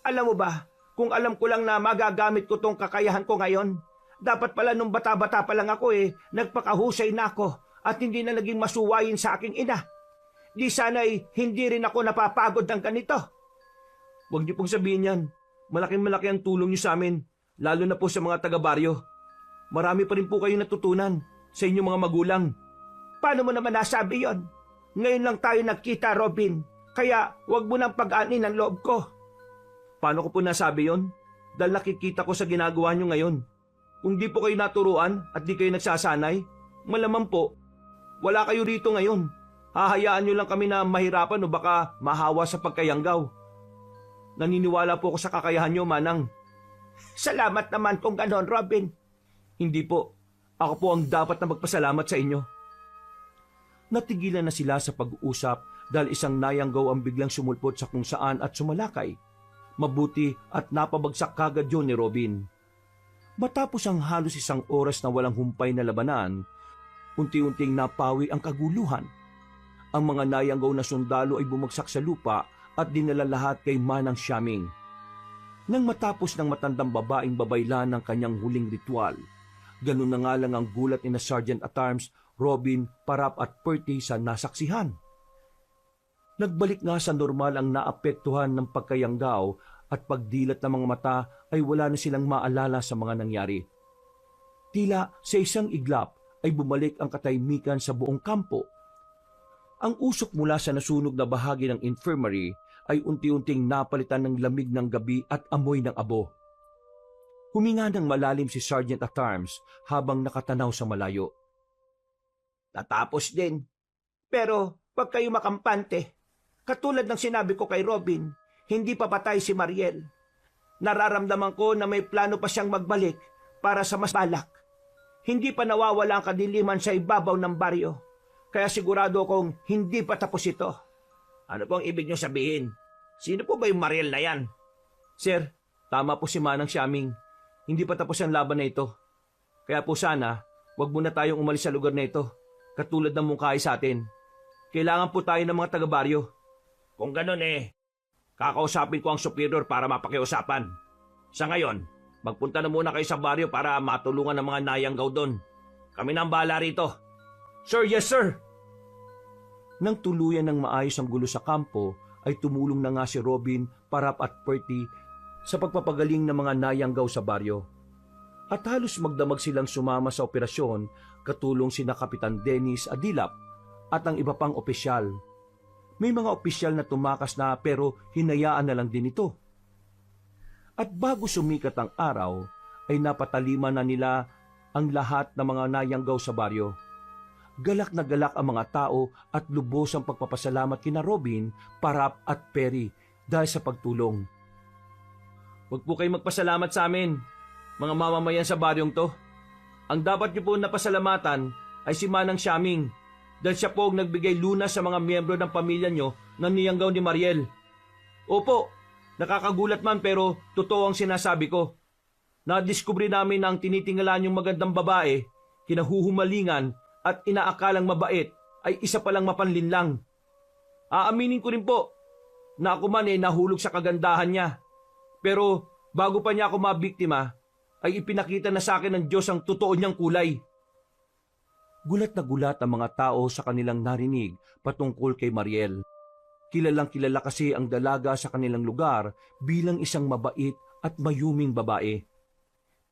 Alam mo ba, kung alam ko lang na magagamit ko tong kakayahan ko ngayon, dapat pala nung bata-bata pa lang ako nagpakahusay na ako at hindi na naging masuwayin sa aking ina. Di sana'y hindi rin ako napapagod ng ganito. Huwag niyo pong sabihin yan. Malaking-malaki ang tulong niyo sa amin, lalo na po sa mga taga-baryo. Marami pa rin po kayong natutunan sa inyong mga magulang. Paano mo naman nasabi yon? Ngayon lang tayo nagkita, Robin. Kaya huwag mo nang pag-ani ng loob ko. Paano ko po nasabi yon? Dahil nakikita ko sa ginagawa niyo ngayon. Kung di po kayo naturuan at di kayo nagsasanay, malamang po, wala kayo rito ngayon. Hahayaan niyo lang kami na mahirapan o baka mahawa sa pagkayanggaw. Naniniwala po ako sa kakayahan niyo, Manang. Salamat naman kung ganon, Robin. Hindi po. Ako po ang dapat na magpasalamat sa inyo. Natigilan na sila sa pag-uusap dahil isang nayanggaw ang biglang sumulpot sa kung saan at sumalakay. Mabuti at napabagsak kagad yun ni Robin. Matapos ang halos 1 oras na walang humpay na labanan, unti-unting napawi ang kaguluhan. Ang mga nayanggaw na sundalo ay bumagsak sa lupa at dinala lahat kay Manang Xiaming. Nang matapos ng matandang babaeng babaylan ng kanyang huling ritual, ganun na nga lang ang gulat ni na Sergeant at Arms, Robin, Parap at Perty sa nasaksihan. Nagbalik nga sa normal ang naapektuhan ng pagkayanggaw at pagdilat ng mga mata ay wala na silang maalala sa mga nangyari. Tila sa isang iglap ay bumalik ang katahimikan sa buong kampo. Ang usok mula sa nasunog na bahagi ng infirmary ay unti-unting napalitan ng lamig ng gabi at amoy ng abo. Huminga ng malalim si Sergeant at Arms habang nakatanaw sa malayo. Natapos din. Pero pag kayo makampante, katulad ng sinabi ko kay Robin, hindi pa patay si Mariel. Nararamdaman ko na may plano pa siyang magbalik para sa mas balak. Hindi pa nawawala ang kadiliman sa ibabaw ng baryo. Kaya sigurado kong hindi pa tapos ito. Ano pong ibig niyo sabihin? Sino po ba yung Mariel na yan? Sir, tama po si Manang Xiaming. hindi pa tapos ang laban na ito. Kaya po sana, wag muna tayong umalis sa lugar na ito, katulad ng mungkahi sa atin. Kailangan po tayo ng mga taga-baryo. Kung ganun kakausapin ko ang superior para mapakiusapan. Sa ngayon, magpunta na muna kayo sa baryo para matulungan ng mga nayanggaw doon. Kami na ang bahala rito. Sir, yes sir! Nang tuluyan ng maayos ang gulo sa kampo, ay tumulong na nga si Robin, Parap at Perty sa pagpapagaling ng mga nayanggaw sa baryo. At halos magdamag silang sumama sa operasyon, katulong sina Kapitan Dennis Adilap at ang iba pang opisyal. May mga opisyal na tumakas na pero hinayaan na lang din ito. At bago sumikat ang araw, ay napatalima na nila ang lahat ng mga nayanggaw sa baryo. Galak na galak ang mga tao at lubos ang pagpapasalamat kina Robin, Parap at Perry dahil sa pagtulong. Huwag po kayong magpasalamat sa amin, mga mamamayan sa baryong to. Ang dapat niyo po napasalamatan ay si Manang Siaming dahil siya po ang nagbigay lunas sa mga miyembro ng pamilya niyo na niyanggaw ni Mariel. Opo, nakakagulat man pero totoo ang sinasabi ko. Nadiskubre namin na ang tinitingala niyong magandang babae, kinahuhumalingan at inaakalang mabait ay isa palang mapanlinlang. Aaminin ko rin po na ako man nahulog sa kagandahan niya. Pero bago pa niya ako mabiktima, ay ipinakita na sa akin ng Diyos ang totoo niyang kulay. Gulat na gulat ang mga tao sa kanilang narinig patungkol kay Mariel. Kilalang kilala kasi ang dalaga sa kanilang lugar bilang isang mabait at mayuming babae.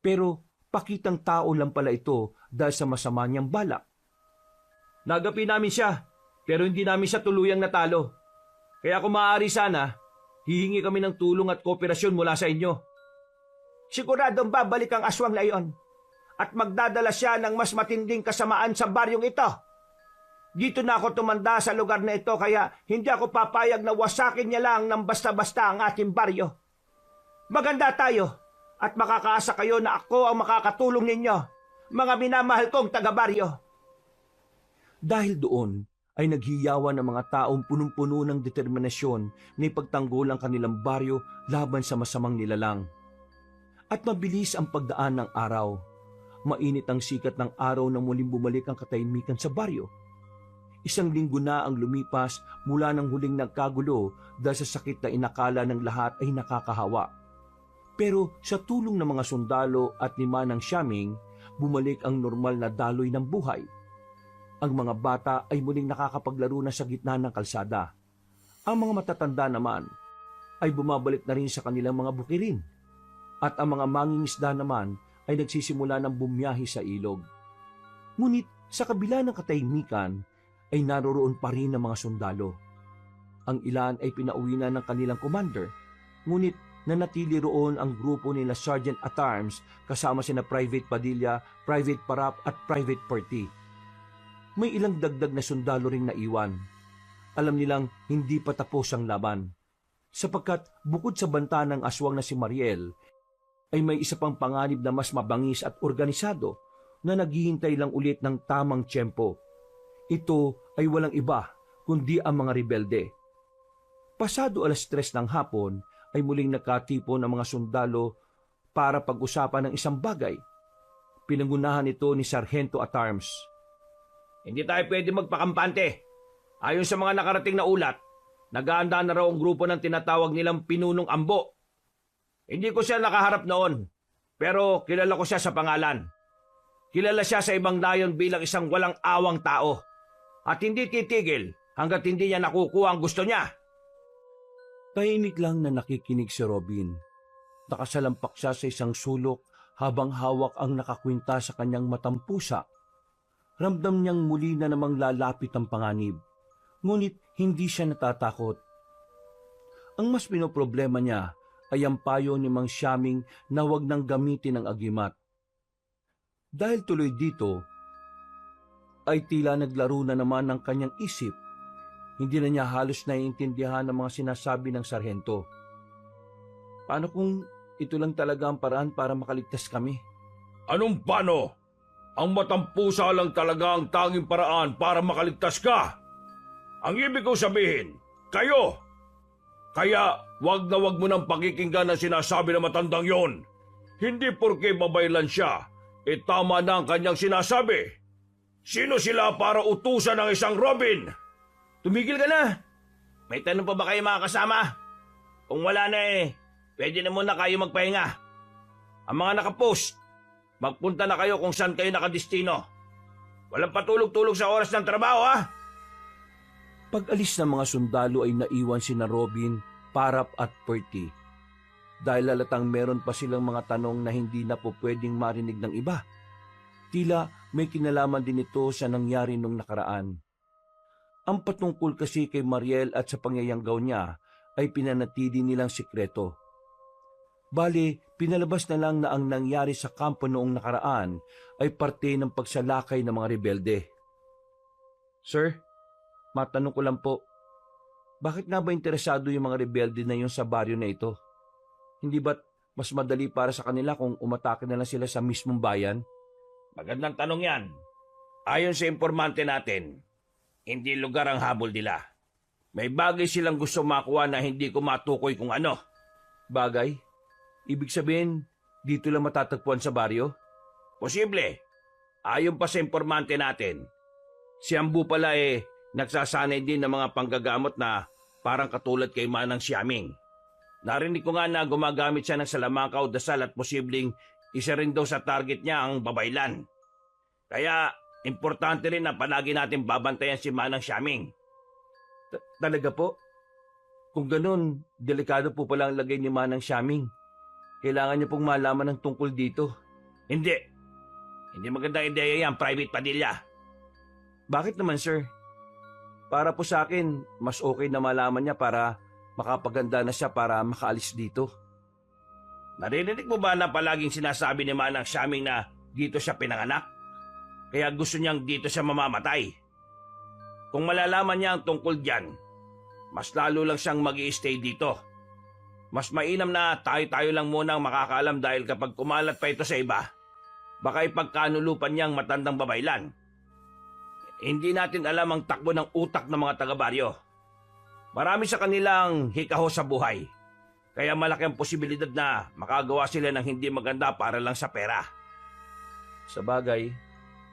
Pero pakitang tao lang pala ito dahil sa masama niyang balak. Nagapi namin siya, pero hindi namin siya tuluyang natalo. Kaya kung maaari sana, hihingi kami ng tulong at kooperasyon mula sa inyo. Siguradong babalik ang aswang na iyon at magdadala siya ng mas matinding kasamaan sa baryong ito. Dito na ako tumanda sa lugar na ito kaya hindi ako papayag na wasakin niya lang ng basta-basta ang ating baryo. Maganda tayo at makakaasa kayo na ako ang makakatulong ninyo, mga minamahal kong taga-baryo. Dahil doon ay naghiyawan ng mga taong punong-puno ng determinasyon na ipagtanggol ang kanilang baryo laban sa masamang nilalang. At mabilis ang pagdaan ng araw. Mainit ang sikat ng araw na muling bumalik ang katahimikan sa baryo. 1 linggo na ang lumipas mula ng huling nagkagulo dahil sa sakit na inakala ng lahat ay nakakahawa. Pero sa tulong ng mga sundalo at ni Manang Siaming, bumalik ang normal na daloy ng buhay. Ang mga bata ay muling nakakapaglaro na sa gitna ng kalsada. Ang mga matatanda naman ay bumabalik na rin sa kanilang mga bukirin. At ang mga mangingisda naman ay nagsisimula ng bumiyahe sa ilog. Ngunit sa kabila ng katahimikan ay naroroon pa rin ang mga sundalo. Ang ilan ay pinauwi na ng kanilang commander, ngunit nanatili roon ang grupo nila Sergeant at Arms kasama sina Private Padilla, Private Parap at Private Perty. May ilang dagdag na sundalo ring naiwan. Alam nilang hindi pa tapos ang laban. Sapagkat bukod sa banta ng aswang na si Mariel, ay may isa pang panganib na mas mabangis at organisado na naghihintay lang ulit ng tamang tiyempo. Ito ay walang iba kundi ang mga rebelde. Pasado 3:00 ng hapon ay muling nakatipon ang mga sundalo para pag-usapan ng isang bagay. Pinangunahan ito ni Sargento at Arms. Hindi tayo pwede magpakampante. Ayon sa mga nakarating na ulat, nag-aanda na raw ang grupo ng tinatawag nilang Pinunong Ambo. Hindi ko siya nakaharap noon, pero kilala ko siya sa pangalan. Kilala siya sa ibang dayon bilang isang walang awang tao. At hindi titigil hanggat hindi niya nakukuha ang gusto niya. Tahimik lang na nakikinig si Robin. Nakasalampak siya sa isang sulok habang hawak ang nakakwinta sa kanyang matampusa. Ramdam niyang muli na namang lalapit ang panganib. Ngunit hindi siya natatakot. Ang mas pinoproblema niya ay ang payo ni Mang Siaming na huwag nang gamitin ang agimat. Dahil tuloy dito, ay tila naglaro na naman ng kanyang isip. Hindi na niya halos naiintindihan ang mga sinasabi ng sarhento. Paano kung ito lang talaga ang paraan para makaligtas kami? Anong paano? Ang matampusa lang talaga ang tanging paraan para makaligtas ka. Ang ibig ko sabihin, kayo. Kaya wag na wag mo nang pakikinggan ang sinasabi ng matandang yon. Hindi porke babaylan siya, tama na ang kanyang sinasabi. Sino sila para utusan ng isang Robin? Tumigil ka na! May tanong pa ba kayo mga kasama? Kung wala na pwede na muna kayo magpahinga. Ang mga nakapost, magpunta na kayo kung saan kayo nakadestino. Walang patulog-tulog sa oras ng trabaho, ha? Pag-alis ng mga sundalo ay naiwan sina Robin, Parap at Perty. Dahil halatang meron pa silang mga tanong na hindi na po pwedeng marinig ng iba. Tila may kinalaman din ito sa nangyari nung nakaraan. Ang patungkol kasi kay Mariel at sa pangyayanggaw niya ay pinanatili nilang sikreto. Bali, pinalabas na lang na ang nangyari sa kampo noong nakaraan ay parte ng pagsalakay ng mga rebelde. Sir, matanong ko lang po, bakit nga ba interesado yung mga rebelde na yun sa baryo na ito? Hindi ba't mas madali para sa kanila kung umatake na lang sila sa mismong bayan? Magandang tanong yan. Ayon sa informante natin, hindi lugar ang habol nila. May bagay silang gusto makuha na hindi ko matukoy kung ano. Bagay? Ibig sabihin, dito lang matatagpuan sa baryo? Posible. Ayon pa sa informante natin, si Ambu pala nagsasanay din ng mga panggagamot na parang katulad kay Manang Xiaming. Narinig ko nga na gumagamit siya ng salamakaw, dasal at posibleng isa rin daw sa target niya ang babaylan. Kaya importante rin na palagi natin babantayan si Manang Xiaming. Talaga po? Kung ganun, delikado po pala ang lagay ni Manang Xiaming. Kailangan niya pong malaman ng tungkol dito. Hindi. Hindi magandang ideya yan, Private Padilla. Bakit naman, sir? Para po sa akin, mas okay na malaman niya para makapaganda na siya para makaalis dito. Narinig mo ba na palaging sinasabi ni Manang Xiaming na dito siya pinanganak? Kaya gusto niyang dito siya mamamatay. Kung malalaman niya ang tungkol diyan, mas lalo lang siyang mag-i-stay dito. Mas mainam na tayo-tayo lang muna ang makakaalam dahil kapag kumalat pa ito sa iba, baka ipagkanulupan niyang matandang babaylan. Hindi natin alam ang takbo ng utak ng mga taga-baryo. Marami sa kanilang hikaho sa buhay. Kaya malaki ang posibilidad na makagawa sila ng hindi maganda para lang sa pera. Sa bagay,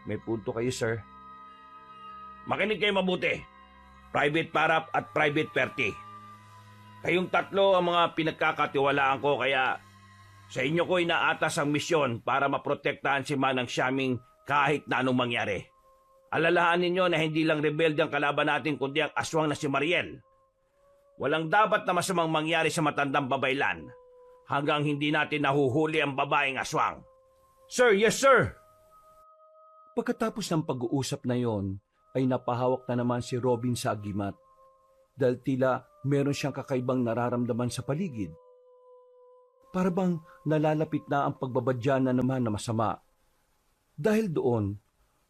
may punto kayo, sir. Makinig kayo mabuti. Private Parap at Private Perty. Kayong tatlo ang mga pinagkakatiwalaan ko kaya sa inyo ko inaatas ang misyon para maprotektahan si Manang Xiaming kahit na anong mangyari. Alalahanin ninyo na hindi lang rebelde ang kalaban natin kundi ang aswang na si Mariel. Walang dapat na masamang mangyari sa matandang babaylan hanggang hindi natin nahuhuli ang babaeng aswang. Sir, yes sir! Pagkatapos ng pag-uusap na yon, ay napahawak na naman si Robin sa agimat dahil tila meron siyang kakaibang nararamdaman sa paligid. Para bang nalalapit na ang pagbabadya na naman na masama. Dahil doon,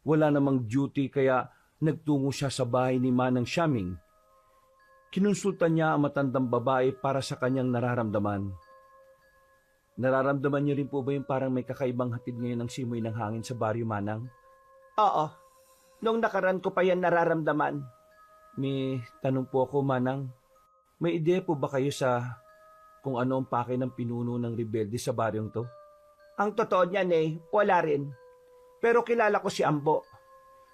wala namang duty kaya nagtungo siya sa bahay ni Manang Xiaming. Kinonsulta niya ang matandang babae para sa kanyang nararamdaman. Nararamdaman niyo rin po ba yung parang may kakaibang hatid ngayon ng simoy ng hangin sa baryo, Manang? Oo. Nung nakaraan ko pa yan nararamdaman. May tanong po ako, Manang. May ideya po ba kayo sa kung ano ang pake ng pinuno ng rebelde sa baryong to? Ang totoo niyan wala rin. Pero kilala ko si Ambo.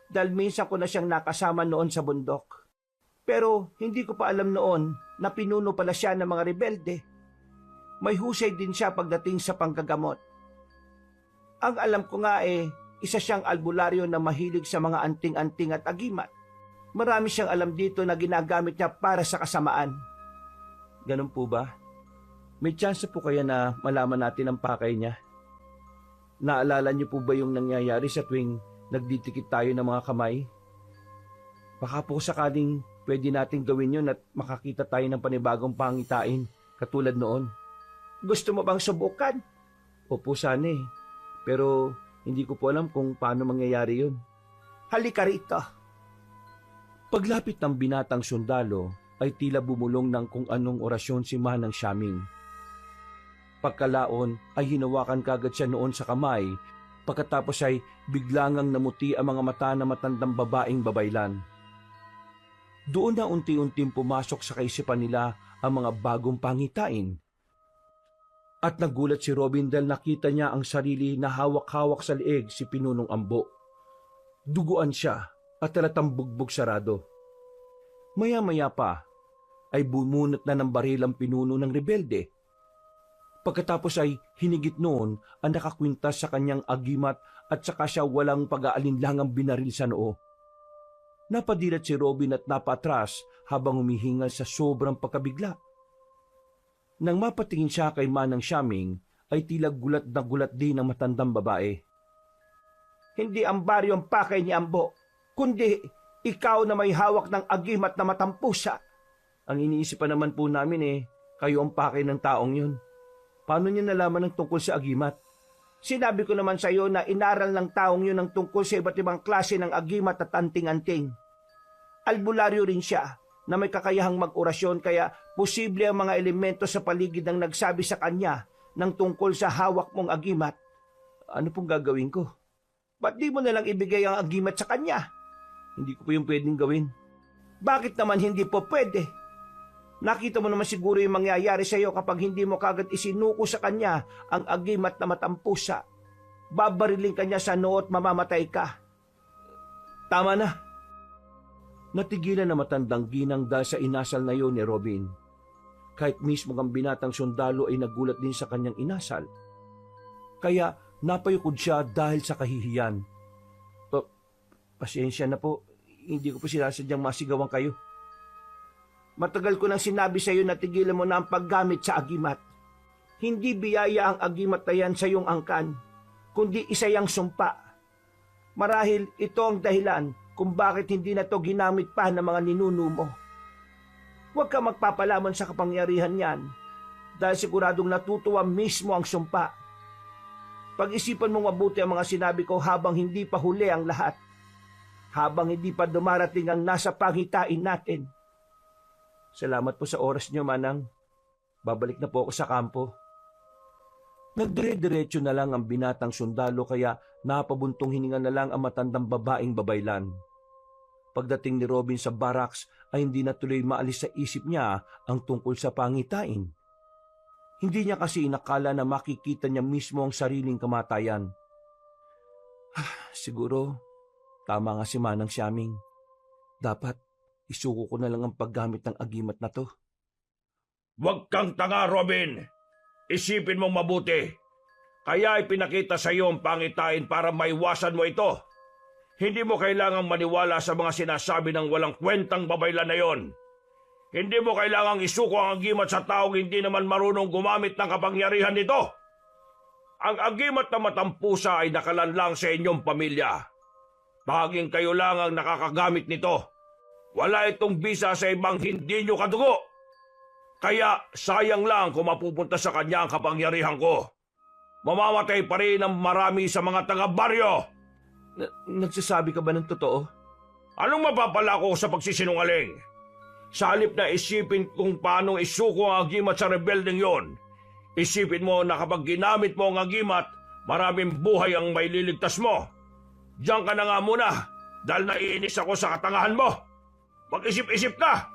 Dahil minsan ko na siyang nakasama noon sa bundok. Pero hindi ko pa alam noon na pinuno pala siya ng mga rebelde. May husay din siya pagdating sa panggagamot. Ang alam ko nga isa siyang albularyo na mahilig sa mga anting-anting at agimat. Marami siyang alam dito na ginagamit niya para sa kasamaan. Ganun po ba? May chance po kaya na malaman natin ang pakay niya? Naalala niyo po ba yung nangyayari sa tuwing nagdidikit tayo ng mga kamay? Baka po sakaling pwede natin gawin yun at makakita tayo ng panibagong pangitain katulad noon. Gusto mo bang subukan? Opo sana Pero hindi ko po alam kung paano mangyayari yun. Halika rito. Paglapit ng binatang sundalo ay tila bumulong ng kung anong orasyon si Manang Xiaming. Pagkalaon ay hinawakan kagad siya noon sa kamay, pagkatapos ay biglangang namuti ang mga mata na matandang babaeng babaylan. Doon na unti-unting pumasok sa kaisipan nila ang mga bagong pangitain. At nagulat si Robin dahil nakita niya ang sarili na hawak-hawak sa leeg si Pinunong Ambo. Duguan siya at talatang bugbog sarado. Maya-maya pa ay bumunot na ng baril ang pinuno ng rebelde. Pagkatapos ay hinigit noon ang nakakwintas sa kanyang agimat at saka siya walang pag-aalinlangang binaril sa noo. Napadilat si Robin at napatras habang humihingal sa sobrang pagkabigla. Nang mapatingin siya kay Manang Siaming, ay tila gulat na gulat din ang matandang babae. Hindi ang baryo ang pakay ni Ambo, kundi ikaw na may hawak ng agimat na matampusa. Ang iniisip pa naman po namin kayo ang pakay ng taong yun. Paano niya nalaman ng tungkol sa agimat? Sinabi ko naman sa iyo na inaral ng taong yun ang tungkol sa iba't ibang klase ng agimat at anting-anting. Albularyo rin siya na may kakayahang mag-orasyon kaya posible ang mga elemento sa paligid ang nagsabi sa kanya ng tungkol sa hawak mong agimat. Ano pong gagawin ko? Ba't di mo nalang ibigay ang agimat sa kanya? Hindi ko po yung pwedeng gawin. Bakit naman hindi po pwede? Nakita mo naman siguro yung mangyayari sa iyo kapag hindi mo kagad isinuko sa kanya ang agimat na matampusa. Babariling kanya sa noo at mamamatay ka. Tama na. Natigilan na matandang ginang dahil sa inasal na yun ni Robin. Kahit mismo ang binatang sundalo ay nagulat din sa kanyang inasal. Kaya napayukod siya dahil sa kahihiyan. Pasensya na po, hindi ko po sinasadyang masigawan kayo. Matagal ko nang sinabi sa iyo na tigilan mo na ang paggamit sa agimat. Hindi biyaya ang agimat na yan sa iyong angkan, kundi isa yang sumpa. Marahil ito ang dahilan kung bakit hindi na to ginamit pa ng mga ninuno mo. Huwag ka magpapalamon sa kapangyarihan niyan dahil siguradong natutuwa mismo ang sumpa. Pag-isipan mong mabuti ang mga sinabi ko habang hindi pa huli ang lahat. Habang hindi pa dumarating ang nasa pangitain natin. Salamat po sa oras niyo, Manang. Babalik na po ako sa kampo. Nagdire-diretso na lang ang binatang sundalo kaya napabuntong hininga na lang ang matandang babaeng babaylan. Pagdating ni Robin sa barracks ay hindi na tuloy maalis sa isip niya ang tungkol sa pangitain. Hindi niya kasi inakala na makikita niya mismo ang sariling kamatayan. Siguro, tama nga si Manang Siaming. Dapat isuko ko na lang ang paggamit ng agimat na to. Huwag kang tanga, Robin. Isipin mong mabuti. Kaya ipinakita sa iyo ang pangitain para maiwasan mo ito. Hindi mo kailangang maniwala sa mga sinasabi ng walang kwentang babaylan na yon. Hindi mo kailangang isuko ang agimat sa taong hindi naman marunong gumamit ng kapangyarihan nito. Ang agimat na matampusa ay nakalanlang sa inyong pamilya. Tanging kayo lang ang nakakagamit nito. Wala itong bisa sa ibang hindi nyo kadugo. Kaya sayang lang kung mapupunta sa kanya ang kapangyarihan ko. Mamamatay pa rin ang marami sa mga taga-baryo. Nagsasabi ka ba ng totoo? Anong mapapala ko sa pagsisinungaling? Sa halip na isipin kung paano isuko ang agimat sa rebeldeng yon, isipin mo na kapag ginamit mo ang agimat, maraming buhay ang maililigtas mo. Diyan ka na nga muna dahil naiinis ako sa katangahan mo. Mag-isip-isip ka!